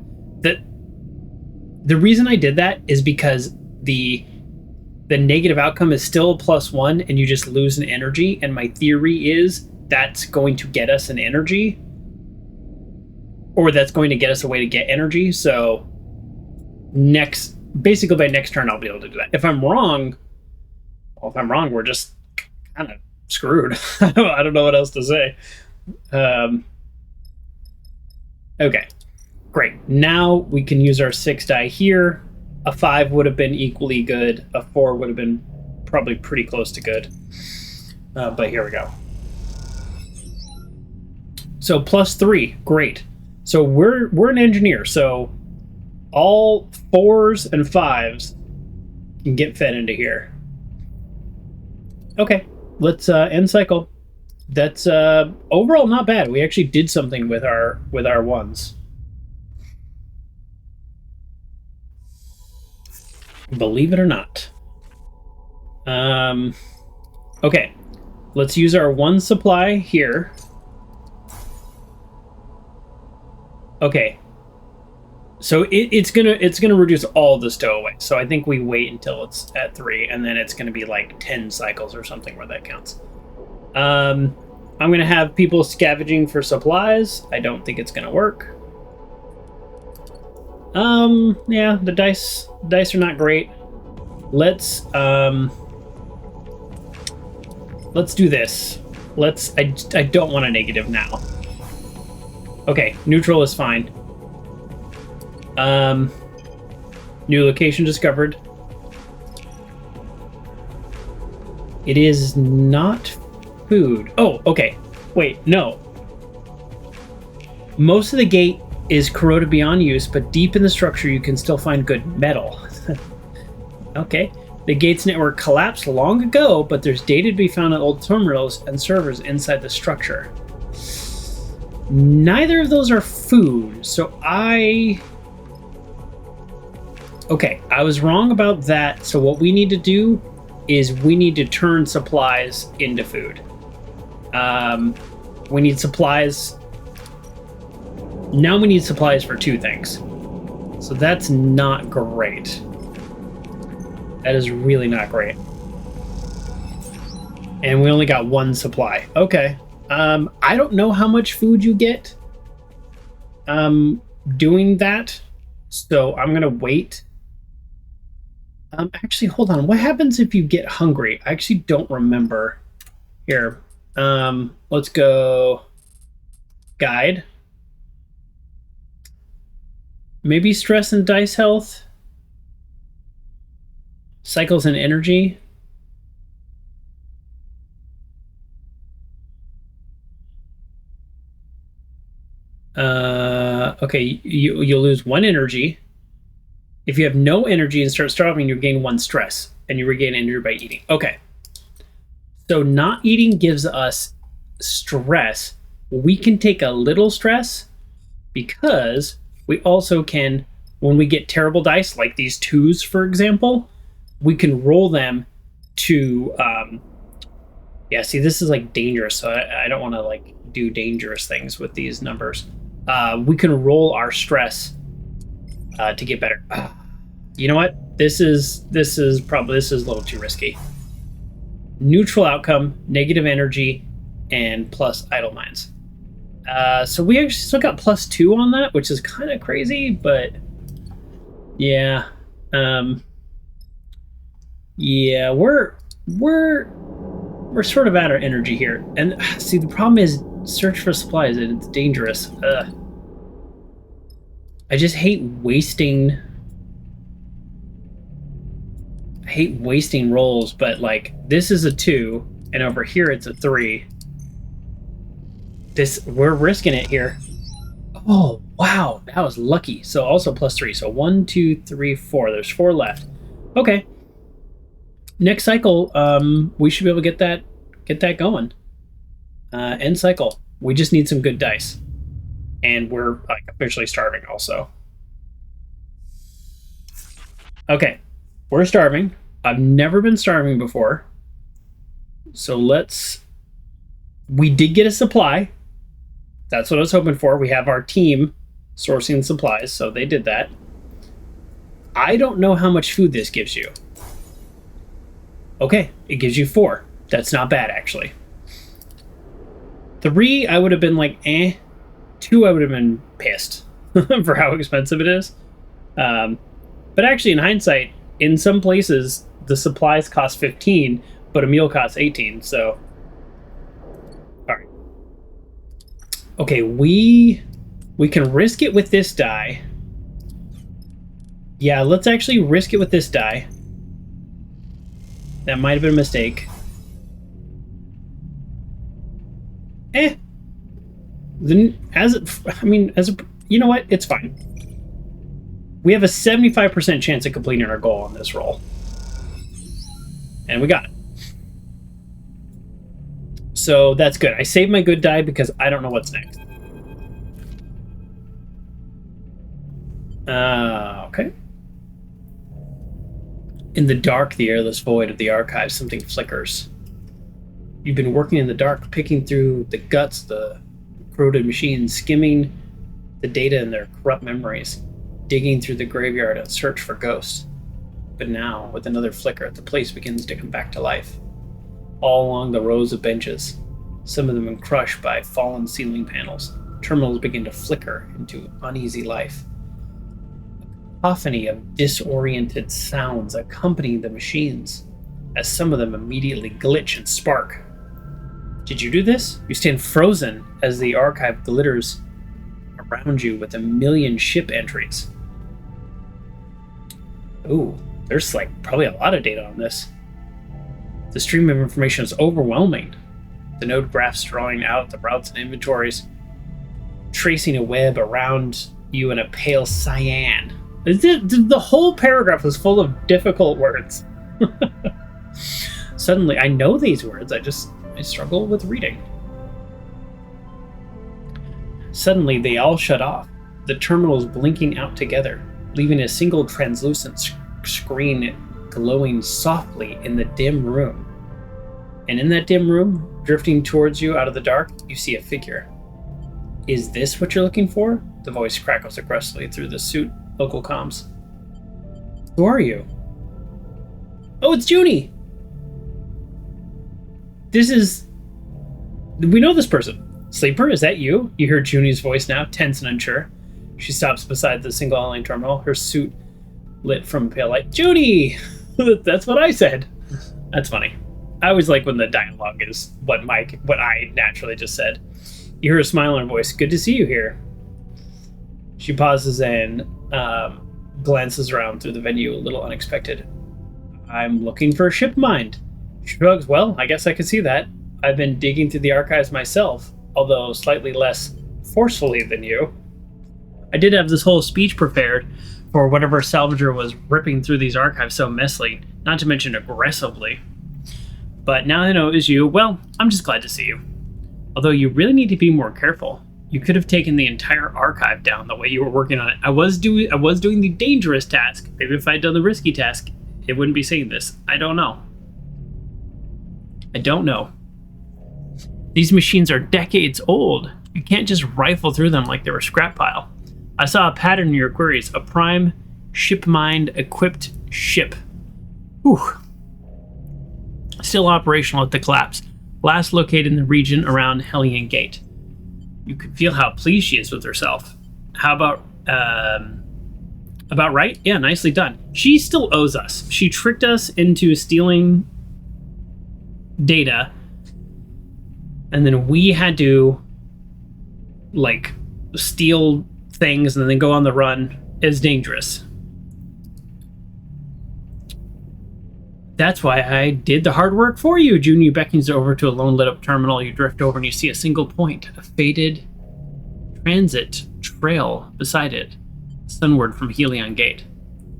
The reason I did that is because the negative outcome is still a +1 and you just lose an energy, and my theory is that's going to get us an energy, or that's going to get us a way to get energy. So basically by next turn I'll be able to do that. If I'm wrong, we're just kind of screwed. I don't know what else to say. Okay, great. Now we can use our 6 die here. A 5 would have been equally good. A 4 would have been probably pretty close to good. But here we go. So +3, great. So we're an engineer, so all 4s and 5s can get fed into here. Okay, let's end cycle. That's overall not bad. We actually did something with our 1s. Believe it or not. Okay, let's use our 1 supply here. Okay, so it's gonna reduce all the stowaway. So I think we wait until it's at 3, and then it's gonna be like 10 cycles or something where that counts. I'm gonna have people scavenging for supplies. I don't think it's gonna work. Yeah, the dice are not great. Let's do this. I don't want a negative now. Okay, neutral is fine. New location discovered. It is not food. Oh, okay. Wait, no. Most of the gate is corroded beyond use, but deep in the structure you can still find good metal. Okay. The gate's network collapsed long ago, but there's data to be found on old terminals and servers inside the structure. Neither of those are food, so okay, I was wrong about that. So what we need to do is we need to turn supplies into food. We need supplies. Now we need supplies for 2 things. So that's not great. That is really not great. And we only got 1 supply. Okay. I don't know how much food you get doing that, so I'm gonna wait. Actually, hold on. What happens if you get hungry? I actually don't remember. Here. Let's go guide. Maybe stress and dice health. Cycles and energy. Okay, you'll lose 1 energy. If you have no energy and start starving, you gain 1 stress, and you regain energy by eating. Okay. So not eating gives us stress. We can take a little stress because we also can, when we get terrible dice, like these 2s, for example, we can roll them to, yeah, see, this is like dangerous, so I don't want to like do dangerous things with these numbers. We can roll our stress to get better. You know what? This is a little too risky. Neutral outcome, negative energy, and plus idle minds. So we actually still got +2 on that, which is kind of crazy, but yeah. Yeah, we're sort of out of energy here. And see, the problem is search for supplies, and it's dangerous. I just hate wasting rolls, but like this is a 2 and over here it's a 3. We're risking it here. Oh wow, that was lucky. So also +3. So 1, 2, 3, 4. There's 4 left. Okay. Next cycle, we should be able to get that going. End cycle. We just need some good dice. And we're like officially starving also. Okay, we're starving. I've never been starving before. So we did get a supply. That's what I was hoping for. We have our team sourcing supplies, so they did that. I don't know how much food this gives you. Okay, it gives you 4. That's not bad, actually. 3, I would have been like, eh. 2, I would have been pissed for how expensive it is. But actually, in hindsight, in some places, the supplies cost 15, but a meal costs 18, so... Alright. Okay, we can risk it with this die. Yeah, let's actually risk it with this die. That might have been a mistake. You know what? It's fine. We have a 75% chance of completing our goal on this roll. And we got it. So that's good. I saved my good die because I don't know what's next. Okay. In the dark, the airless void of the archives, something flickers. You've been working in the dark, picking through the guts, the corroded machines, skimming the data in their corrupt memories, digging through the graveyard in search for ghosts. But now, with another flicker, the place begins to come back to life. All along the rows of benches, some of them crushed by fallen ceiling panels, terminals begin to flicker into uneasy life. A cacophony of disoriented sounds accompany the machines, as some of them immediately glitch and spark. Did you do this? You stand frozen as the archive glitters around you with a million ship entries. Ooh, there's like probably a lot of data on this. The stream of information is overwhelming. The node graphs drawing out the routes and inventories, tracing a web around you in a pale cyan. The whole paragraph was full of difficult words. Suddenly, I know these words, I struggle with reading. Suddenly, they all shut off, the terminals blinking out together, leaving a single translucent screen glowing softly in the dim room. And in that dim room, drifting towards you out of the dark, you see a figure. Is this what you're looking for? The voice crackles aggressively through the suit local comms. Who are you? Oh, it's Junie! We know this person. Sleeper, is that you? You hear Junie's voice now, tense and unsure. She stops beside the single online terminal, her suit lit from a pale light. Junie! That's what I said. That's funny. I always like when the dialogue is what I naturally just said. You hear a smile in her voice. Good to see you here. She pauses and glances around through the venue, a little unexpected. I'm looking for a ship mind. Shrugs. Well, I guess I could see that. I've been digging through the archives myself, although slightly less forcefully than you. I did have this whole speech prepared for whatever salvager was ripping through these archives so messily, not to mention aggressively. But now I know it was you, well, I'm just glad to see you. Although you really need to be more careful. You could have taken the entire archive down the way you were working on it. I was doing the dangerous task. Maybe if I'd done the risky task, it wouldn't be saying this. I don't know. These machines are decades old. You can't just rifle through them like they were scrap pile. I saw a pattern in your queries. A prime ship mind equipped ship. Whew. Still operational at the collapse. Last located in the region around Hellion Gate. You could feel how pleased she is with herself. How about right? Yeah, nicely done. She still owes us. She tricked us into stealing data, and then we had to like steal things and then go on the run. Is dangerous. That's why I did the hard work for you. Junie beckons over to a lone lit up terminal. You drift over and you see a single point, a faded transit trail beside it, sunward from Helion Gate.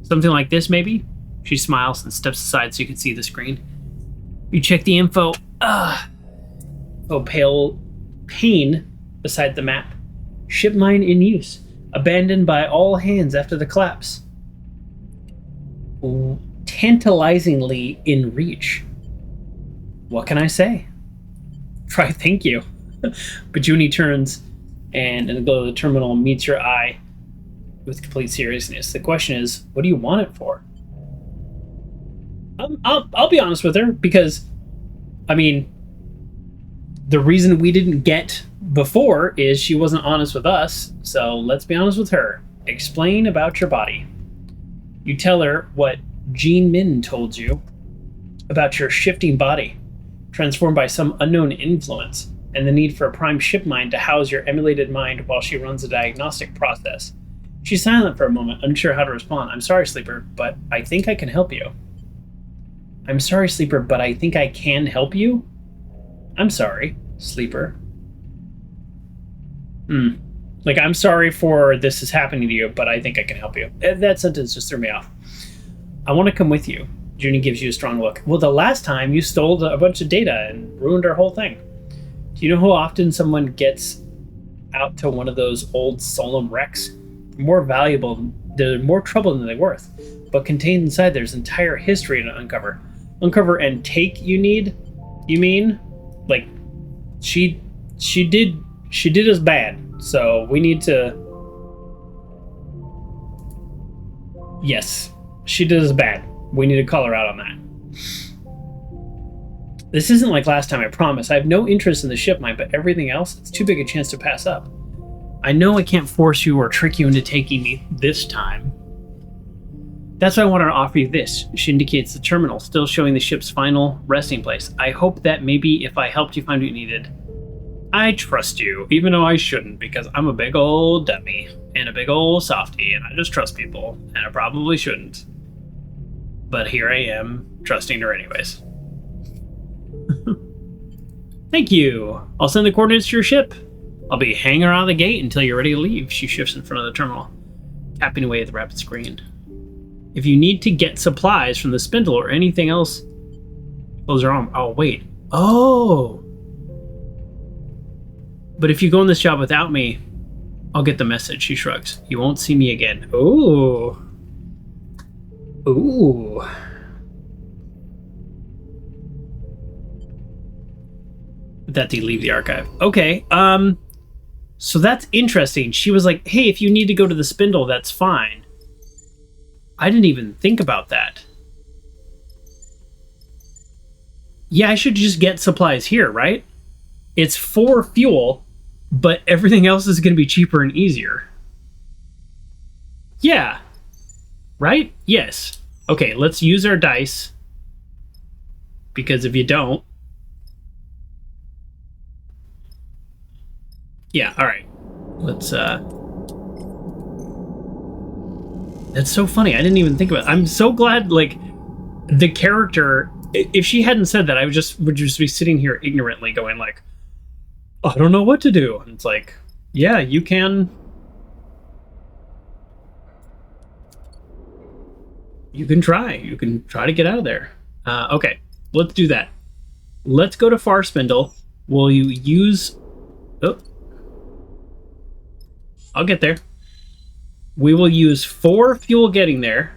Something like this, maybe? She smiles and steps aside so you can see the screen. You check the info. Pale pain beside the map. Ship mine in use. Abandoned by all hands after the collapse. Tantalizingly in reach. What can I say? Try thank you. Bajuni turns, and in the glow of the terminal meets your eye with complete seriousness. The question is, what do you want it for? I'll be honest with her, because, I mean, the reason we didn't get before is she wasn't honest with us, so let's be honest with her. Explain about your body. You tell her what Jean Min told you about your shifting body, transformed by some unknown influence, and the need for a prime ship mind to house your emulated mind while she runs a diagnostic process. She's silent for a moment, unsure how to respond. I'm sorry, Sleeper, but I think I can help you. I'm sorry, Sleeper, but I think I can help you? I'm sorry, Sleeper. Like, I'm sorry for this is happening to you, but I think I can help you. That sentence just threw me off. I want to come with you. Junie gives you a strong look. Well, the last time you stole a bunch of data and ruined our whole thing. Do you know how often someone gets out to one of those old solemn wrecks? More valuable, they're more trouble than they're worth. But contained inside there's entire history to uncover. Uncover and take you need? You mean? Like, she did us bad, so we need to... Yes, she did us bad. We need to call her out on that. This isn't like last time, I promise. I have no interest in the ship mine, but everything else, it's too big a chance to pass up. I know I can't force you or trick you into taking me this time. That's why I wanted to offer you this. She indicates the terminal, still showing the ship's final resting place. I hope that maybe if I helped you find what you needed... I trust you, even though I shouldn't, because I'm a big old dummy and a big old softie, and I just trust people, and I probably shouldn't. But here I am, trusting her anyways. Thank you. I'll send the coordinates to your ship. I'll be hanging around the gate until you're ready to leave. She shifts in front of the terminal, tapping away at the rapid screen. If you need to get supplies from the spindle or anything else, close her arm. Oh, wait. Oh. But if you go on this job without me, I'll get the message, she shrugs. You won't see me again. Ooh. Ooh. That they leave the archive. Okay, so that's interesting. She was like, hey, if you need to go to the spindle, that's fine. I didn't even think about that. Yeah, I should just get supplies here, right? It's 4 fuel, but everything else is going to be cheaper and easier. Yeah. Right? Yes. Okay, let's use our dice. Because if you don't... Yeah, alright. Let's, That's so funny. I didn't even think about it. I'm so glad, like, the character... If she hadn't said that, I would just be sitting here ignorantly going, like, I don't know what to do. And it's like, yeah, you can... You can try. You can try to get out of there. Okay, let's do that. Let's go to Far Spindle. Will you use... Oh. I'll get there. We will use 4 fuel getting there,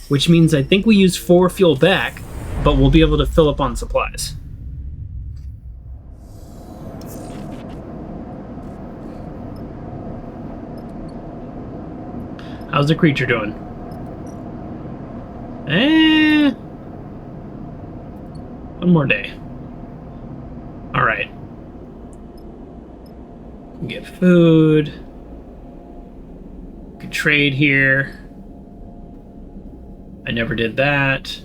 which means I think we use 4 fuel back, but we'll be able to fill up on supplies. How's the creature doing? One more day. Alright. Get food. Could trade here. I never did that.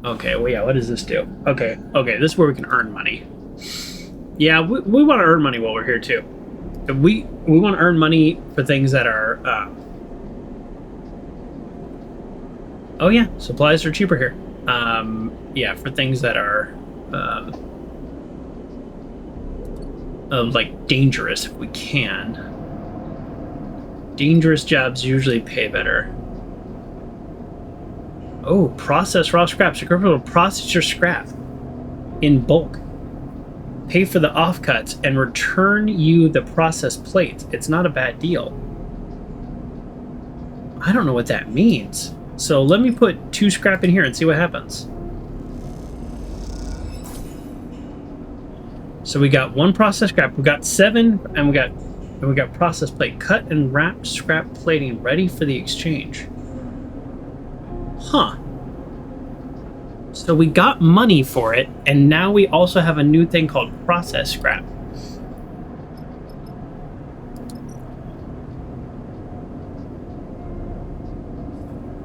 Okay, well, yeah, what does this do? Okay, this is where we can earn money. Yeah, we want to earn money while we're here, too. We want to earn money for things that are... Oh, yeah, supplies are cheaper here. Yeah, for things that are... like, dangerous, if we can. Dangerous jobs usually pay better. Oh, process raw scraps. Your will process your scrap in bulk. Pay for the offcuts and return you the processed plates. It's not a bad deal. I don't know what that means. So let me put 2 scrap in here and see what happens. So we got 1 processed scrap. We got 7, and we got processed plate. Cut and wrapped scrap plating ready for the exchange. Huh. So we got money for it, and now we also have a new thing called processed scrap.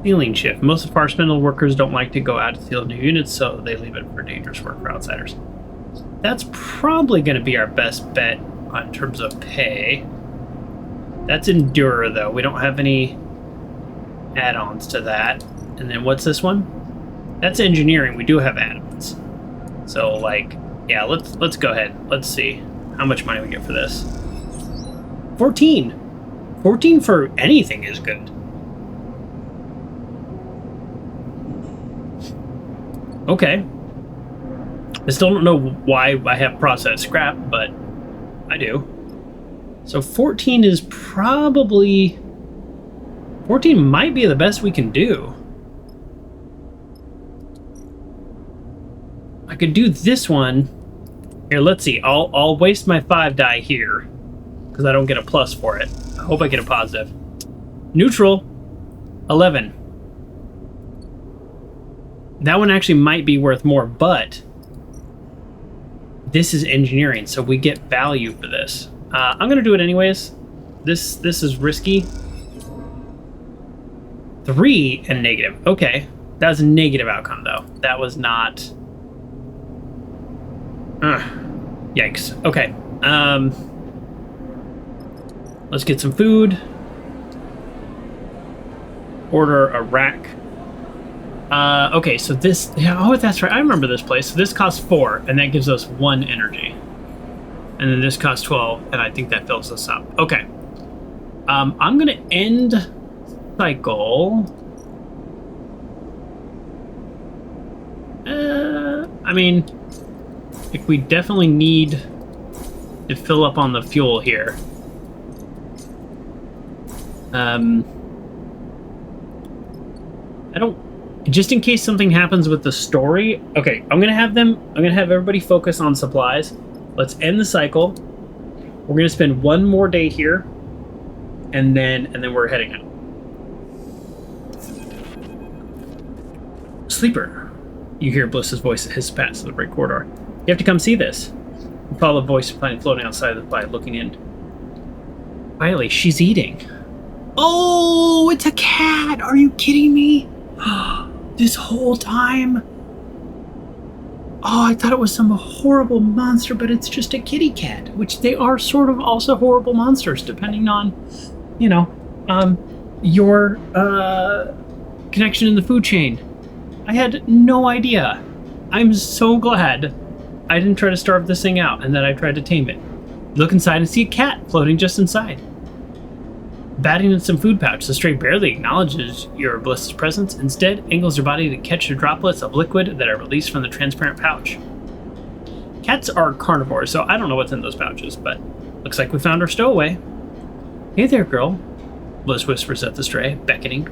Stealing shift. Most of our spindle workers don't like to go out to steal new units, so they leave it for dangerous work for outsiders. That's probably going to be our best bet in terms of pay. That's Endure, though. We don't have any add-ons to that. And then what's this one? That's Engineering. We do have add-ons. So, like, yeah, let's go ahead. Let's see how much money we get for this. 14. 14 for anything is good. Okay. I still don't know why I have processed scrap, but I do. So 14 is probably... 14 might be the best we can do. I could do this one. Here, let's see. I'll waste my 5 die here, because I don't get a plus for it. I hope I get a positive. Neutral. 11. That one actually might be worth more, but... this is Engineering, so we get value for this. I'm gonna do it anyways. This is risky. 3 and negative. Okay, that was a negative outcome though. That was not. Yikes. Okay. Let's get some food. Order a rack. Okay, so this... yeah, oh, that's right. I remember this place. So this costs 4, and that gives us 1 energy. And then this costs 12, and I think that fills us up. Okay. I'm going to end cycle. I mean, like, we definitely need to fill up on the fuel here. I don't... just in case something happens with the story. Okay, I'm gonna have everybody focus on supplies. Let's end the cycle. We're gonna spend 1 more day here, and then we're heading out. Sleeper, you hear Bliss's voice hiss past the break corridor. You have to come see this. You follow the voice floating outside the flight, looking in. Quietly, she's eating. Oh, it's a cat! Are you kidding me? This whole time? Oh, I thought it was some horrible monster, but it's just a kitty cat, which they are sort of also horrible monsters, depending on, you know, your connection in the food chain. I had no idea. I'm so glad I didn't try to starve this thing out and that I tried to tame it. Look inside and see a cat floating just inside. Batting in some food pouch, the stray barely acknowledges your Bliss's presence. Instead, angles her body to catch the droplets of liquid that are released from the transparent pouch. Cats are carnivores, so I don't know what's in those pouches, but looks like we found our stowaway. Hey there, girl, Bliss whispers at the stray, beckoning.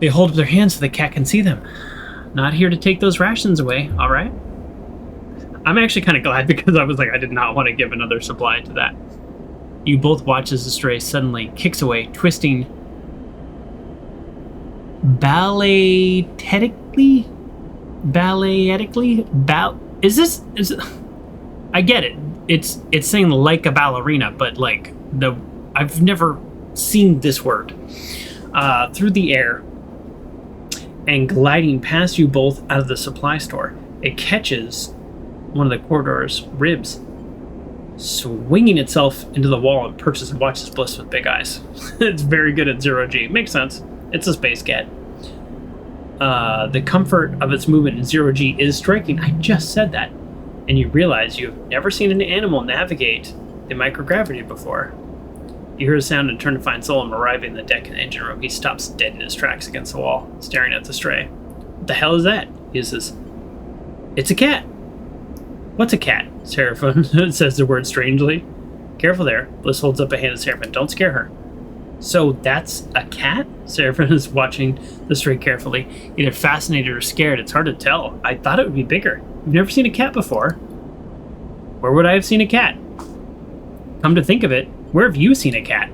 They hold up their hands so the cat can see them. Not here to take those rations away, all right? I'm actually kind of glad because I was like, I did not want to give another supply to that. You both watch as the stray suddenly kicks away, twisting balletically? I get it. It's saying like a ballerina, but like I've never seen this word. Through the air and gliding past you both out of the supply store. It catches one of the corridor's ribs, swinging itself into the wall and perches and watches Bliss with big eyes. It's very good at 0G. Makes sense. It's a space cat. The comfort of its movement in 0G is striking. I just said that. And you realize you've never seen an animal navigate the microgravity before. You hear a sound and turn to find Solom arriving on the deck in the engine room. He stops dead in his tracks against the wall, staring at the stray. What the hell is that? He says, it's a cat. What's a cat? Serafin says the word strangely. Careful there. Bliss holds up a hand to Serafin. Don't scare her. So that's a cat? Serafin is watching the stray carefully. Either fascinated or scared. It's hard to tell. I thought it would be bigger. You've never seen a cat before. Where would I have seen a cat? Come to think of it, where have you seen a cat?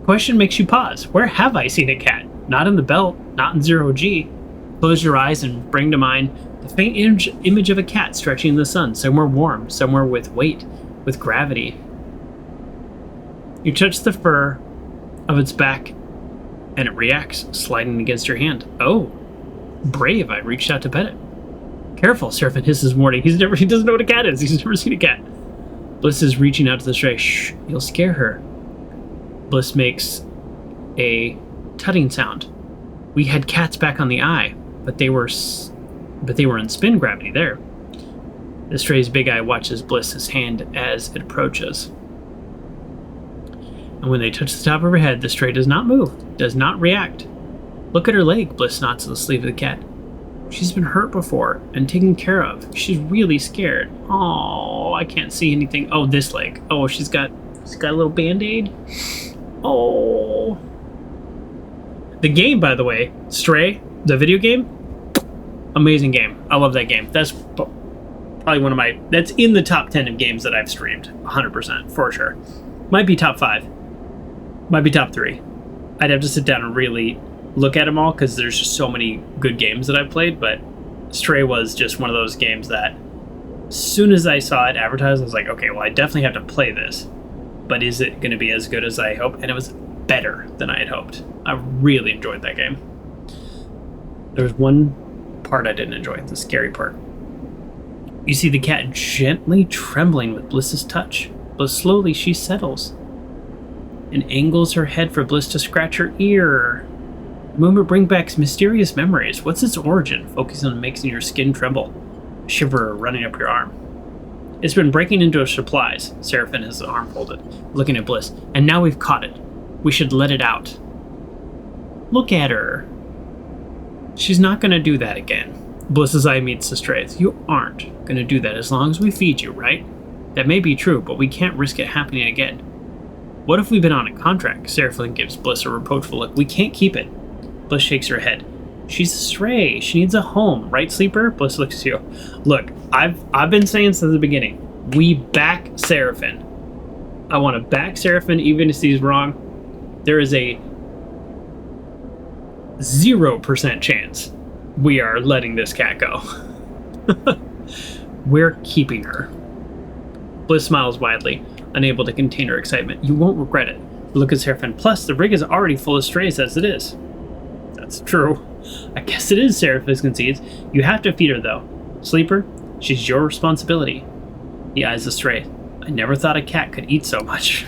Question makes you pause. Where have I seen a cat? Not in the belt, not in 0G. Close your eyes and bring to mind the faint image of a cat stretching in the sun, somewhere warm, somewhere with weight, with gravity. You touch the fur of its back, and it reacts, sliding against your hand. Oh, brave, I reached out to pet it. Careful, Serafin hisses warning. He doesn't know what a cat is. He's never seen a cat. Bliss is reaching out to the stray. Shh, you'll scare her. Bliss makes a tutting sound. We had cats back on the eye, but they were in spin gravity there. The stray's big eye watches Bliss's hand as it approaches. And when they touch the top of her head, the stray does not move, does not react. Look at her leg, Bliss nods to the sleeve of the cat. She's been hurt before and taken care of. She's really scared. Oh, I can't see anything. Oh, this leg. Oh, she's got a little band-aid. Oh. The game, by the way, Stray, the video game, amazing game. I love that game. That's probably one of my, that's in the top 10 of games that I've streamed. 100%, for sure. Might be top 5. Might be top 3. I'd have to sit down and really look at them all because there's just so many good games that I've played, but Stray was just one of those games that as soon as I saw it advertised, I was like, okay, well, I definitely have to play this, but is it going to be as good as I hope? And it was better than I had hoped. I really enjoyed that game. There was one part I didn't enjoy, the scary part. You see the cat gently trembling with Bliss's touch, but slowly she settles and angles her head for Bliss to scratch her ear. The movement brings back mysterious memories. What's its origin? Focusing on making your skin tremble. A shiver running up your arm. It's been breaking into our supplies. Serafin has his arm folded, looking at Bliss. And now we've caught it. We should let it out. Look at her. She's not going to do that again. Bliss's eye meets the stray's. You aren't going to do that as long as we feed you, right? That may be true, but we can't risk it happening again. What if we've been on a contract? Serafin gives Bliss a reproachful look. We can't keep it. Bliss shakes her head. She's a stray. She needs a home, right, Sleeper? Bliss looks at you. Look, I've been saying since the beginning, we back Serafin. I want to back Serafin even if he's wrong. There is a 0% chance we are letting this cat go. We're keeping her. Bliss smiles widely, unable to contain her excitement. You won't regret it. Look at Serafin. Plus, the rig is already full of strays as it is. That's true. I guess it is, Serafin concedes. You have to feed her, though. Sleeper, she's your responsibility. He eyes the stray. I never thought a cat could eat so much.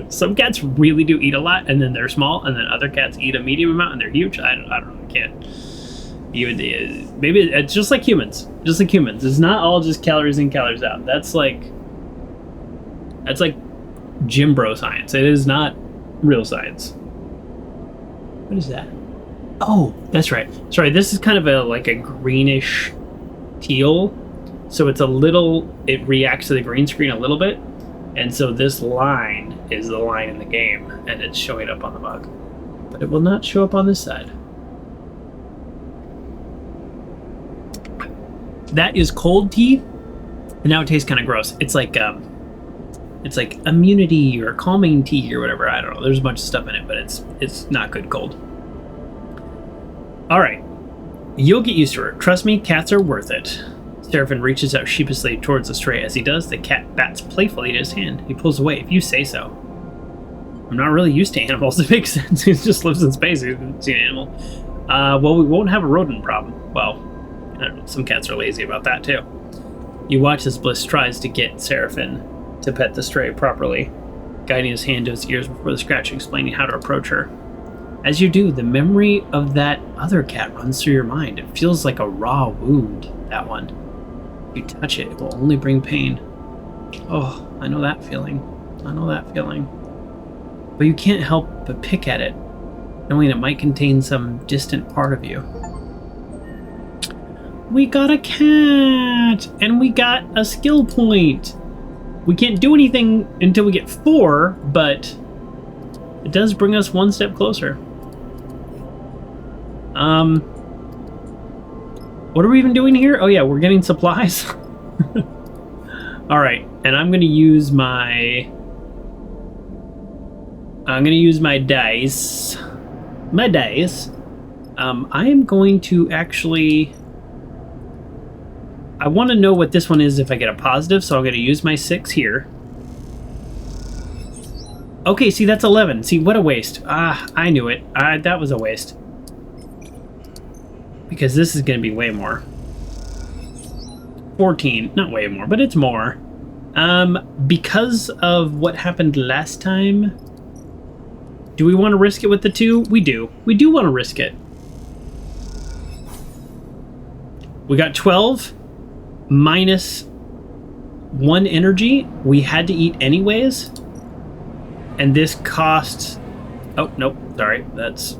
Some cats really do eat a lot, and then they're small, and then other cats eat a medium amount, and they're huge. I don't know. I can't. Maybe it's just like humans. Just like humans. It's not all just calories in, calories out. That's like gym bro science. It is not real science. What is that? Oh, that's right. Sorry, this is kind of a greenish teal. So it's it reacts to the green screen a little bit. And so this line is the line in the game, and it's showing up on the mug. But it will not show up on this side. That is cold tea, and now it tastes kind of gross. It's like immunity or calming tea or whatever. I don't know. There's a bunch of stuff in it, but it's not good cold. All right, you'll get used to her. Trust me, cats are worth it. Serafin reaches out sheepishly towards the stray. As he does, the cat bats playfully at his hand. He pulls away. If you say so. I'm not really used to animals. It makes sense. He just lives in space. He hasn't seen an animal. Well, we won't have a rodent problem. Well, I don't know. Some cats are lazy about that, too. You watch as Bliss tries to get Serafin to pet the stray properly, guiding his hand to his ears before the scratch, explaining how to approach her. As you do, the memory of that other cat runs through your mind. It feels like a raw wound, that one. If you touch it, it will only bring pain. Oh, I know that feeling. I know that feeling. But you can't help but pick at it, knowing it might contain some distant part of you. we got a cat! And we got a skill point! We can't do anything until we get 4, but it does bring us one step closer. What are we even doing here? Oh yeah, we're getting supplies. Alright, and I'm gonna use my dice. I am going to actually... I want to know what this one is if I get a positive, so I'm going to use my 6 here. Okay, see, that's 11. See, what a waste. I knew it. That was a waste. Because this is going to be way more. 14. Not way more, but it's more. Because of what happened last time... Do we want to risk it with the 2? We do. We do want to risk it. We got 12 minus 1 energy. We had to eat anyways. And this costs... Oh, nope. Sorry. That's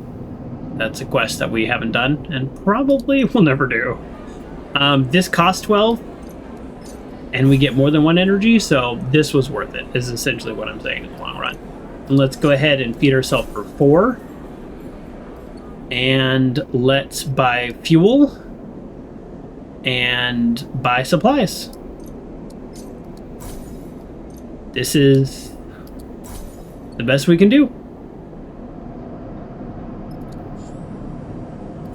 a quest that we haven't done and probably will never do. This costs 12. And we get more than 1 energy, so this was worth it, is essentially what I'm saying in the long run. And let's go ahead and feed ourselves for 4. And let's buy fuel. And buy supplies. This is the best we can do.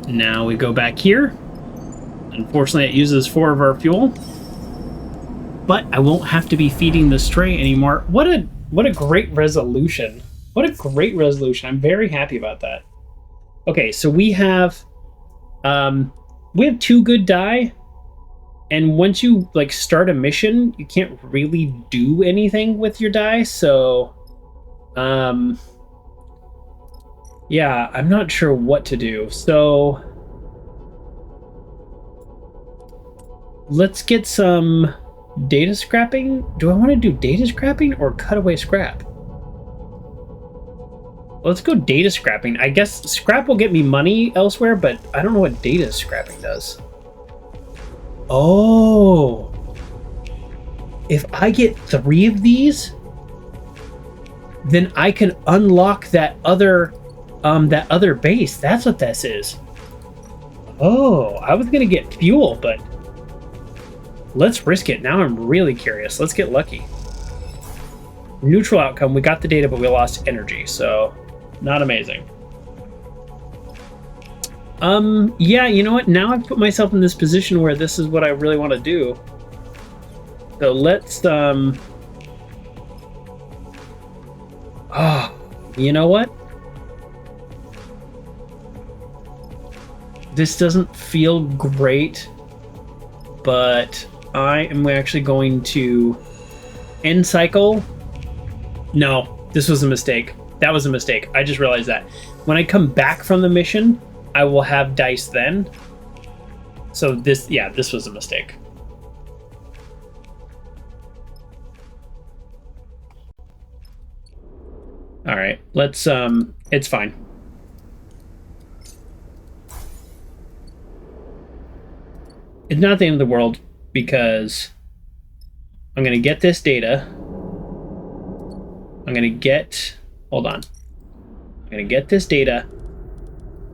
Now we go back here. Unfortunately, it uses 4 of our fuel. But I won't have to be feeding the stray anymore. What a great resolution. What a great resolution. I'm very happy about that. Okay, so we have 2 good die. And once you like start a mission, you can't really do anything with your die, so yeah, I'm not sure what to do. So let's get some data scrapping. Do I want to do data scrapping or cutaway scrap? Let's go data scrapping. I guess scrap will get me money elsewhere, but I don't know what data scrapping does. Oh. If I get 3 of these, then I can unlock that other base. That's what this is. Oh, I was gonna get fuel, but let's risk it. Now I'm really curious. Let's get lucky. Neutral outcome. We got the data, but we lost energy, so not amazing. Yeah, you know what? Now I've put myself in this position where this is what I really want to do. So let's, you know what? This doesn't feel great, but I am actually going to end cycle. No, this was a mistake. That was a mistake. I just realized that. When I come back from the mission, I will have dice then. So this, yeah, this was a mistake. All right, let's, it's fine. It's not the end of the world because I'm going to get this data. I'm going to get, hold on. I'm going to get this data.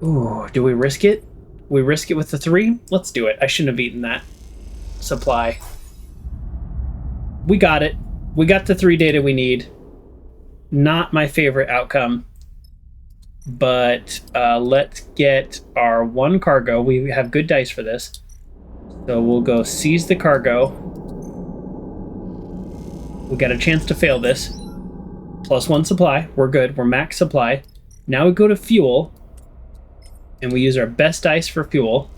Ooh, do we risk it? We risk it with the 3? Let's do it. I shouldn't have eaten that supply. We got it. We got the 3 data we need. Not my favorite outcome. But let's get our 1 cargo. We have good dice for this. So we'll go seize the cargo. We got a chance to fail this. +1 supply. We're good. We're max supply. Now we go to fuel. And we use our best dice for fuel.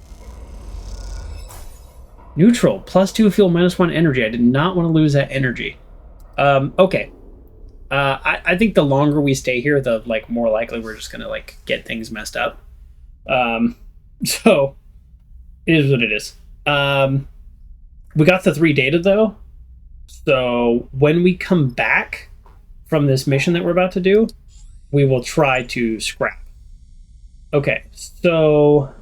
Neutral. +2 fuel, -1 energy. I did not want to lose that energy. Okay. I think the longer we stay here, the more likely we're just gonna get things messed up. So it is what it is. We got the 3 data though. So when we come back from this mission that we're about to do, we will try to scrap. Okay, so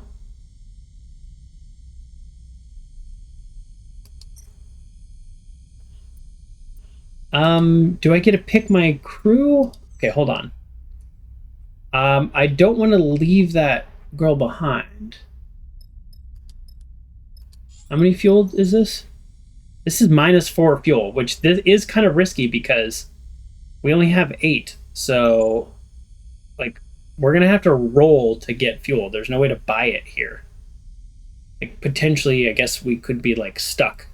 Do I get to pick my crew? Okay, hold on. I don't want to leave that girl behind. How many fuel is this? This is -4 fuel, which this is kind of risky because we only have 8. So, like, we're going to have to roll to get fuel. There's no way to buy it here. Like, potentially, I guess we could be, like, stuck.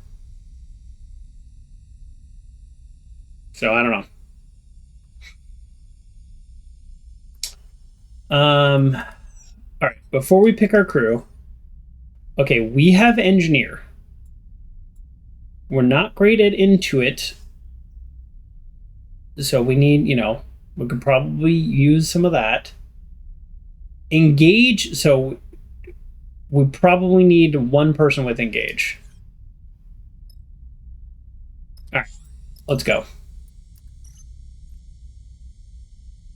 So, I don't know. All right, before we pick our crew, okay, we have engineer. We're not great at intuit, so we need, you know, we could probably use some of that. Engage, so we probably need one person with engage. All right, let's go.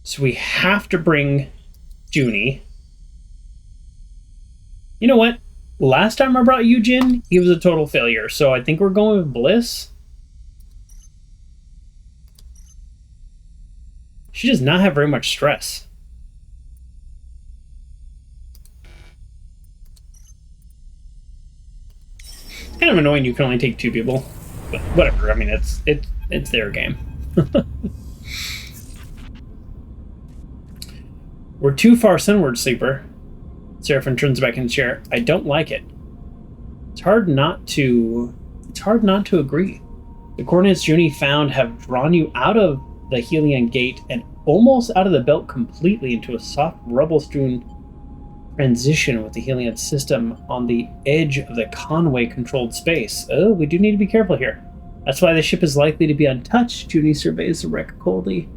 So we have to bring Junie. You know what? Last time I brought Eugen, he was a total failure. So I think we're going with Bliss. She does not have very much stress. It's kind of annoying you can only take 2 people. But whatever, I mean, it's their game. We're too far sunward, sleeper. Serafin turns back in the chair. I don't like it. It's hard not to agree. The coordinates Junie found have drawn you out of the Helion gate and almost out of the belt completely into a soft rubble-strewn transition with the Helion system on the edge of the Conway-controlled space. Oh, we do need to be careful here. That's why the ship is likely to be untouched. Junie surveys the wreck coldly.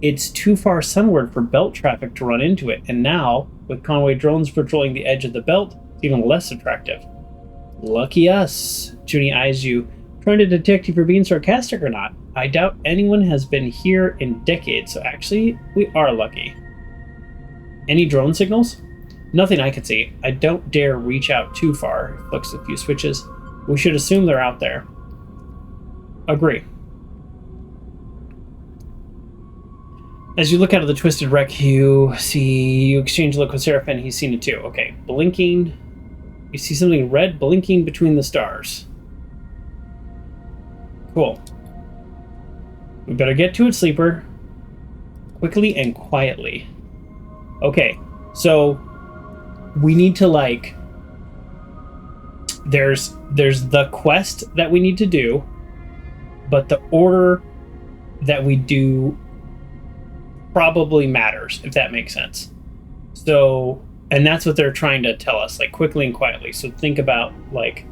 It's too far sunward for belt traffic to run into it, and now, with Conway drones patrolling the edge of the belt, it's even less attractive. Lucky us. Junie eyes you, trying to detect if you're being sarcastic or not. I doubt anyone has been here in decades, so actually, we are lucky. Any drone signals? Nothing I can see. I don't dare reach out too far. Flicks a few switches. We should assume they're out there. Agree. As you look out of the twisted wreck, you exchange a look with Serafin. He's seen it too. Okay, blinking. You see something red blinking between the stars. Cool. We better get to it, sleeper. Quickly and quietly. Okay, so we need to, like, there's the quest that we need to do, but the order that we do probably matters, if that makes sense. So, and that's what they're trying to tell us, like, quickly and quietly. So think about, like,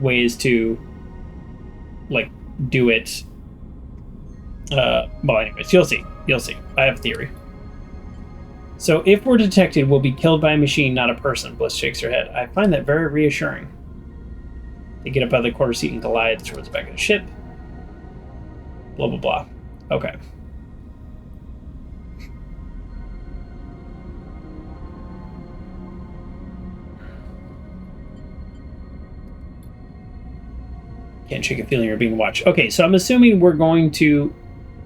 ways to, like, do it. Well, anyways, you'll see. I have a theory. So if we're detected, we'll be killed by a machine, not a person. Bliss shakes her head. I find that very reassuring. They get up out of the quarter seat and glide towards the back of the ship. Blah, blah, blah. Okay. Can't shake a feeling you're being watched. Okay, so I'm assuming we're going to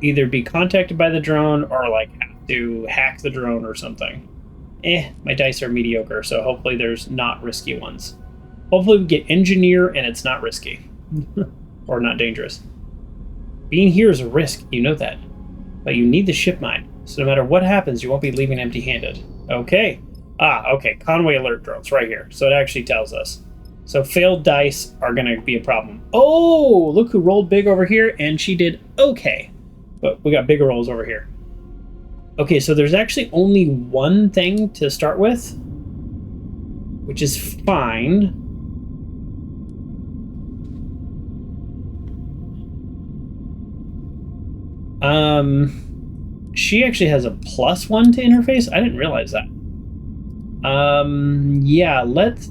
either be contacted by the drone or, like, have to hack the drone or something. My dice are mediocre, so hopefully there's not risky ones. Hopefully we get engineer and it's not risky. Or not dangerous. Being here is a risk, you know that. But you need the ship mine, so no matter what happens, you won't be leaving empty-handed. Okay. Okay, Conway alert drones right here. So it actually tells us. So failed dice are going to be a problem. Oh, look who rolled big over here, and she did okay. But we got bigger rolls over here. Okay, so there's actually only one thing to start with, which is fine. She actually has a +1 to interface. I didn't realize that. Yeah, let's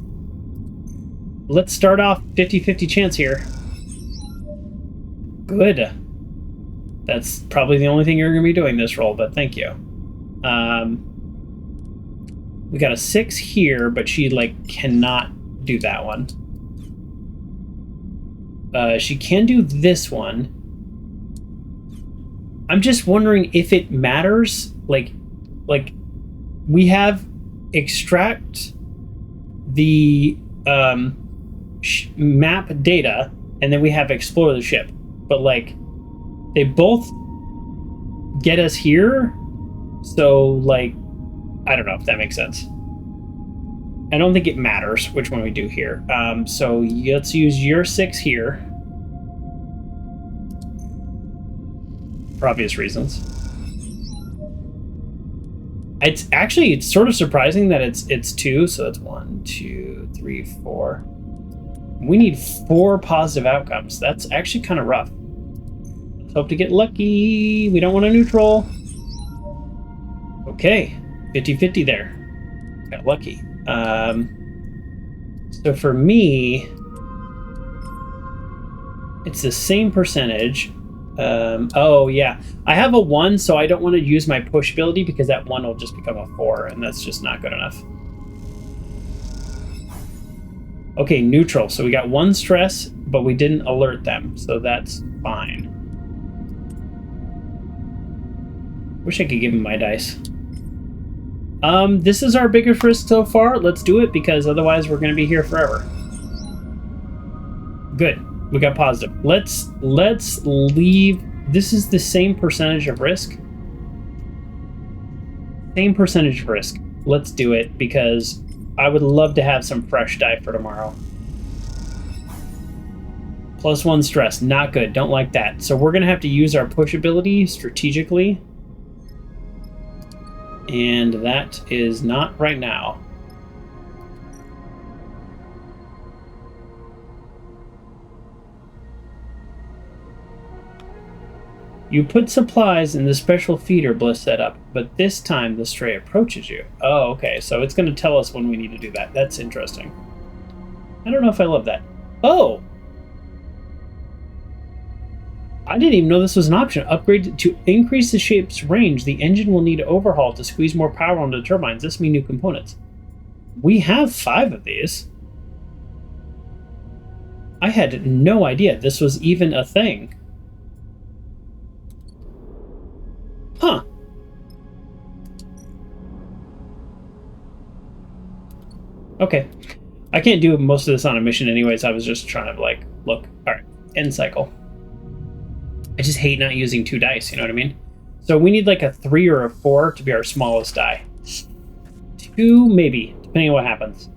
start off 50-50 chance here. Good. That's probably the only thing you're going to be doing this roll, but thank you. We got a 6 here, but she, like, cannot do that one. She can do this one. I'm just wondering if it matters. Like we have extract the map data, and then we have explore the ship. But like, they both get us here. So like, I don't know if that makes sense. I don't think it matters which one we do here. So let's use year 6 here. For obvious reasons. It's sort of surprising that it's 2, so that's 1, 2, 3, 4. We need 4 positive outcomes. That's actually kind of rough. Let's hope to get lucky. We don't want a neutral. Okay, 50-50 there. Got lucky. So for me, it's the same percentage. Oh yeah, I have a 1, so I don't want to use my push ability because that 1 will just become a 4, and that's just not good enough. Okay, neutral. So we got 1 stress, but we didn't alert them, so that's fine. Wish I could give him my dice. This is our biggest risk so far. Let's do it, because otherwise we're going to be here forever. Good. We got positive. Let's leave. This is the same percentage of risk. Same percentage of risk. Let's do it, because I would love to have some fresh die for tomorrow. +1 stress. Not good. Don't like that. So we're going to have to use our push ability strategically. And that is not right now. You put supplies in the special feeder Bliss set up, but this time the stray approaches you. Oh, okay, so it's going to tell us when we need to do that. That's interesting. I don't know if I love that. Oh! I didn't even know this was an option. Upgrade to increase the ship's range. The engine will need to overhaul to squeeze more power onto the turbines. This means new components. We have 5 of these. I had no idea this was even a thing. Huh. Okay. I can't do most of this on a mission anyways. I was just trying to, like, look. Alright. End cycle. I just hate not using 2 dice, you know what I mean? So we need like a 3 or a 4 to be our smallest die. 2, maybe, depending on what happens.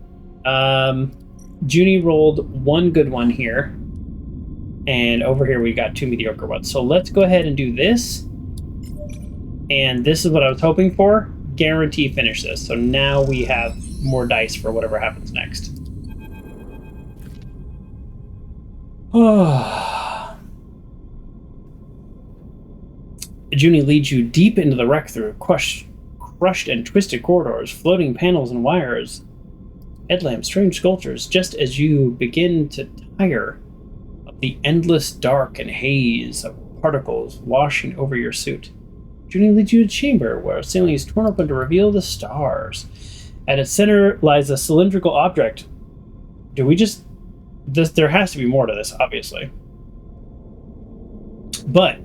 Junie rolled 1 good one here. And over here we got 2 mediocre ones. So let's go ahead and do this. And this is what I was hoping for. Guarantee finish this. So now we have more dice for whatever happens next. Junie leads you deep into the wreck through crushed and twisted corridors, floating panels and wires, headlamps, strange sculptures, just as you begin to tire of the endless dark and haze of particles washing over your suit. Junie leads you to a chamber where a ceiling is torn open to reveal the stars. At its center lies a cylindrical object. There has to be more to this, obviously. But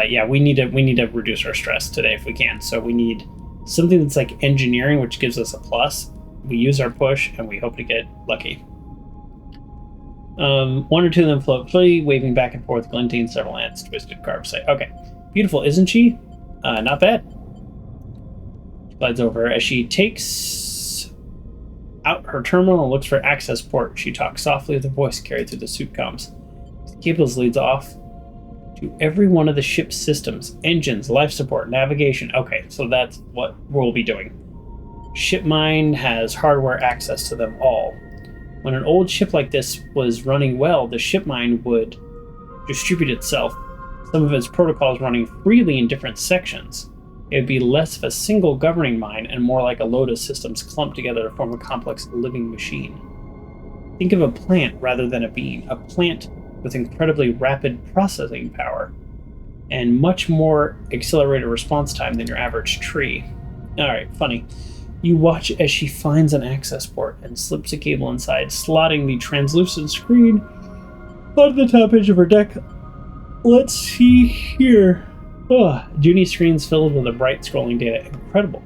yeah, we need to reduce our stress today if we can. So we need something that's like engineering, which gives us a plus. We use our push, and we hope to get lucky. 1 or 2 of them float free, waving back and forth, glinting several ants, twisted carved sight. Okay, beautiful, isn't she? Not bad. Glides over as she takes out her terminal and looks for access port. She talks softly with a voice carried through the suit comms. Cables leads off to every one of the ship's systems, engines, life support, navigation. Okay, so that's what we'll be doing. Shipmind has hardware access to them all. When an old ship like this was running well, the shipmind would distribute itself, some of its protocols running freely in different sections. It would be less of a single governing mind and more like a load of systems clumped together to form a complex living machine. Think of a plant rather than a being. A plant with incredibly rapid processing power and much more accelerated response time than your average tree. Alright, funny. You watch as she finds an access port and slips a cable inside, slotting the translucent screen onto the top edge of her deck. Let's see here. Oh, Junie's screen's filled with a bright scrolling data. Incredible.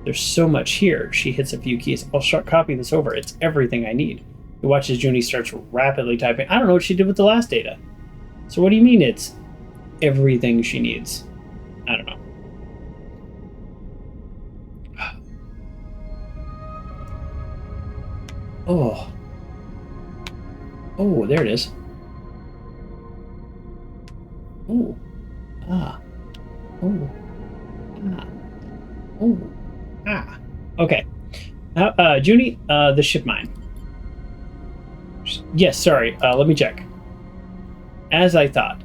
There's so much here. She hits a few keys. I'll start copying this over. It's everything I need. You watch as Junie starts rapidly typing. I don't know what she did with the last data. So what do you mean it's everything she needs? I don't know. Oh. Oh, there it is. Oh. Ah. Oh. Ah. Oh. Ah. Okay. Junie, the ship mine. Yes, sorry. Let me check. As I thought.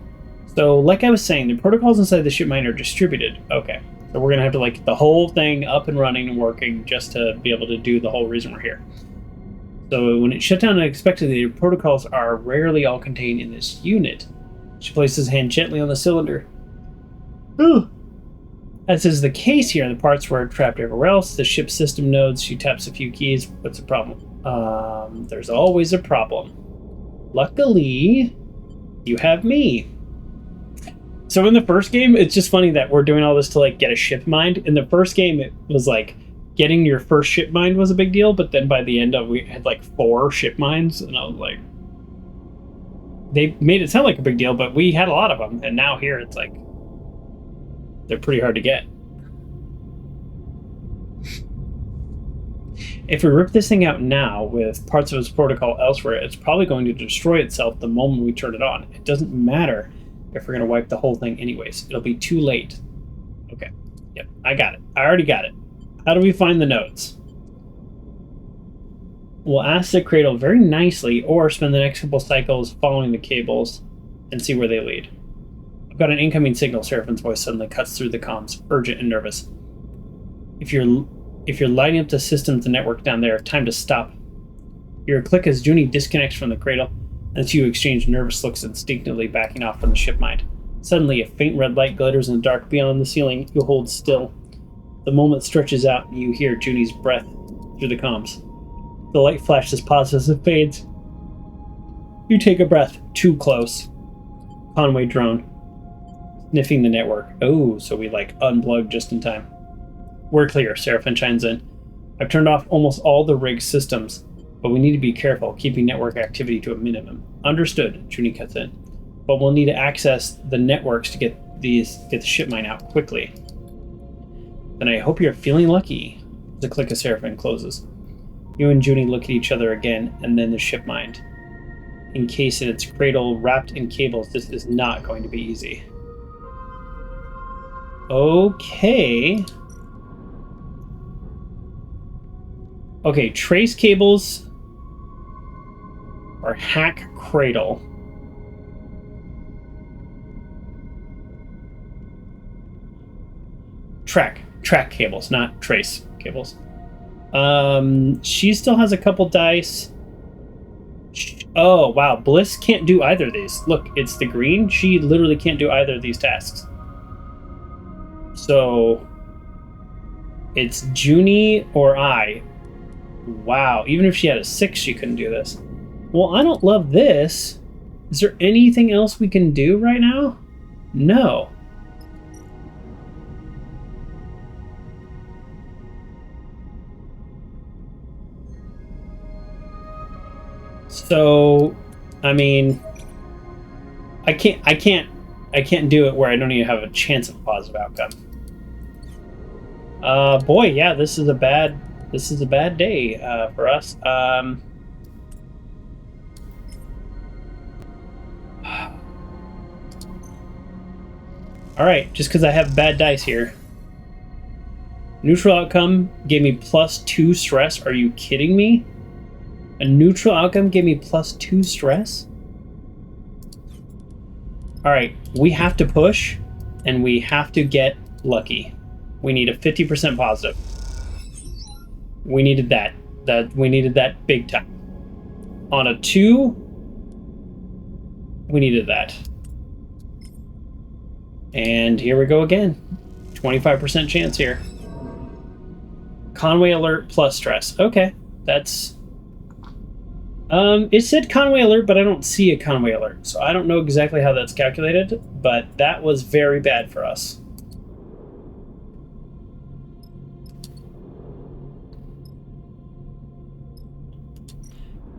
So, like I was saying, the protocols inside the ship mine are distributed. Okay. So we're going to have to, like, get the whole thing up and running and working just to be able to do the whole reason we're here. So when it shut down unexpectedly, the protocols are rarely all contained in this unit. She places his hand gently on the cylinder. Ooh. As is the case here, the parts were trapped everywhere else. The ship's system nodes, she taps a few keys. What's the problem? There's always a problem. Luckily, you have me. So in the first game, it's just funny that we're doing all this to, like, get a ship mined. In the first game, it was like getting your first ship mined was a big deal, but then by the end of we had like 4 ship mines, and I was like, they made it sound like a big deal, but we had a lot of them, and now here it's like they're pretty hard to get. If we rip this thing out now with parts of its protocol elsewhere, it's probably going to destroy itself the moment we turn it on. It doesn't matter if we're going to wipe the whole thing anyways. It'll be too late. Okay. Yep, I got it. I already got it. How do we find the nodes? We'll ask the cradle very nicely, or spend the next couple cycles following the cables and see where they lead. I've got an incoming signal. Serafin's voice suddenly cuts through the comms, urgent and nervous. If you're lighting up the systems and network down there, time to stop. Your click as Junie disconnects from the cradle, and the two exchange nervous looks, instinctively backing off from the ship mine. Suddenly, a faint red light glitters in the dark beyond the ceiling. You hold still. The moment stretches out, and you hear Junie's breath through the comms. The light flashes, pauses, and fades. You take a breath. Too close. Conway drone. Sniffing the network. Oh, so we, like, unplugged just in time. We're clear, Serafin chimes in. I've turned off almost all the rig systems, but we need to be careful, keeping network activity to a minimum. Understood, Junie cuts in. But we'll need to access the networks to get the ship mine out quickly. Then I hope you're feeling lucky. The click of Serafin closes. You and Junie look at each other again, and then the ship mine. Encased in its cradle, wrapped in cables, this is not going to be easy. Okay. Okay, trace cables or hack cradle. Track cables, not trace cables. She still has a couple dice. Oh, wow. Bliss can't do either of these. Look, it's the green. She literally can't do either of these tasks. So, it's Junie or I. Wow. Even if she had a 6, she couldn't do this. Well, I don't love this. Is there anything else we can do right now? No. So, I mean, I can't do it where I don't even have a chance of a positive outcome. Boy, yeah, this is a bad day for us. All right, just because I have bad dice here. Neutral outcome gave me +2 stress. Are you kidding me? A neutral outcome gave me +2 stress? Alright, we have to push, and we have to get lucky. We need a 50% positive. We needed that. We needed that big time. On a 2, we needed that. And here we go again. 25% chance here. Conway alert plus stress. Okay, that's It said Conway alert, but I don't see a Conway alert, so I don't know exactly how that's calculated, but that was very bad for us.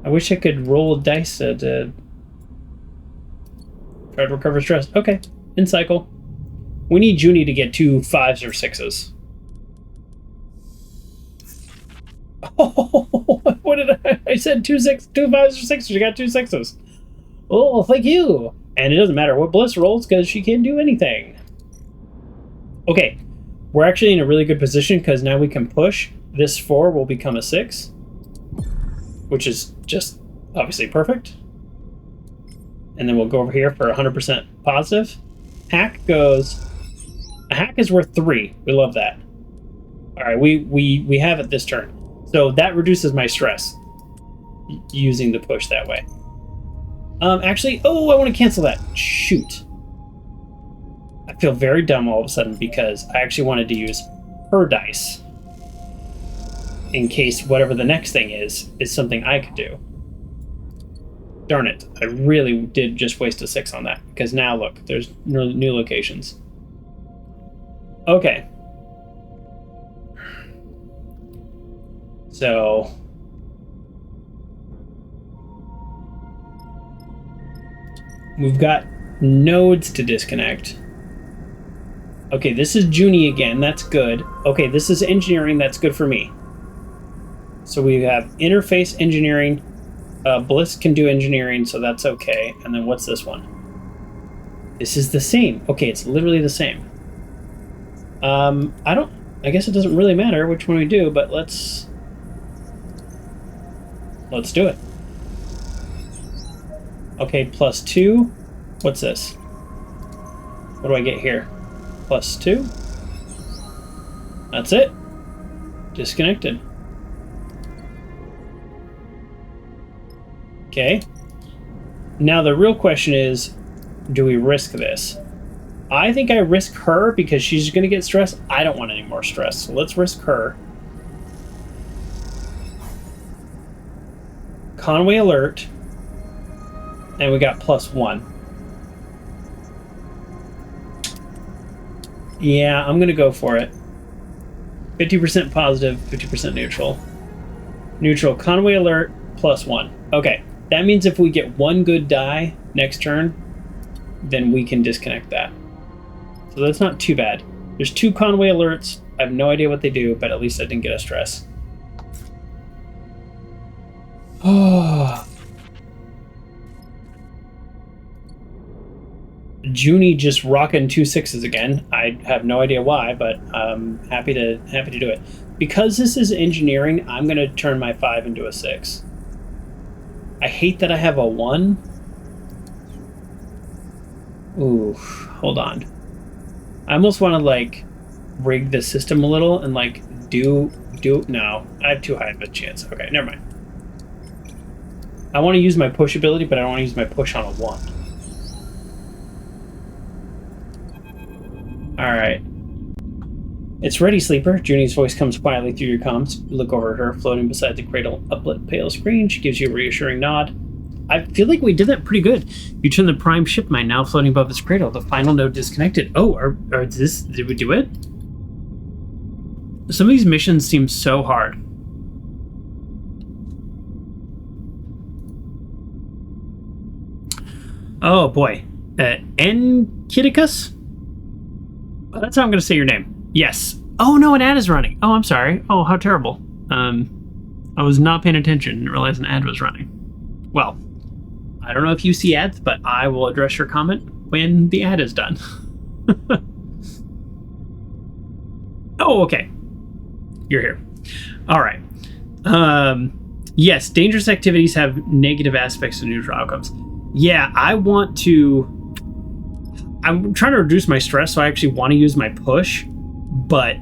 I wish I could roll dice to try to recover stress. Okay, in cycle. We need Junie to get 2 5s or 6s. Oh, what did I said 2 5s or 6s. She got 2 6s. Oh, thank you. And it doesn't matter what Bliss rolls because she can't do anything. Okay, we're actually in a really good position because now we can push. This 4 will become a 6, which is just obviously perfect. And then we'll go over here for 100% positive. Hack goes. A hack is worth 3. We love that. All right, we have it this turn. So that reduces my stress using the push that way. Actually, oh, I want to cancel that. Shoot. I feel very dumb all of a sudden because I actually wanted to use her dice in case whatever the next thing is something I could do. Darn it. I really did just waste a 6 on that because now look, there's new locations. Okay. So we've got nodes to disconnect. Okay, this is Junie again. That's good. Okay, this is engineering. That's good for me. So we have interface engineering. Bliss can do engineering, so that's okay. And then what's this one? This is the same. Okay, it's literally the same. I guess it doesn't really matter which one we do, but let's do it. Okay, +2. What's this? What do I get here? +2. That's it. Disconnected. Okay. Now the real question is, do we risk this? I think I risk her because she's going to get stressed. I don't want any more stress, so let's risk her. Conway alert. And we got +1. Yeah, I'm going to go for it. 50% positive, 50% neutral. Neutral, Conway alert, +1. Okay, that means if we get 1 good die next turn, then we can disconnect that. So that's not too bad. There's 2 Conway alerts. I have no idea what they do, but at least I didn't get a stress. Oh. Junie just rocking 2 6s again. I have no idea why, but I'm happy to do it. Because this is engineering, I'm going to turn my 5 into a 6. I hate that I have a 1. Ooh, hold on. I almost want to like rig the system a little and like do no. I have too high of a chance. Okay, never mind. I want to use my push ability, but I don't want to use my push on a 1. Alright. It's ready, sleeper. Junie's voice comes quietly through your comms. You look over at her, floating beside the cradle, uplit pale screen. She gives you a reassuring nod. I feel like we did that pretty good. You turn the prime ship mine now floating above this cradle. The final node disconnected. Oh, did we do it? Some of these missions seem so hard. Oh boy. Enkiticus? Oh, that's how I'm going to say your name. Yes. Oh no, an ad is running. Oh, I'm sorry. Oh, how terrible. I was not paying attention and realized an ad was running. Well, I don't know if you see ads, but I will address your comment when the ad is done. Oh, okay. You're here. All right. Yes, dangerous activities have negative aspects to neutral outcomes. Yeah, I'm trying to reduce my stress, so I actually want to use my push, but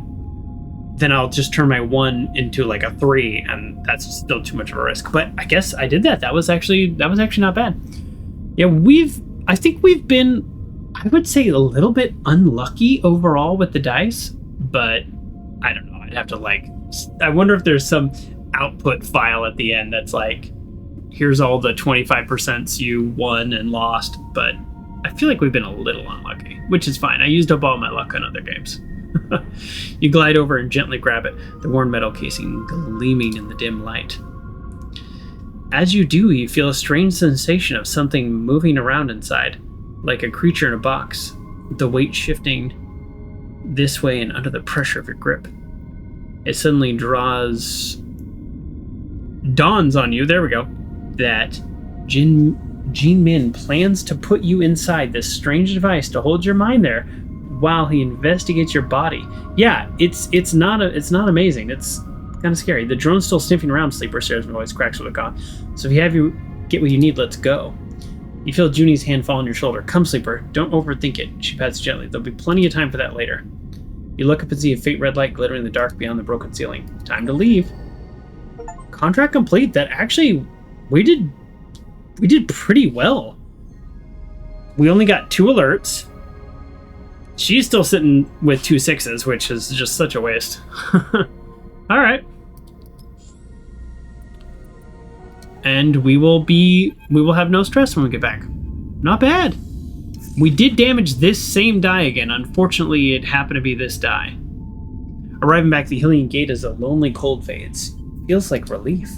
then I'll just turn my 1 into like a 3, and that's still too much of a risk. But I guess I did that. That was actually not bad. Yeah, I think we've been, I would say, a little bit unlucky overall with the dice, but I don't know. I'd have to I wonder if there's some output file at the end that's like, here's all the 25% you won and lost, but I feel like we've been a little unlucky, which is fine. I used up all my luck on other games. You glide over and gently grab it, the worn metal casing gleaming in the dim light. As you do, you feel a strange sensation of something moving around inside, like a creature in a box, the weight shifting this way and under the pressure of your grip. It suddenly dawns on you, there we go, that Jin Min plans to put you inside this strange device to hold your mind there while he investigates your body. Yeah, it's not amazing. It's kind of scary. The drone's still sniffing around, Sleeper says, voice cracks with a cough. So if you get what you need, let's go. You feel Junie's hand fall on your shoulder. Come, Sleeper. Don't overthink it. She pats gently. There'll be plenty of time for that later. You look up and see a faint red light glittering in the dark beyond the broken ceiling. Time to leave. Contract complete. That actually, we did pretty well. We only got 2 alerts. She's still sitting with 2 6s, which is just such a waste. All right. And we will have no stress when we get back. Not bad. We did damage this same die again. Unfortunately, it happened to be this die. Arriving back at the Hillian Gate as a lonely cold fades. Feels like relief.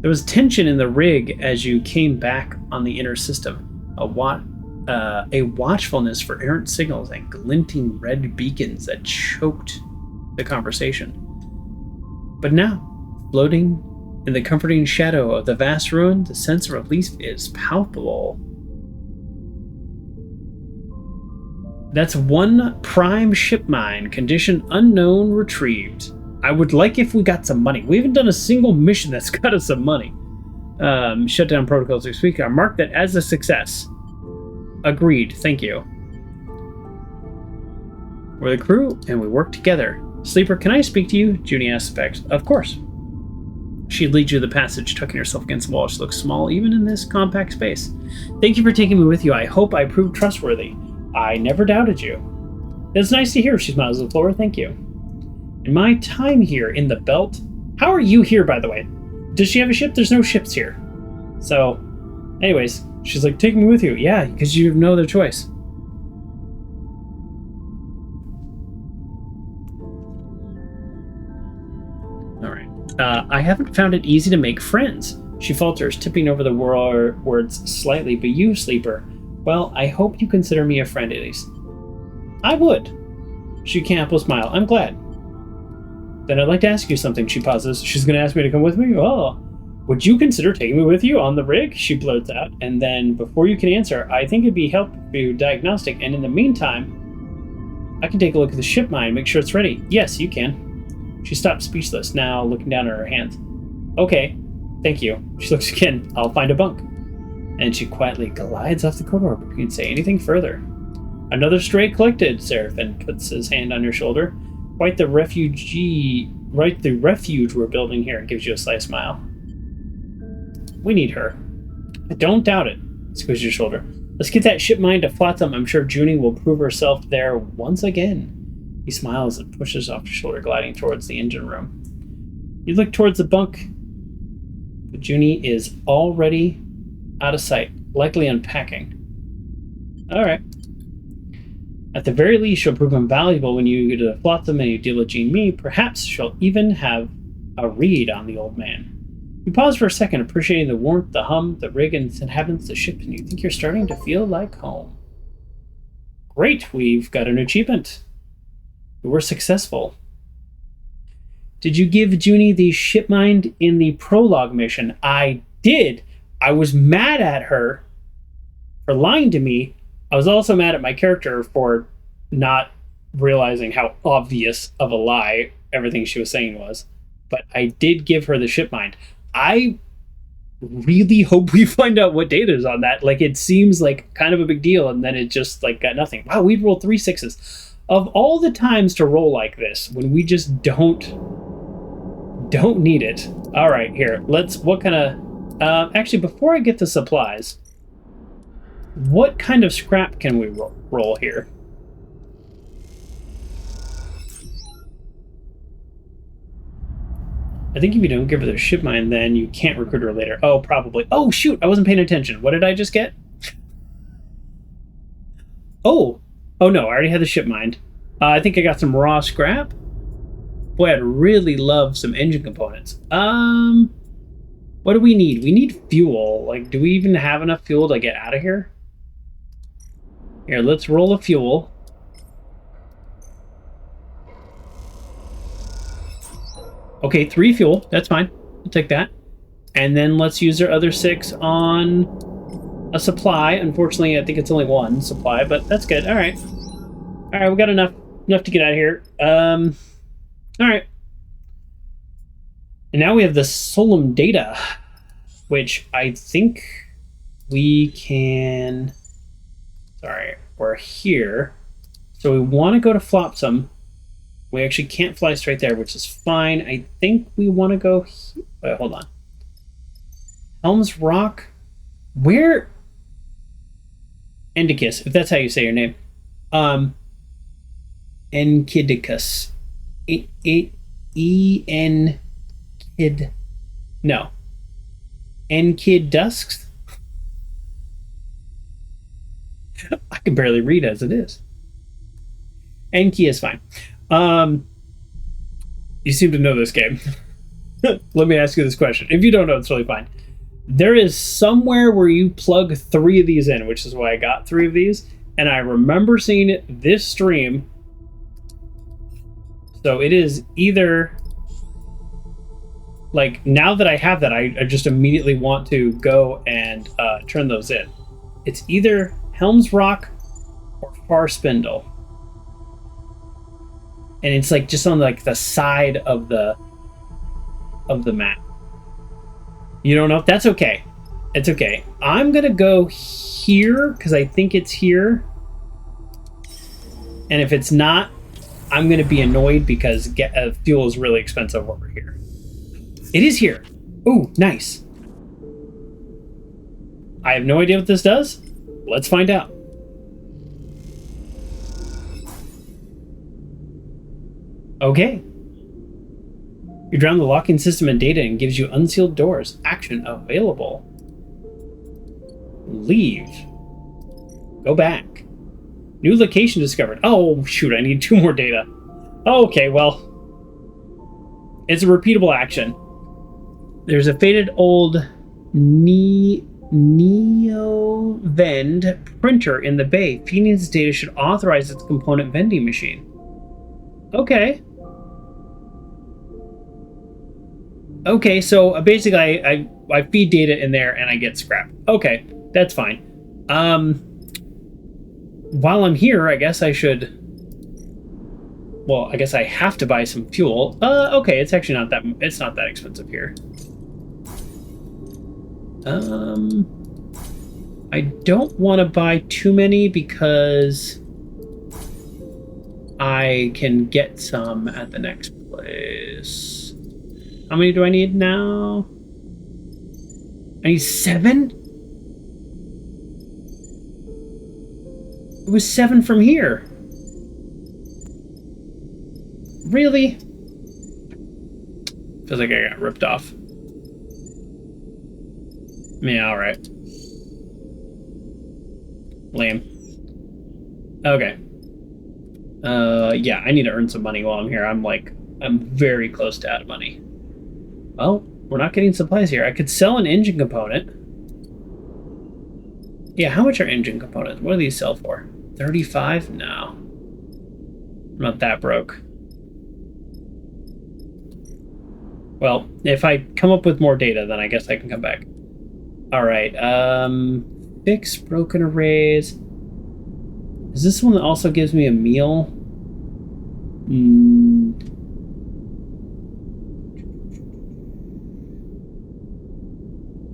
There was tension in the rig as you came back on the inner system. A watchfulness for errant signals and glinting red beacons that choked the conversation. But now, floating in the comforting shadow of the vast ruin, the sense of relief is palpable. That's 1 prime ship mine, condition unknown, retrieved. I would like if we got some money. We haven't done a single mission that's got us some money. Shutdown protocols this week. I marked that as a success. Agreed, thank you. We're the crew, and we work together. Sleeper, can I speak to you? Junie asks. Of course. She leads you to the passage, tucking herself against the wall. She looks small, even in this compact space. Thank you for taking me with you. I hope I proved trustworthy. I never doubted you. It's nice to hear, she smiles at the floor. Thank you. In my time here in the belt... How are you here, by the way? Does she have a ship? There's no ships here. So, anyways, she's like, take me with you. Yeah, because you have no other choice. Alright. I haven't found it easy to make friends. She falters, tipping over the words slightly. But you, Sleeper, well, I hope you consider me a friend at least. I would. She can't help a smile. I'm glad. Then I'd like to ask you something. She pauses. She's going to ask me to come with me? Oh. Would you consider taking me with you on the rig? She blurts out. And then, before you can answer, I think it'd be helpful for you diagnostic. And in the meantime, I can take a look at the ship mine, make sure it's ready. Yes, you can. She stops speechless, now looking down at her hands. Okay, thank you. She looks again. I'll find a bunk. And she quietly glides off the corridor, but you can say anything further. Another stray collected, Serafin puts his hand on your shoulder. Quite the refuge we're building here, gives you a sly smile. We need her. I don't doubt it. Squeeze your shoulder. Let's get that ship mine to Flotsam. I'm sure Junie will prove herself there once again. He smiles and pushes off your shoulder, gliding towards the engine room. You look towards the bunk, but Junie is already out of sight, likely unpacking. Alright. At the very least, she'll prove invaluable when you get to Flotsam and you deal with Jean Me. Perhaps she'll even have a read on the old man. You pause for a second, appreciating the warmth, the hum, the rig, and its inhabitants, the ship, and you think you're starting to feel like home. Great, we've got an achievement. We were successful. Did you give Junie the ship mine in the prologue mission? I did. I was mad at her for lying to me. I was also mad at my character for not realizing how obvious of a lie everything she was saying was. But I did give her the ship mine. I really hope we find out what data is on that. Like, it seems like kind of a big deal, and then it just like got nothing. Wow, we rolled 3 6s. Of all the times to roll like this, when we just don't need it. All right, here. What kind of... actually, before I get the supplies, what kind of scrap can we roll here? I think if you don't give her the ship mine, then you can't recruit her later. Oh, probably. Oh, shoot. I wasn't paying attention. What did I just get? Oh. Oh, no. I already had the ship mined. I think I got some raw scrap. Boy, I'd really love some engine components. What do we need? We need fuel. Like, do we even have enough fuel to get out of here? Here, let's roll a fuel. Okay, 3 fuel. That's fine. I'll take that. And then let's use our other 6 on a supply. Unfortunately, I think it's only 1 supply, but that's good. All right. All right, we got enough to get out of here. All right. And now we have the Solum data, which I think we can... Sorry, we're here. So we want to go to Flopsum. We actually can't fly straight there, which is fine. I think we want to go... Wait, hold on. Helms Rock? Where... Endicus, if that's how you say your name. Enkidicus. E-N... Kid... No. Enkidusks? I can barely read as it is. Enki is fine. You seem to know this game. Let me ask you this question. If you don't know, it's really fine. There is somewhere where you plug 3 of these in, which is why I got 3 of these. And I remember seeing it this stream. So it is either... Like, now that I have that, I just immediately want to go and turn those in. It's either Helms Rock or Far Spindle. And it's like just on like the side of the map. You don't know? That's okay. It's okay. I'm gonna go here because I think it's here. And if it's not, I'm gonna be annoyed because fuel is really expensive over here. It is here. Ooh, nice. I have no idea what this does. Let's find out. Okay. You drown the locking system in data and gives you unsealed doors. Action available. Leave. Go back. New location discovered. Oh, shoot, I need 2 more data. Okay, well. It's a repeatable action. There's a faded old Neo-Vend printer in the bay. Feeding its data should authorize its component vending machine. Okay. Okay, so basically I feed data in there and I get scrap. Okay, that's fine. While I'm here, I guess I should... Well, I guess I have to buy some fuel. Okay, it's actually not that... It's not that expensive here. I don't want to buy too many because I can get some at the next place. How many do I need now? I need 7? It was 7 from here. Really? Feels like I got ripped off. Yeah, alright. Lame. Okay. Yeah, I need to earn some money while I'm here. I'm very close to out of money. Well, we're not getting supplies here. I could sell an engine component. Yeah, how much are engine components? What do these sell for? 35? No. I'm not that broke. Well, if I come up with more data, then I guess I can come back. Alright, fix broken arrays. Is this one that also gives me a meal?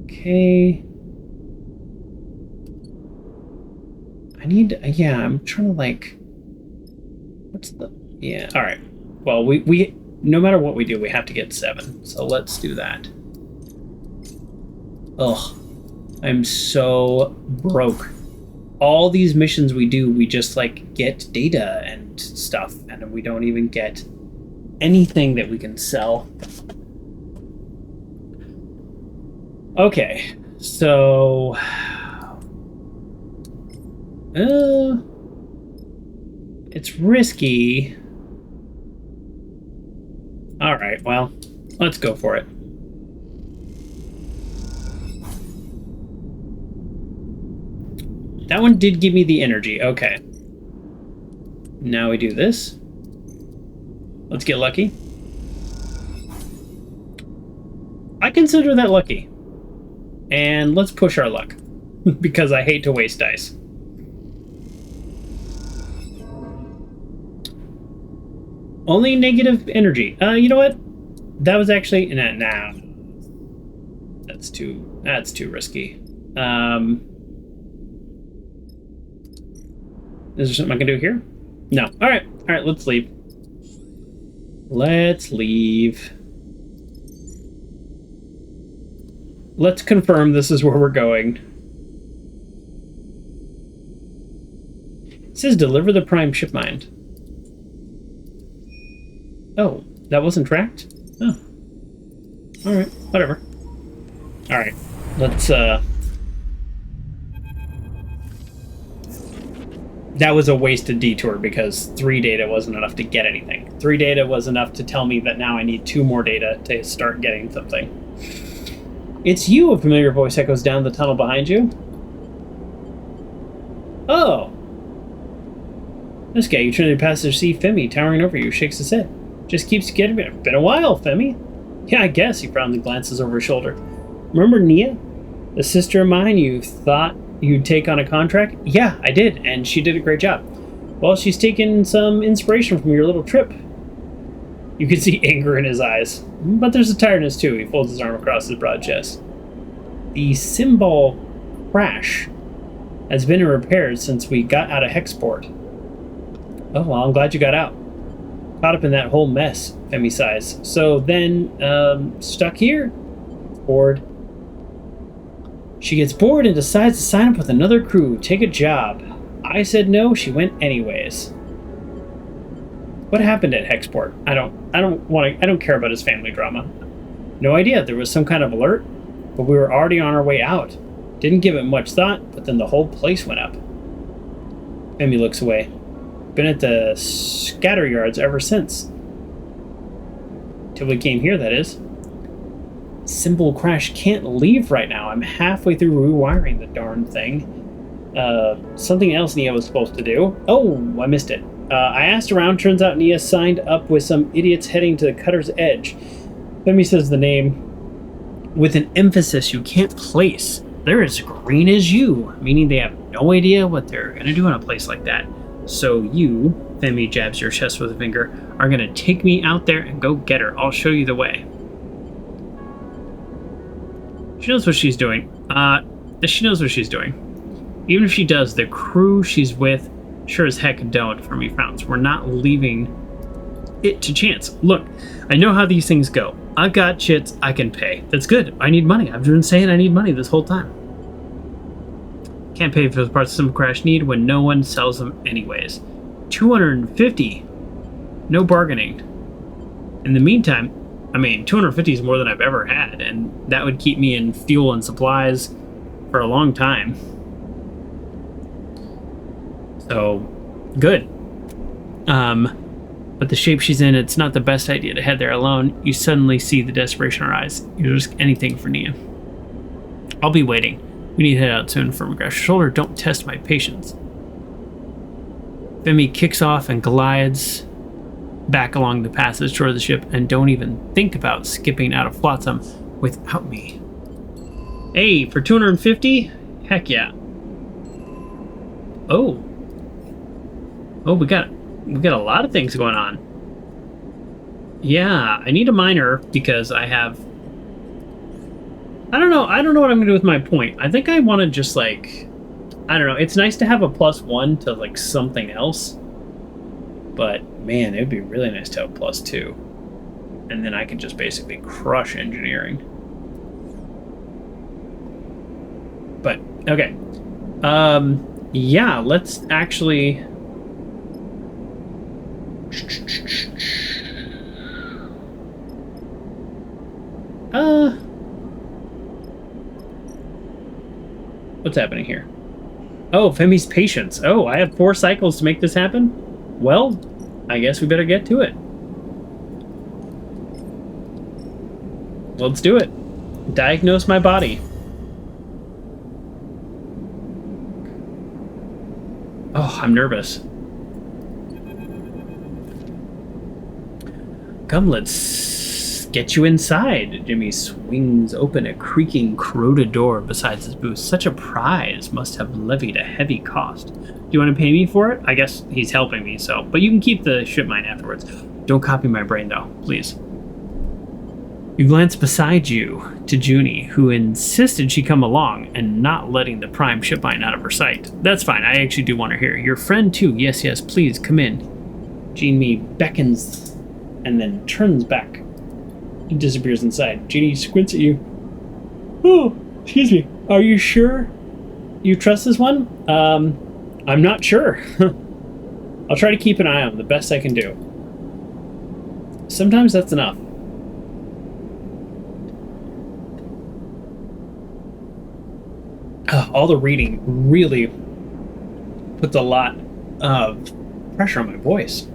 Okay. I need... Yeah, I'm trying to, like... What's the... Yeah, alright. Well, we... No matter what we do, we have to get 7. So let's do that. Ugh. I'm so broke. All these missions we do, we just, like, get data and stuff, and we don't even get anything that we can sell. Okay, so... it's risky. Alright, well, let's go for it. That one did give me the energy. Okay. Now we do this. Let's get lucky. I consider that lucky. And let's push our luck. Because I hate to waste dice. Only negative energy. You know what? That was actually... Nah. That's too risky. Is there something I can do here? No. Alright, let's leave. Let's leave. Let's confirm this is where we're going. It says deliver the prime ship mind. Oh, that wasn't tracked? Oh. Alright, whatever. Alright, let's, That was a wasted detour because 3 data wasn't enough to get anything. 3 data was enough to tell me that now I need 2 more data to start getting something. It's you, a familiar voice echoes down the tunnel behind you. Oh! This guy, you turn to passenger see Femi towering over you, shakes his head. Just keeps getting it. Been a while, Femi. Yeah, I guess, he frowned and glances over his shoulder. Remember Nia? The sister of mine you thought you'd take on a contract? Yeah, I did, and she did a great job. Well, she's taken some inspiration from your little trip. You can see anger in his eyes, but there's a tiredness too. He folds his arm across his broad chest. The symbol crash has been repaired since we got out of Hexport. Oh, well, I'm glad you got out. Caught up in that whole mess, Femi sighs. So then, stuck here? Bored. She gets bored and decides to sign up with another crew, take a job. I said no, she went anyways. What happened at Hexport? I don't care about his family drama. No idea, there was some kind of alert, but we were already on our way out. Didn't give it much thought, but then the whole place went up. Femi looks away. Been at the scatter yards ever since. Till we came here, that is. Symbol crash can't leave right now. I'm halfway through rewiring the darn thing. Something else Nia was supposed to do. Oh, I missed it. I asked around. Turns out Nia signed up with some idiots heading to the Cutter's Edge. Femi says the name with an emphasis you can't place. They're as green as you, meaning they have no idea what they're going to do in a place like that. So you, Femi jabs your chest with a finger, are going to take me out there and go get her. I'll show you the way. She knows what she's doing. She knows what she's doing. Even if she does, the crew she's with sure as heck don't, Femi frowns. We're not leaving it to chance. Look, I know how these things go. I've got chits I can pay. That's good. I need money. I've been saying I need money this whole time. Can't pay for the parts Symbol Crash need when no one sells them anyways. 250. No bargaining. In the meantime, 250 is more than I've ever had, and that would keep me in fuel and supplies for a long time. So, good. But the shape she's in, it's not the best idea to head there alone. You suddenly see the desperation in her eyes. You risk anything for Nia. I'll be waiting. We need to head out soon. From across your shoulder, don't test my patience. Femi kicks off and glides back along the passage toward the ship, and don't even think about skipping out of Flotsam without me. Hey, for 250? Heck yeah. Oh, we got a lot of things going on. Yeah, I need a miner because I have... I don't know what I'm going to do with my point. I think I want to just, I don't know. It's nice to have a +1 to, something else. But, man, it would be really nice to have a +2. And then I could just basically crush engineering. But, okay. Yeah, let's actually... What's happening here? Oh, Femi's patience. Oh, I have 4 cycles to make this happen? Well, I guess we better get to it. Let's do it. Diagnose my body. Oh, I'm nervous. Come, let's get you inside. Jimmy swings open a creaking, corroded door beside his booth. Such a prize must have levied a heavy cost. Do you want to pay me for it? I guess he's helping me, so. But you can keep the ship mine afterwards. Don't copy my brain, though, please. You glance beside you to Junie, who insisted she come along and not letting the prime ship mine out of her sight. That's fine, I actually do want her here. Your friend, too. Yes, yes, please, come in. Junie beckons and then turns back. He disappears inside. Junie squints at you. Oh, excuse me. Are you sure you trust this one? I'm not sure. I'll try to keep an eye on him the best I can do. Sometimes that's enough. All the reading really puts a lot of pressure on my voice.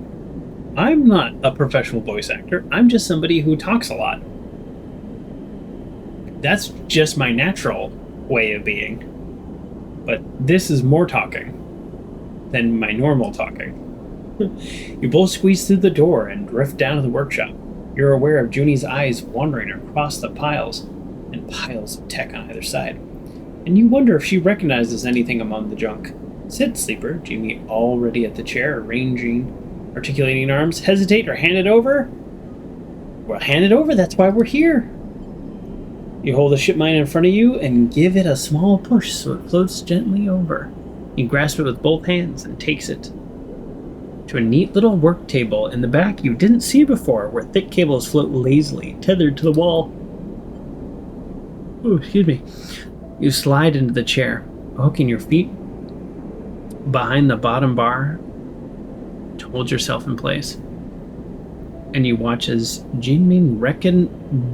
I'm not a professional voice actor. I'm just somebody who talks a lot. That's just my natural way of being. But this is more talking than my normal talking. You both squeeze through the door and drift down to the workshop. You're aware of Junie's eyes wandering across the piles and piles of tech on either side. And you wonder if she recognizes anything among the junk. Sit, sleeper. Junie, already at the chair, articulating arms. Hesitate or hand it over? Well, hand it over. That's why we're here. You hold the ship mine in front of you and give it a small push so it floats gently over. You grasp it with both hands and takes it to a neat little work table in the back you didn't see before, where thick cables float lazily, tethered to the wall. Oh, excuse me. You slide into the chair, hooking your feet behind the bottom bar to hold yourself in place. And you watch as Jinming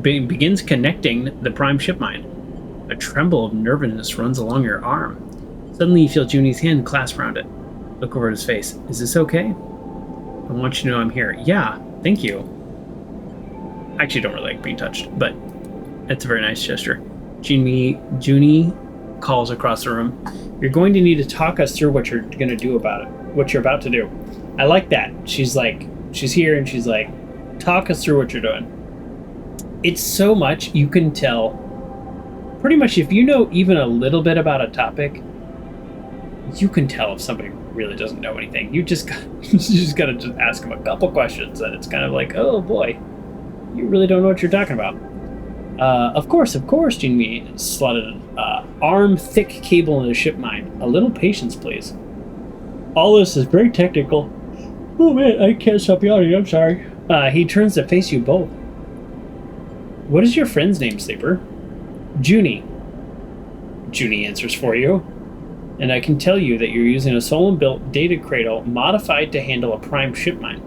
begins connecting the prime ship mine. A tremble of nervousness runs along your arm. Suddenly you feel Junie's hand clasp around it. Look over at his face. Is this okay? I want you to know I'm here. Yeah, thank you. I actually don't really like being touched, but it's a very nice gesture. Junie calls across the room. You're going to need to talk us through what you're going to do about it. What you're about to do. I like that. She's here and she's like, talk us through what you're doing. It's so much you can tell. Pretty much if you know even a little bit about a topic, you can tell if somebody really doesn't know anything. You just gotta just ask them a couple questions and it's kind of like, oh boy, you really don't know what you're talking about. Of course, Junie slotted an arm-thick cable in the ship mine. A little patience, please. All this is very technical. Oh man, I can't stop yawning, I'm sorry. He turns to face you both. What is your friend's name, sleeper? Junie. Junie answers for you. And I can tell you that you're using a Solon-built data cradle modified to handle a prime ship mine.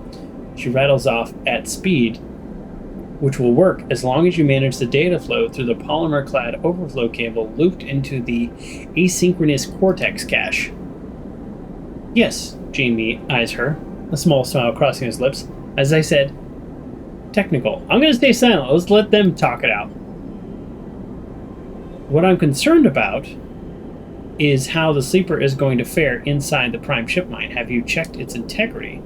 She rattles off at speed, which will work as long as you manage the data flow through the polymer-clad overflow cable looped into the asynchronous cortex cache. Yes, Junie eyes her, a small smile crossing his lips. As I said, technical. I'm going to stay silent. Let's let them talk it out. What I'm concerned about is how the sleeper is going to fare inside the prime ship mine. Have you checked its integrity?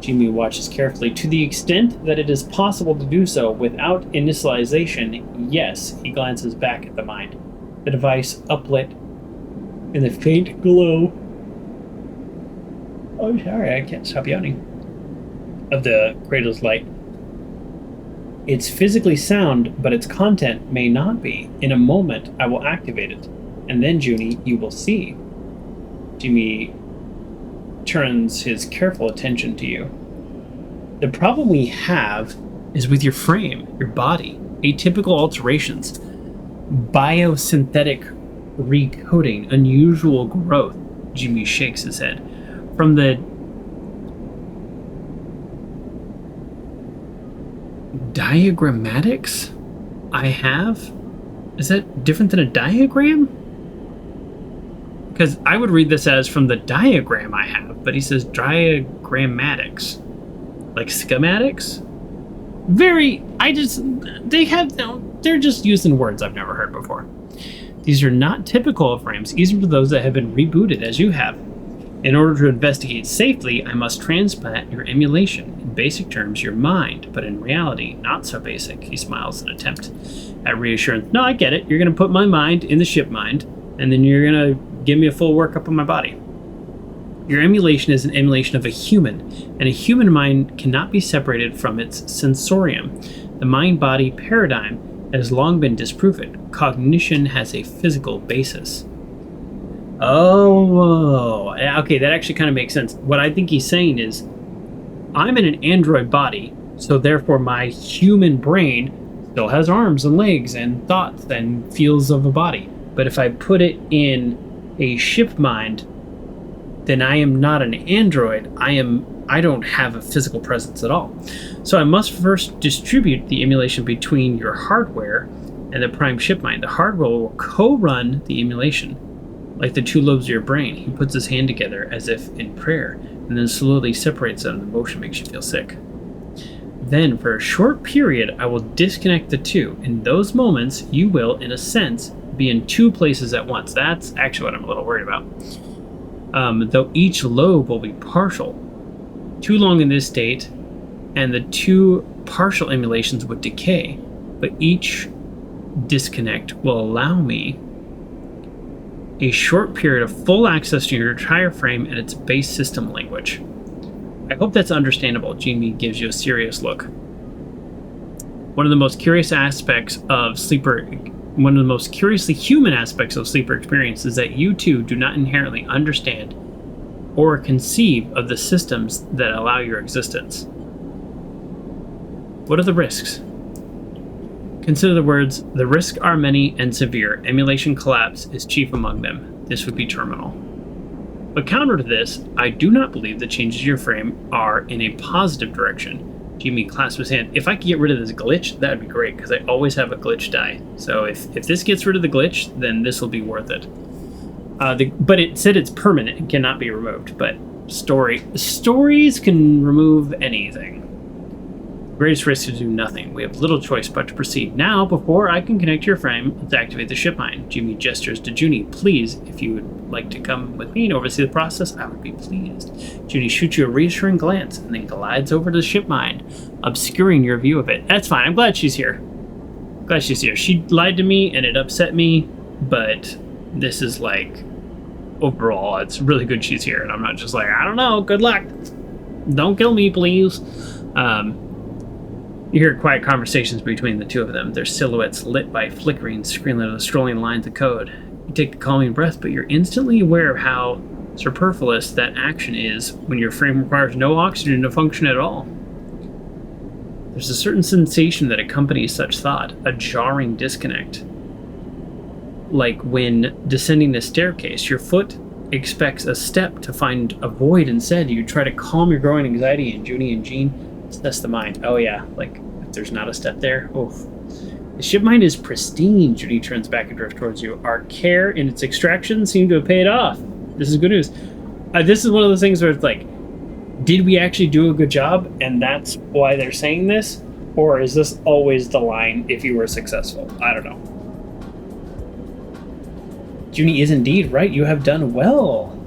Junie watches carefully. To the extent that it is possible to do so without initialization, yes. He glances back at the mine. The device uplit in the faint glow. Oh, sorry, I can't stop yawning. Of the cradle's light. It's physically sound, but its content may not be. In a moment, I will activate it. And then, Junie, you will see. Junie turns his careful attention to you. The problem we have is with your frame, your body. Atypical alterations, biosynthetic recoding, unusual growth. Junie shakes his head. From the diagrammatics I have? Is that different than a diagram? because I would read this as from the diagram I have, but he says diagrammatics. Like schematics? They're just using words I've never heard before. These are not typical of frames, even for those that have been rebooted as you have. In order to investigate safely, I must transplant your emulation. In basic terms, your mind, but in reality, not so basic. He smiles in attempt at reassurance. No, I get it. You're going to put my mind in the ship mind, and then you're going to give me a full workup of my body. Your emulation is an emulation of a human, and a human mind cannot be separated from its sensorium. The mind-body paradigm has long been disproven. Cognition has a physical basis. Oh, okay, that actually kind of makes sense. What I think he's saying is, I'm in an android body, so therefore my human brain still has arms and legs and thoughts and feels of a body. But if I put it in a ship mind, then I am not an android. I don't have a physical presence at all. So I must first distribute the emulation between your hardware and the prime ship mind. The hardware will co-run the emulation, like the two lobes of your brain. He puts his hand together as if in prayer, and then slowly separates them. The motion makes you feel sick. Then, for a short period, I will disconnect the two. In those moments, you will, in a sense, be in two places at once. That's actually what I'm a little worried about. Though each lobe will be partial. Too long in this state, and the two partial emulations would decay, but each disconnect will allow me a short period of full access to your entire frame and its base system language. I hope that's understandable. Jamie gives you a serious look. One of the most curiously human aspects of sleeper experience is that you too do not inherently understand or conceive of the systems that allow your existence. What are the risks? Consider the words, the risks are many and severe. Emulation collapse is chief among them. This would be terminal. But counter to this, I do not believe the changes to your frame are in a positive direction. Jimmy clasps his hand. If I could get rid of this glitch, that would be great, because I always have a glitch die. So if this gets rid of the glitch, then this will be worth it. But it said it's permanent and cannot be removed. But stories can remove anything. Greatest risk is to do nothing. We have little choice but to proceed. Now, before I can connect your frame, let's activate the ship mind. Jimmy gestures to Junie. Please, if you would like to come with me and oversee the process, I would be pleased. Junie shoots you a reassuring glance and then glides over to the ship mind, obscuring your view of it. That's fine. I'm glad she's here. She lied to me and it upset me, but this is like, overall, it's really good she's here. And I'm not just like, I don't know, good luck. Don't kill me, please. You hear quiet conversations between the two of them, their silhouettes lit by flickering, strolling lines of code. You take a calming breath, but you're instantly aware of how superfluous that action is when your frame requires no oxygen to function at all. There's a certain sensation that accompanies such thought, a jarring disconnect. Like when descending a staircase, your foot expects a step to find a void instead. You try to calm your growing anxiety, and Junie and Jean assess the mind. Oh yeah, like if there's not a step there, oof. The ship mind is pristine. Junie turns back and drifts towards you. Our care in its extraction seemed to have paid off. This is good news. This is one of those things where it's like, did we actually do a good job and that's why they're saying this? Or is this always the line if you were successful? I don't know. Junie is indeed right. You have done well.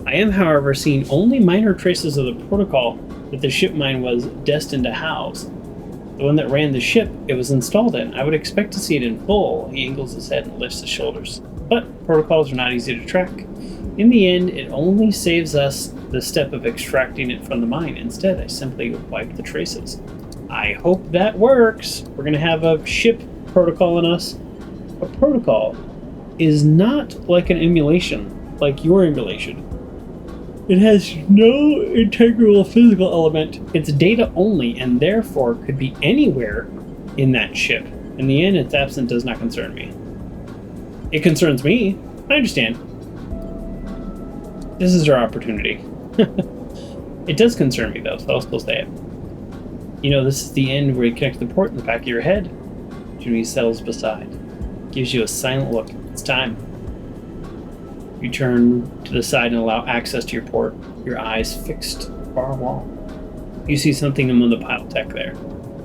I am, however, seeing only minor traces of the protocol that the ship mind was destined to house. The one that ran the ship it was installed in. I would expect to see it in full. He angles his head and lifts his shoulders. But protocols are not easy to track. In the end, it only saves us the step of extracting it from the mind. Instead, I simply wipe the traces. I hope that works. We're going to have a ship protocol in us. A protocol is not like an emulation, like your emulation. It has no integral physical element. It's data only, and therefore could be anywhere in that ship. In the end, its absence does not concern me. It concerns me. I understand. This is our opportunity. It does concern me, though, so I'll still say it. You know, this is the end where you connect the port in the back of your head. Junie settles beside. Gives you a silent look. It's time. You turn to the side and allow access to your port, your eyes fixed far wall. You see something among the pile tech there.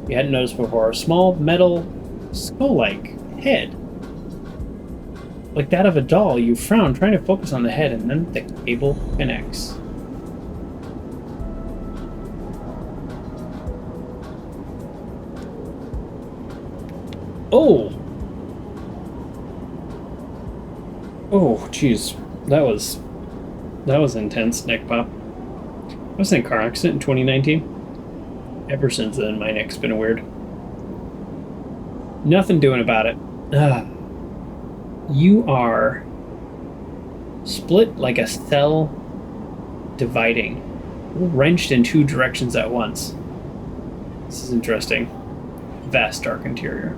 You hadn't noticed before. A small metal skull-like head. Like that of a doll. You frown, trying to focus on the head, and then the cable connects. Oh! Oh, jeez. That was intense, neck pop. I was in a car accident in 2019. Ever since then, my neck's been weird. Nothing doing about it. You are split like a cell dividing. Wrenched in two directions at once. This is interesting. Vast dark interior.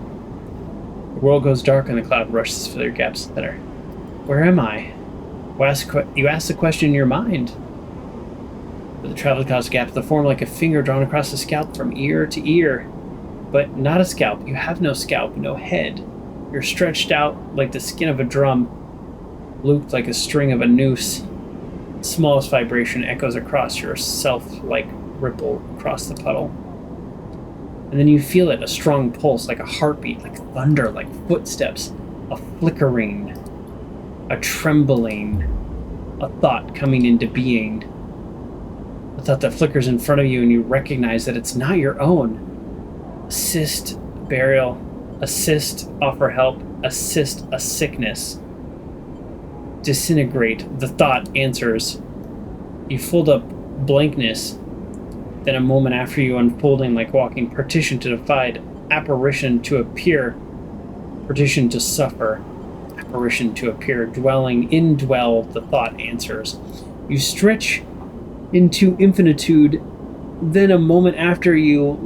The world goes dark and the cloud rushes for their gaps center. Where am I? You ask the question in your mind. But the travel caused gaps that form like a finger drawn across the scalp from ear to ear. But not a scalp. You have no scalp, no head. You're stretched out like the skin of a drum, looped like a string of a noose. The smallest vibration echoes across yourself like ripple across the puddle. And then you feel it, a strong pulse, like a heartbeat, like thunder, like footsteps, a flickering, a trembling, a thought coming into being. A thought that flickers in front of you and you recognize that it's not your own. Assist, burial. Assist, offer help. Assist, a sickness. Disintegrate, the thought answers. You fold up blankness. Then a moment after you unfolding like walking, partition to divide, apparition to appear, partition to suffer, apparition to appear, dwelling, indwell, the thought answers. You stretch into infinitude, then a moment after you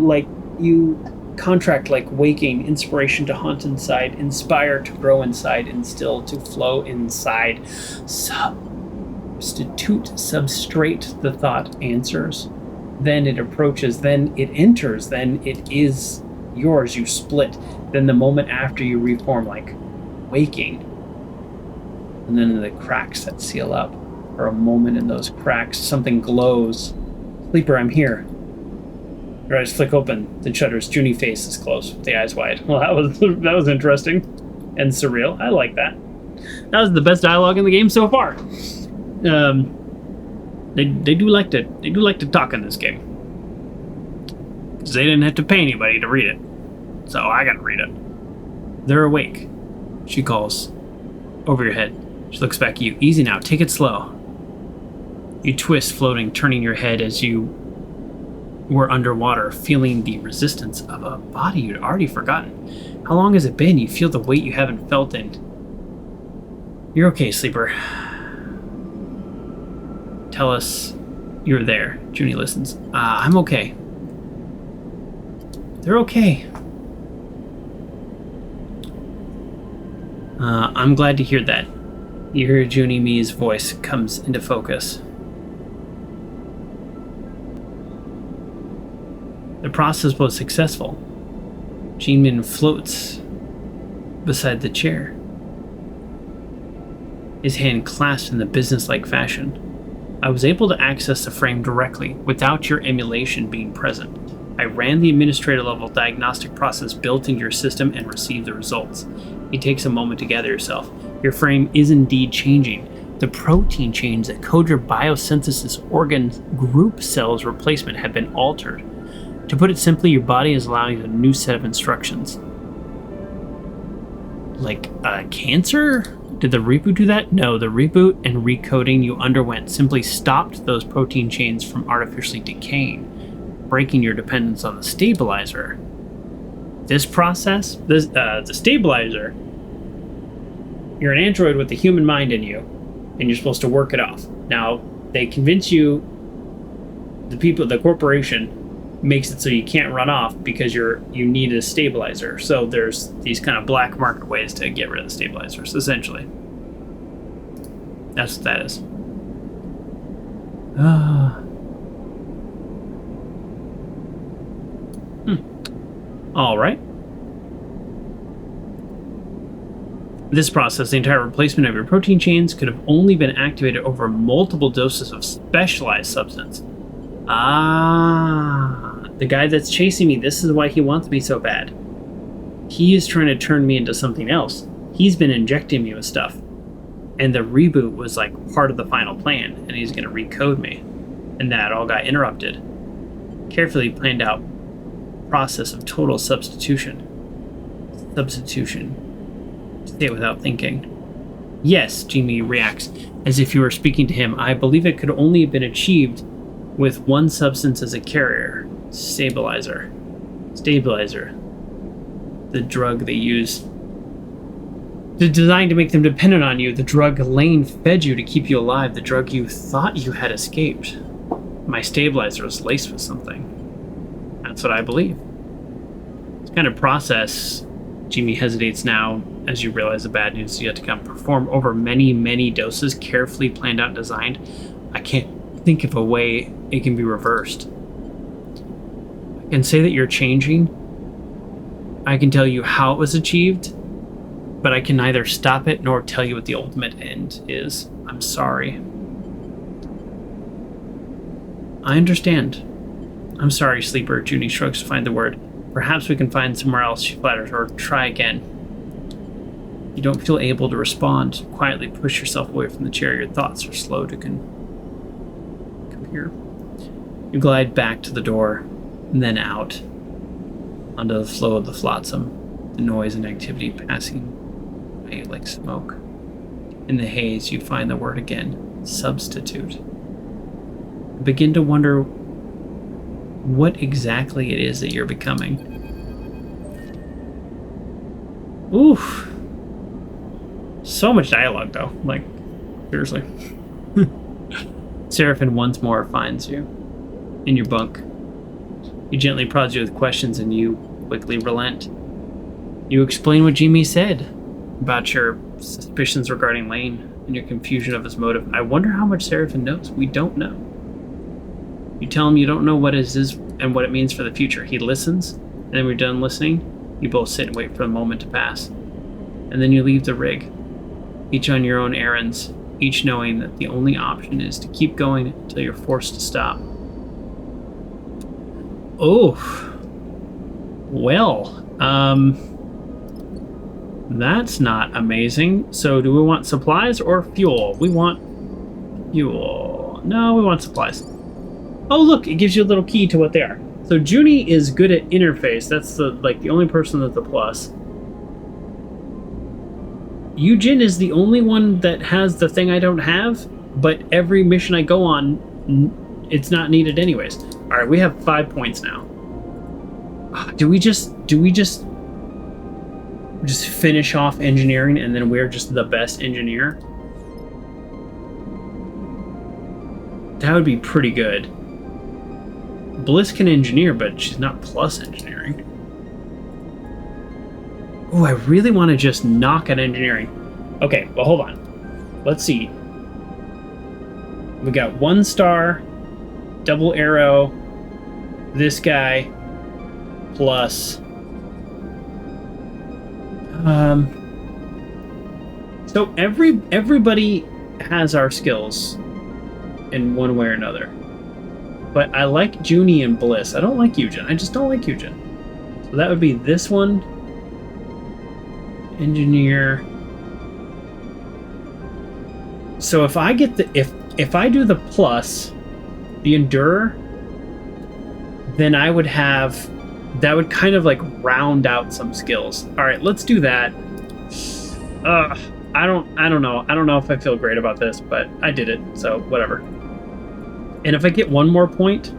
contract like waking, inspiration to haunt inside, inspire to grow inside, instill to flow inside, substitute, substrate, the thought answers. Then it approaches, then it enters, then it is yours, you split. Then the moment after you reform like waking. And then in the cracks that seal up, for a moment in those cracks, something glows. Sleeper, I'm here. Your eyes flick open, then shudders. Junie face is closed, with the eyes wide. Well, that was interesting and surreal. I like that. That was the best dialogue in the game so far. They do like to talk in this game. 'Cause they didn't have to pay anybody to read it, so I gotta read it. They're awake. She calls over your head. She looks back at you. Easy now. Take it slow. You twist, floating, turning your head as you were underwater, feeling the resistance of a body you'd already forgotten. How long has it been? You feel the weight you haven't felt in. You're okay, sleeper. Tell us you're there. Junie listens. I'm okay. They're okay. I'm glad to hear that. You hear Junie Mee's voice comes into focus. The process was successful. Gene Min floats beside the chair, his hand clasped in the businesslike fashion. I was able to access the frame directly, without your emulation being present. I ran the administrator level diagnostic process built into your system and received the results. It takes a moment to gather yourself. Your frame is indeed changing. The protein chains that code your biosynthesis organ group cells replacement have been altered. To put it simply, your body is allowing you a new set of instructions. Like cancer? Did the reboot do that? No, the reboot and recoding you underwent simply stopped those protein chains from artificially decaying, breaking your dependence on the stabilizer. This process, the stabilizer, you're an android with the human mind in you, and you're supposed to work it off. Now, they convince you, the corporation makes it so you can't run off because you need a stabilizer. So there's these kind of black market ways to get rid of the stabilizers, essentially. That's what that is. All right. This process, the entire replacement of your protein chains, could have only been activated over multiple doses of specialized substance. Ah, the guy that's chasing me, this is why he wants me so bad. He is trying to turn me into something else. He's been injecting me with stuff. And the reboot was like part of the final plan, and he's going to recode me. And that all got interrupted. Carefully planned out process of total substitution. Say it without thinking. Yes, Jimmy reacts, as if you were speaking to him. I believe it could only have been achieved with one substance as a carrier. Stabilizer. The drug they use. Designed to make them dependent on you. The drug Lane fed you to keep you alive. The drug you thought you had escaped. My stabilizer was laced with something. That's what I believe. This kind of process, Jimmy hesitates now as you realize the bad news is yet to come. Perform over many, many doses, carefully planned out and designed. I can't think of a way it can be reversed. I can say that you're changing. I can tell you how it was achieved, but I can neither stop it nor tell you what the ultimate end is. I'm sorry. I understand. I'm sorry, Sleeper. Junie shrugs to find the word. Perhaps we can find somewhere else, she flatters, or try again. You don't feel able to respond. Quietly push yourself away from the chair. Your thoughts are slow to come here. You glide back to the door, and then out, onto the flow of the flotsam, the noise and activity passing by like smoke. In the haze, you find the word again, substitute. You begin to wonder what exactly it is that you're becoming. Oof. So much dialogue, though. Like, seriously. Serafin once more finds you in your bunk. He gently prods you with questions, and you quickly relent. You explain what Jimmy said about your suspicions regarding Lane and your confusion of his motive. I wonder how much Serafin knows. We don't know. You tell him you don't know what it is and what it means for the future. He listens, and then when you're done listening, you both sit and wait for the moment to pass. And then you leave the rig, each on your own errands, each knowing that the only option is to keep going until you're forced to stop. Oh. Well, that's not amazing. So do we want supplies or fuel? We want fuel. No, we want supplies. Oh, look, it gives you a little key to what they are. So Junie is good at interface. That's the only person that's a plus. Eugen is the only one that has the thing I don't have, but every mission I go on, it's not needed anyways. All right, we have 5 points now. Do we just finish off engineering and then we're just the best engineer? That would be pretty good. Bliss can engineer, but she's not plus engineering. Oh, I really want to just knock at engineering. Okay, well, hold on. Let's see. We got 1 star, double arrow, this guy, plus... So everybody has our skills in one way or another. But I like Junie and Bliss. I don't like Eugen. I just don't like Eugen. So that would be this one. Engineer. So if I get the if I do the plus, the Endurer, then I would have that would kind of like round out some skills. All right, let's do that. I don't know. I don't know if I feel great about this, but I did it, so whatever. And if I get 1 more point,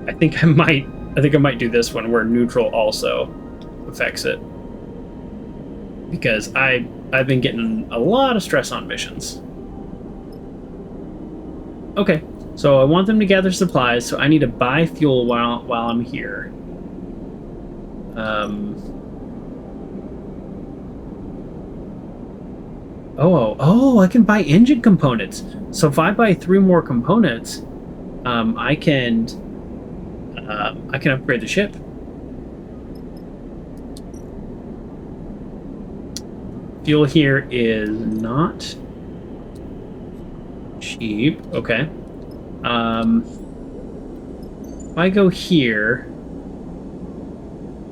I think I might do this one where neutral also affects it. Because I've been getting a lot of stress on missions. Okay, so I want them to gather supplies, so I need to buy fuel while I'm here. Oh, I can buy engine components. So if I buy 3 more components, I can upgrade the ship. Fuel here is not cheap. Okay. If I go here,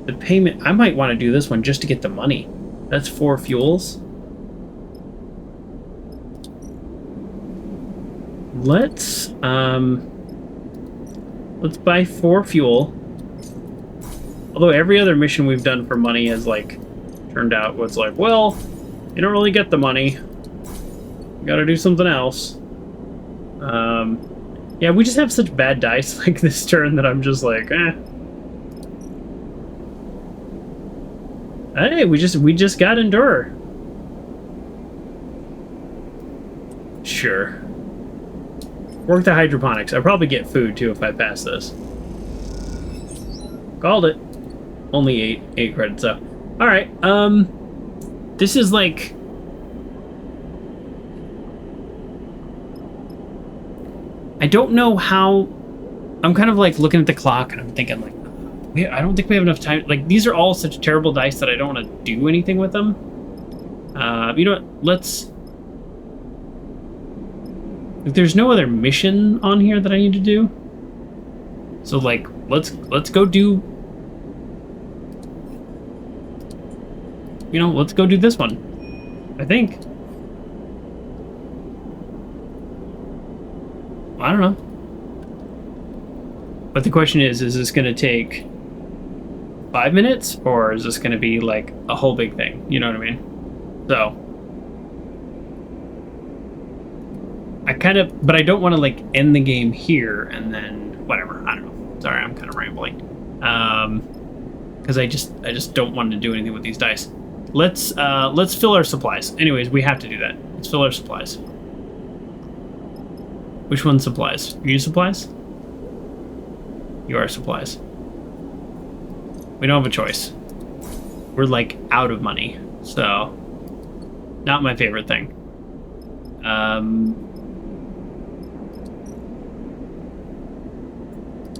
the payment, I might want to do this one just to get the money. That's 4 fuels. Let's buy 4 fuel. Although every other mission we've done for money has, like, turned out was like, well, you don't really get the money. You gotta do something else. Yeah, we just have such bad dice like this turn that I'm just like, eh. Hey, we just got Endure. Sure. Work the hydroponics. I'll probably get food too if I pass this. Called it. Only 8 credits though. Alright, this is like... I don't know how... I'm kind of like looking at the clock and I'm thinking like, I don't think we have enough time. Like, these are all such terrible dice that I don't want to do anything with them. You know what? Let's... If there's no other mission on here that I need to do, so like, let's go do... You know, let's go do this one. I think. I don't know. But the question is this going to take 5 minutes, or is this going to be like a whole big thing? You know what I mean? So I kind of, but I don't want to like end the game here and then whatever. I don't know. Sorry, I'm kind of rambling. Because I just don't want to do anything with these dice. Let's fill our supplies. Anyways, we have to do that. Let's fill our supplies. Which one's supplies? Are you supplies? You are supplies. We don't have a choice. We're like out of money, so not my favorite thing.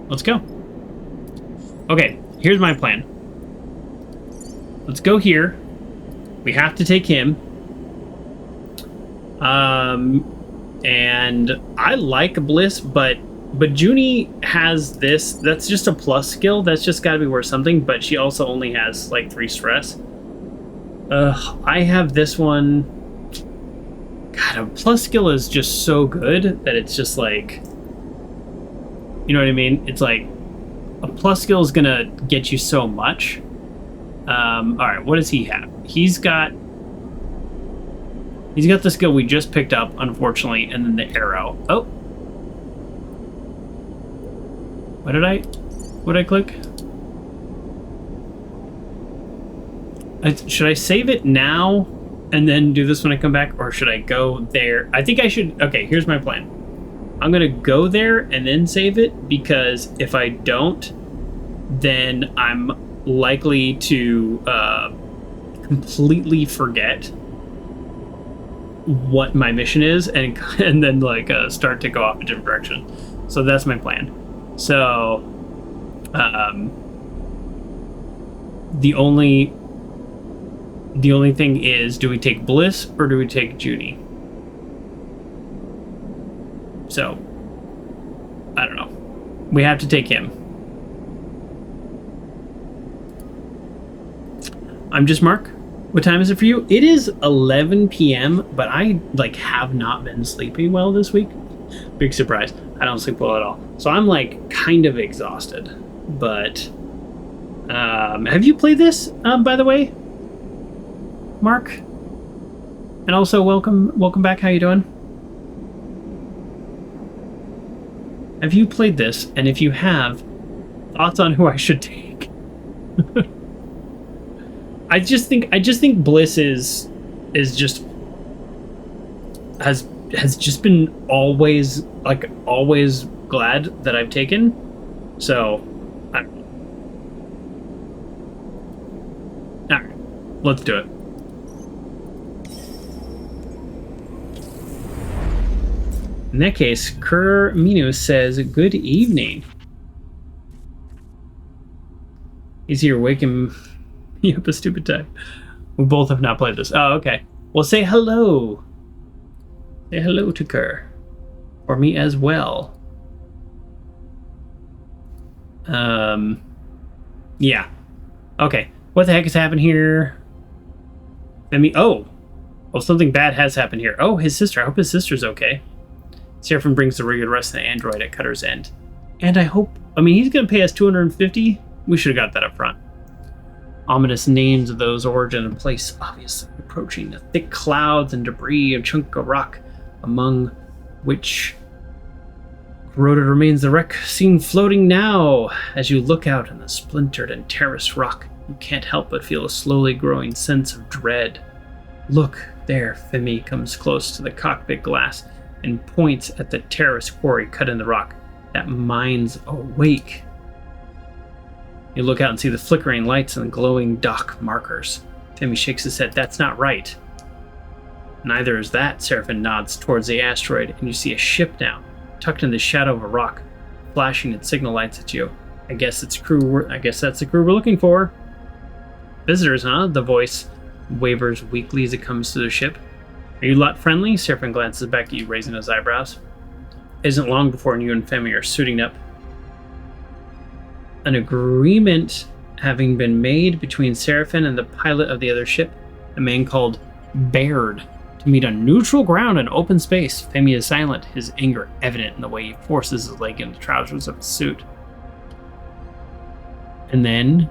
Let's go. Okay, here's my plan. Let's go here. We have to take him. And I like Bliss, but Junie has this. That's just a plus skill. That's just got to be worth something. But she also only has like 3 stress. I have this one. God, a plus skill is just so good that it's just like, you know what I mean? It's like a plus skill is gonna get you so much. All right, what does he have? He's got the skill we just picked up, unfortunately, and then the arrow. Oh. What did I click? Should I save it now and then do this when I come back, or should I go there? I think I should. Okay, here's my plan. I'm gonna go there and then save it, because if I don't, then I'm likely to completely forget what my mission is and then like start to go off a different direction. So that's my plan. So the only thing is, do we take Bliss or do we take Junie? So I don't know. We have to take him. I'm just Mark. What time is it for you? It is 11 p.m., but I like have not been sleeping well this week. Big surprise. I don't sleep well at all. So I'm like kind of exhausted. But have you played this, by the way, Mark? And also welcome back. How you doing? Have you played this? And if you have, thoughts on who I should take? I just think Bliss is just has just been always glad that I've taken. So I don't know. All right, let's do it. In that case, Kerr Minu says, good evening. He's here waking me up a stupid time. We both have not played this. Oh, okay. Well, say hello. Say hello to Kirk. For me as well. Yeah. Okay. What the heck has happened here? Oh, something bad has happened here. Oh, his sister. I hope his sister's okay. Serafin brings the rig and rest of the android at Cutter's End. And I hope... he's going to pay us $250. We should have got that up front. Ominous names of those origin and place obviously approaching the thick clouds and debris and chunk of rock, among which corroded remains the wreck seen floating now. As you look out in the splintered and terraced rock, you can't help but feel a slowly growing sense of dread. Look, there, Femi comes close to the cockpit glass and points at the terraced quarry cut in the rock. That mine's awake. You look out and see the flickering lights and the glowing dock markers. Femi shakes his head. That's not right. Neither is that. Serafin nods towards the asteroid, and you see a ship now, tucked in the shadow of a rock, flashing its signal lights at you. I guess that's the crew we're looking for. Visitors, huh? The voice wavers weakly as it comes to the ship. Are you lot friendly? Serafin glances back at you, raising his eyebrows. Isn't long before you and Femi are suiting up. An agreement having been made between Serafin and the pilot of the other ship, a man called Baird, to meet on neutral ground in open space. Femi is silent, his anger evident in the way he forces his leg into the trousers of his suit. And then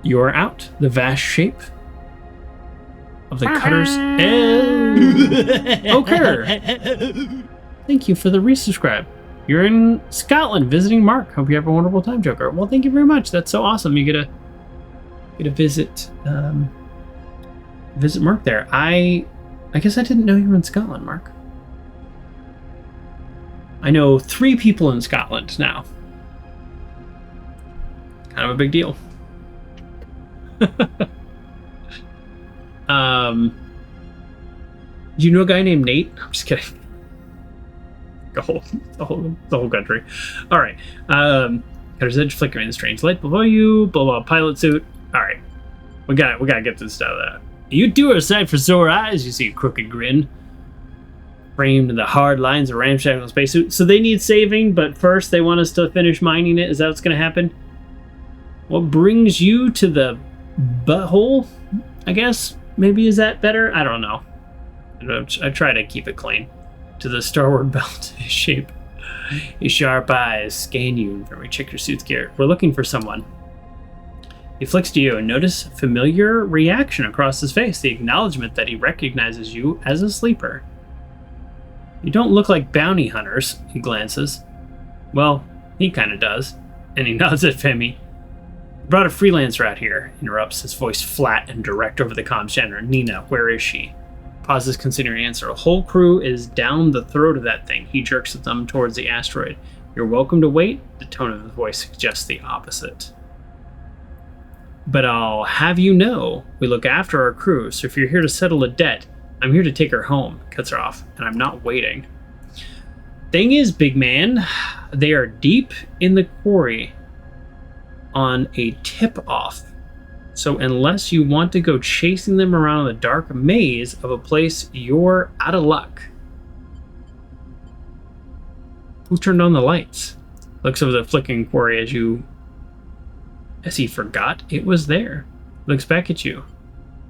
you're out. The vast shape of the Cutter's End. Okay. Thank you for the resubscribe. You're in Scotland visiting Mark. Hope you have a wonderful time, Joker. Well, thank you very much. That's so awesome. You get to visit Mark there. I guess I didn't know you were in Scotland, Mark. I know 3 people in Scotland now. Kind of a big deal. Do you know a guy named Nate? I'm just kidding. The whole country. All right. Cutter's edge flickering the strange light below you. Blah blah. Pilot suit. All right. We gotta get this out of that. You two are a sight for sore eyes. You see a crooked grin framed in the hard lines of ramshackle spacesuit. So they need saving, but first they want us to finish mining it. Is that what's gonna happen? What brings you to the butthole? I guess maybe is that better? I don't know. I try to keep it clean. To the Starward Belt shape. His sharp eyes scan you from check your suit's gear. We're looking for someone. He flicks to you and notice familiar reaction across his face, the acknowledgement that he recognizes you as a sleeper. You don't look like bounty hunters, he glances. Well, he kind of does. And he nods at Femi. Brought a freelancer out here, interrupts, his voice flat and direct over the comm channel. Nina, where is she? Pauses, considering answer. A whole crew is down the throat of that thing. He jerks a thumb towards the asteroid. You're welcome to wait. The tone of his voice suggests the opposite. But I'll have you know, we look after our crew, so if you're here to settle a debt, I'm here to take her home. Cuts her off, and I'm not waiting. Thing is, big man, they are deep in the quarry on a tip-off. So unless you want to go chasing them around the dark maze of a place, you're out of luck. Who turned on the lights? Looks over the flickering quarry as he forgot it was there. Looks back at you.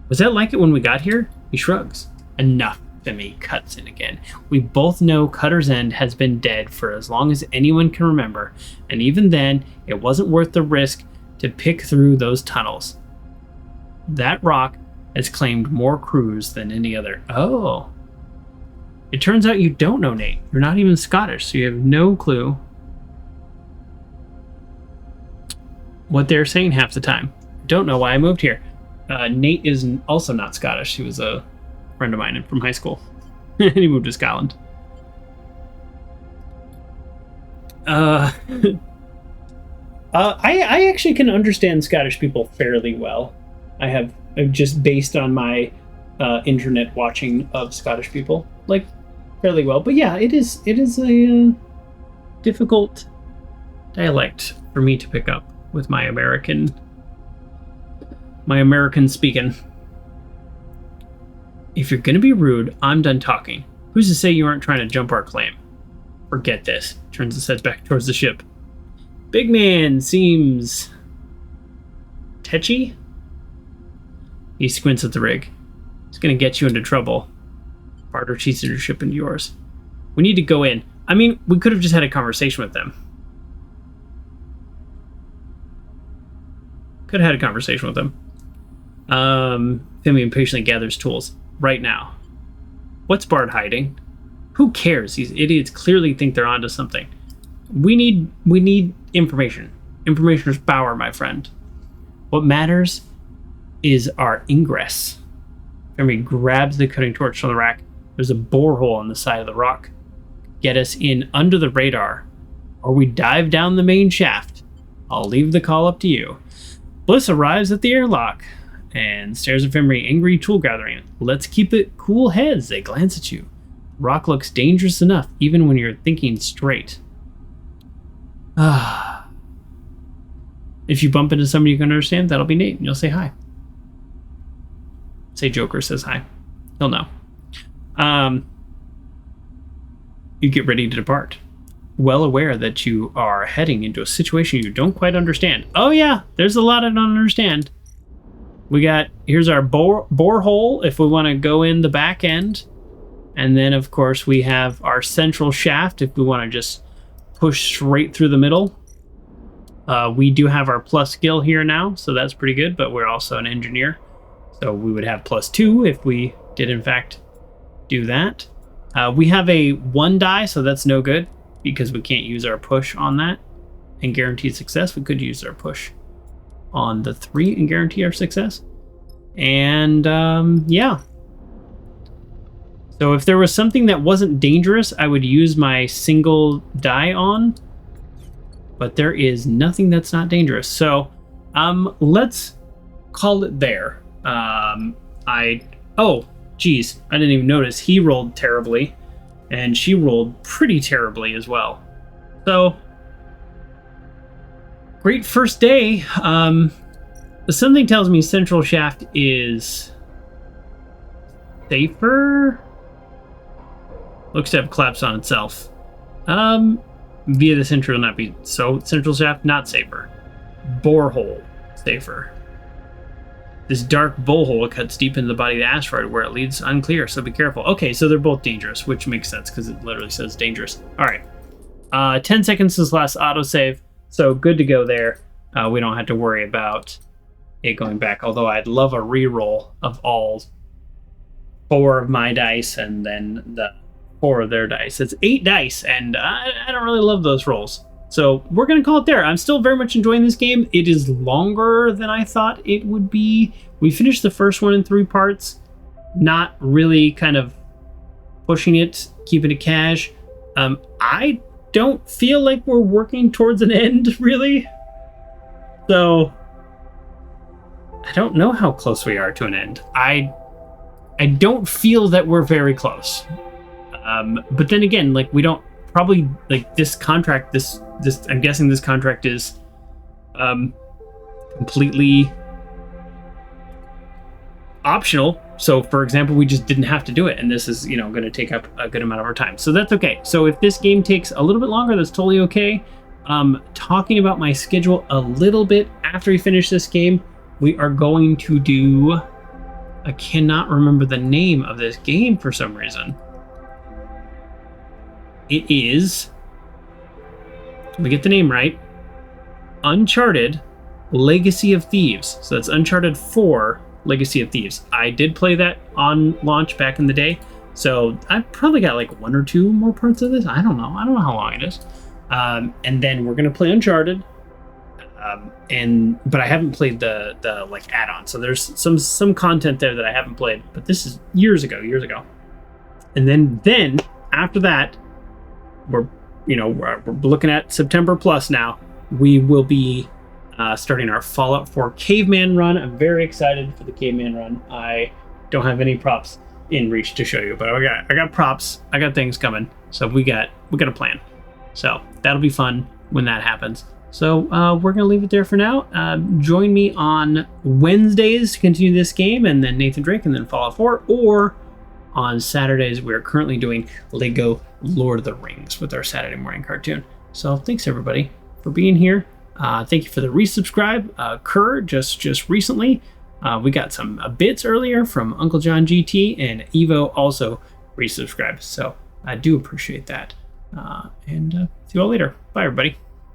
Was that like it when we got here? He shrugs. Enough. Femi cuts in again. We both know Cutter's End has been dead for as long as anyone can remember, and even then, it wasn't worth the risk to pick through those tunnels. That rock has claimed more crews than any other. Oh. It turns out you don't know Nate. You're not even Scottish, so you have no clue what they're saying half the time. Don't know why I moved here. Nate is also not Scottish. He was a friend of mine from high school. And he moved to Scotland. I actually can understand Scottish people fairly well. I've just based on my internet watching of Scottish people, like, fairly well. But yeah, it is a difficult dialect for me to pick up with my American My American speaking. If you're gonna be rude, I'm done talking. Who's to say you aren't trying to jump our claim? Forget this. Turns his head back towards the ship. Big man seems tetchy. He squints at the rig. It's gonna get you into trouble. Barter cheats your ship into yours. We need to go in. I mean, we could have just had a conversation with them. Could have had a conversation with them. Femi impatiently gathers tools. Right now. What's Bart hiding? Who cares? These idiots clearly think they're onto something. We need information. Information is power, my friend. What matters is our ingress. Femi grabs the cutting torch from the rack. There's a borehole on the side of the rock. Get us in under the radar, or we dive down the main shaft. I'll leave the call up to you. Bliss arrives at the airlock and stares at Fimry, angry tool gathering. Let's keep it cool heads. They glance at you. Rock looks dangerous enough, even when you're thinking straight. If you bump into somebody you can understand, that'll be Nate, and you'll say hi. Say Joker says hi. He'll know. You get ready to depart. Well aware that you are heading into a situation you don't quite understand. Oh yeah, there's a lot I don't understand. Here's our borehole if we want to go in the back end. And then, of course, we have our central shaft if we want to just push straight through the middle. We do have our plus skill here now, so that's pretty good, but we're also an engineer. So we would have +2 if we did, in fact, do that. We have a 1 die, so that's no good because we can't use our push on that and guaranteed success. We could use our push on the 3 and guarantee our success. And yeah. So if there was something that wasn't dangerous, I would use my single die on. But there is nothing that's not dangerous. So let's call it there. Oh, geez, I didn't even notice. He rolled terribly, and she rolled pretty terribly as well. So, great first day. Something tells me Central Shaft is safer. Looks to have collapsed on itself. Via the Central not be so. Central Shaft not safer. Borehole safer. This dark borehole cuts deep into the body of the asteroid. Where it leads unclear, so be careful. Okay, so they're both dangerous, which makes sense because it literally says dangerous. All right, 10 seconds is last autosave, so good to go there. We don't have to worry about it going back, although I'd love a reroll of all 4 of my dice and then the 4 of their dice. It's 8 dice, and I don't really love those rolls. So we're going to call it there. I'm still very much enjoying this game. It is longer than I thought it would be. We finished the first one in 3 parts, not really kind of pushing it, keeping it cash. I don't feel like we're working towards an end, really. So I don't know how close we are to an end. I don't feel that we're very close. But then again, like, we don't probably, like, this contract, this I'm guessing this contract is completely optional. So for example, we just didn't have to do it, and this is, going to take up a good amount of our time, so that's okay. So if this game takes a little bit longer, that's totally okay. Talking about my schedule a little bit after we finish this game, we are going to do, I cannot remember the name of this game for some reason. It is, let me get the name right, Uncharted Legacy of Thieves. So that's Uncharted 4 Legacy of Thieves. I did play that on launch back in the day, so I've probably got like 1 or 2 more parts of this. I don't know how long it is. And then we're gonna play Uncharted, but I haven't played the like add-on. So there's some content there that I haven't played, but this is years ago. And then after that, we're looking at September plus now. We will be starting our Fallout 4 Caveman run. I'm very excited for the Caveman run. I don't have any props in reach to show you, but I got props. I got things coming. So we got a plan. So that'll be fun when that happens. So we're going to leave it there for now. Join me on Wednesdays to continue this game, and then Nathan Drake, and then Fallout 4, or on Saturdays, we're currently doing Lego Lord of the Rings with our Saturday morning cartoon. So thanks everybody for being here. Thank you for the resubscribe. Kerr just recently. We got some bits earlier from Uncle John GT, and Evo also resubscribed. So I do appreciate that. And see you all later. Bye everybody.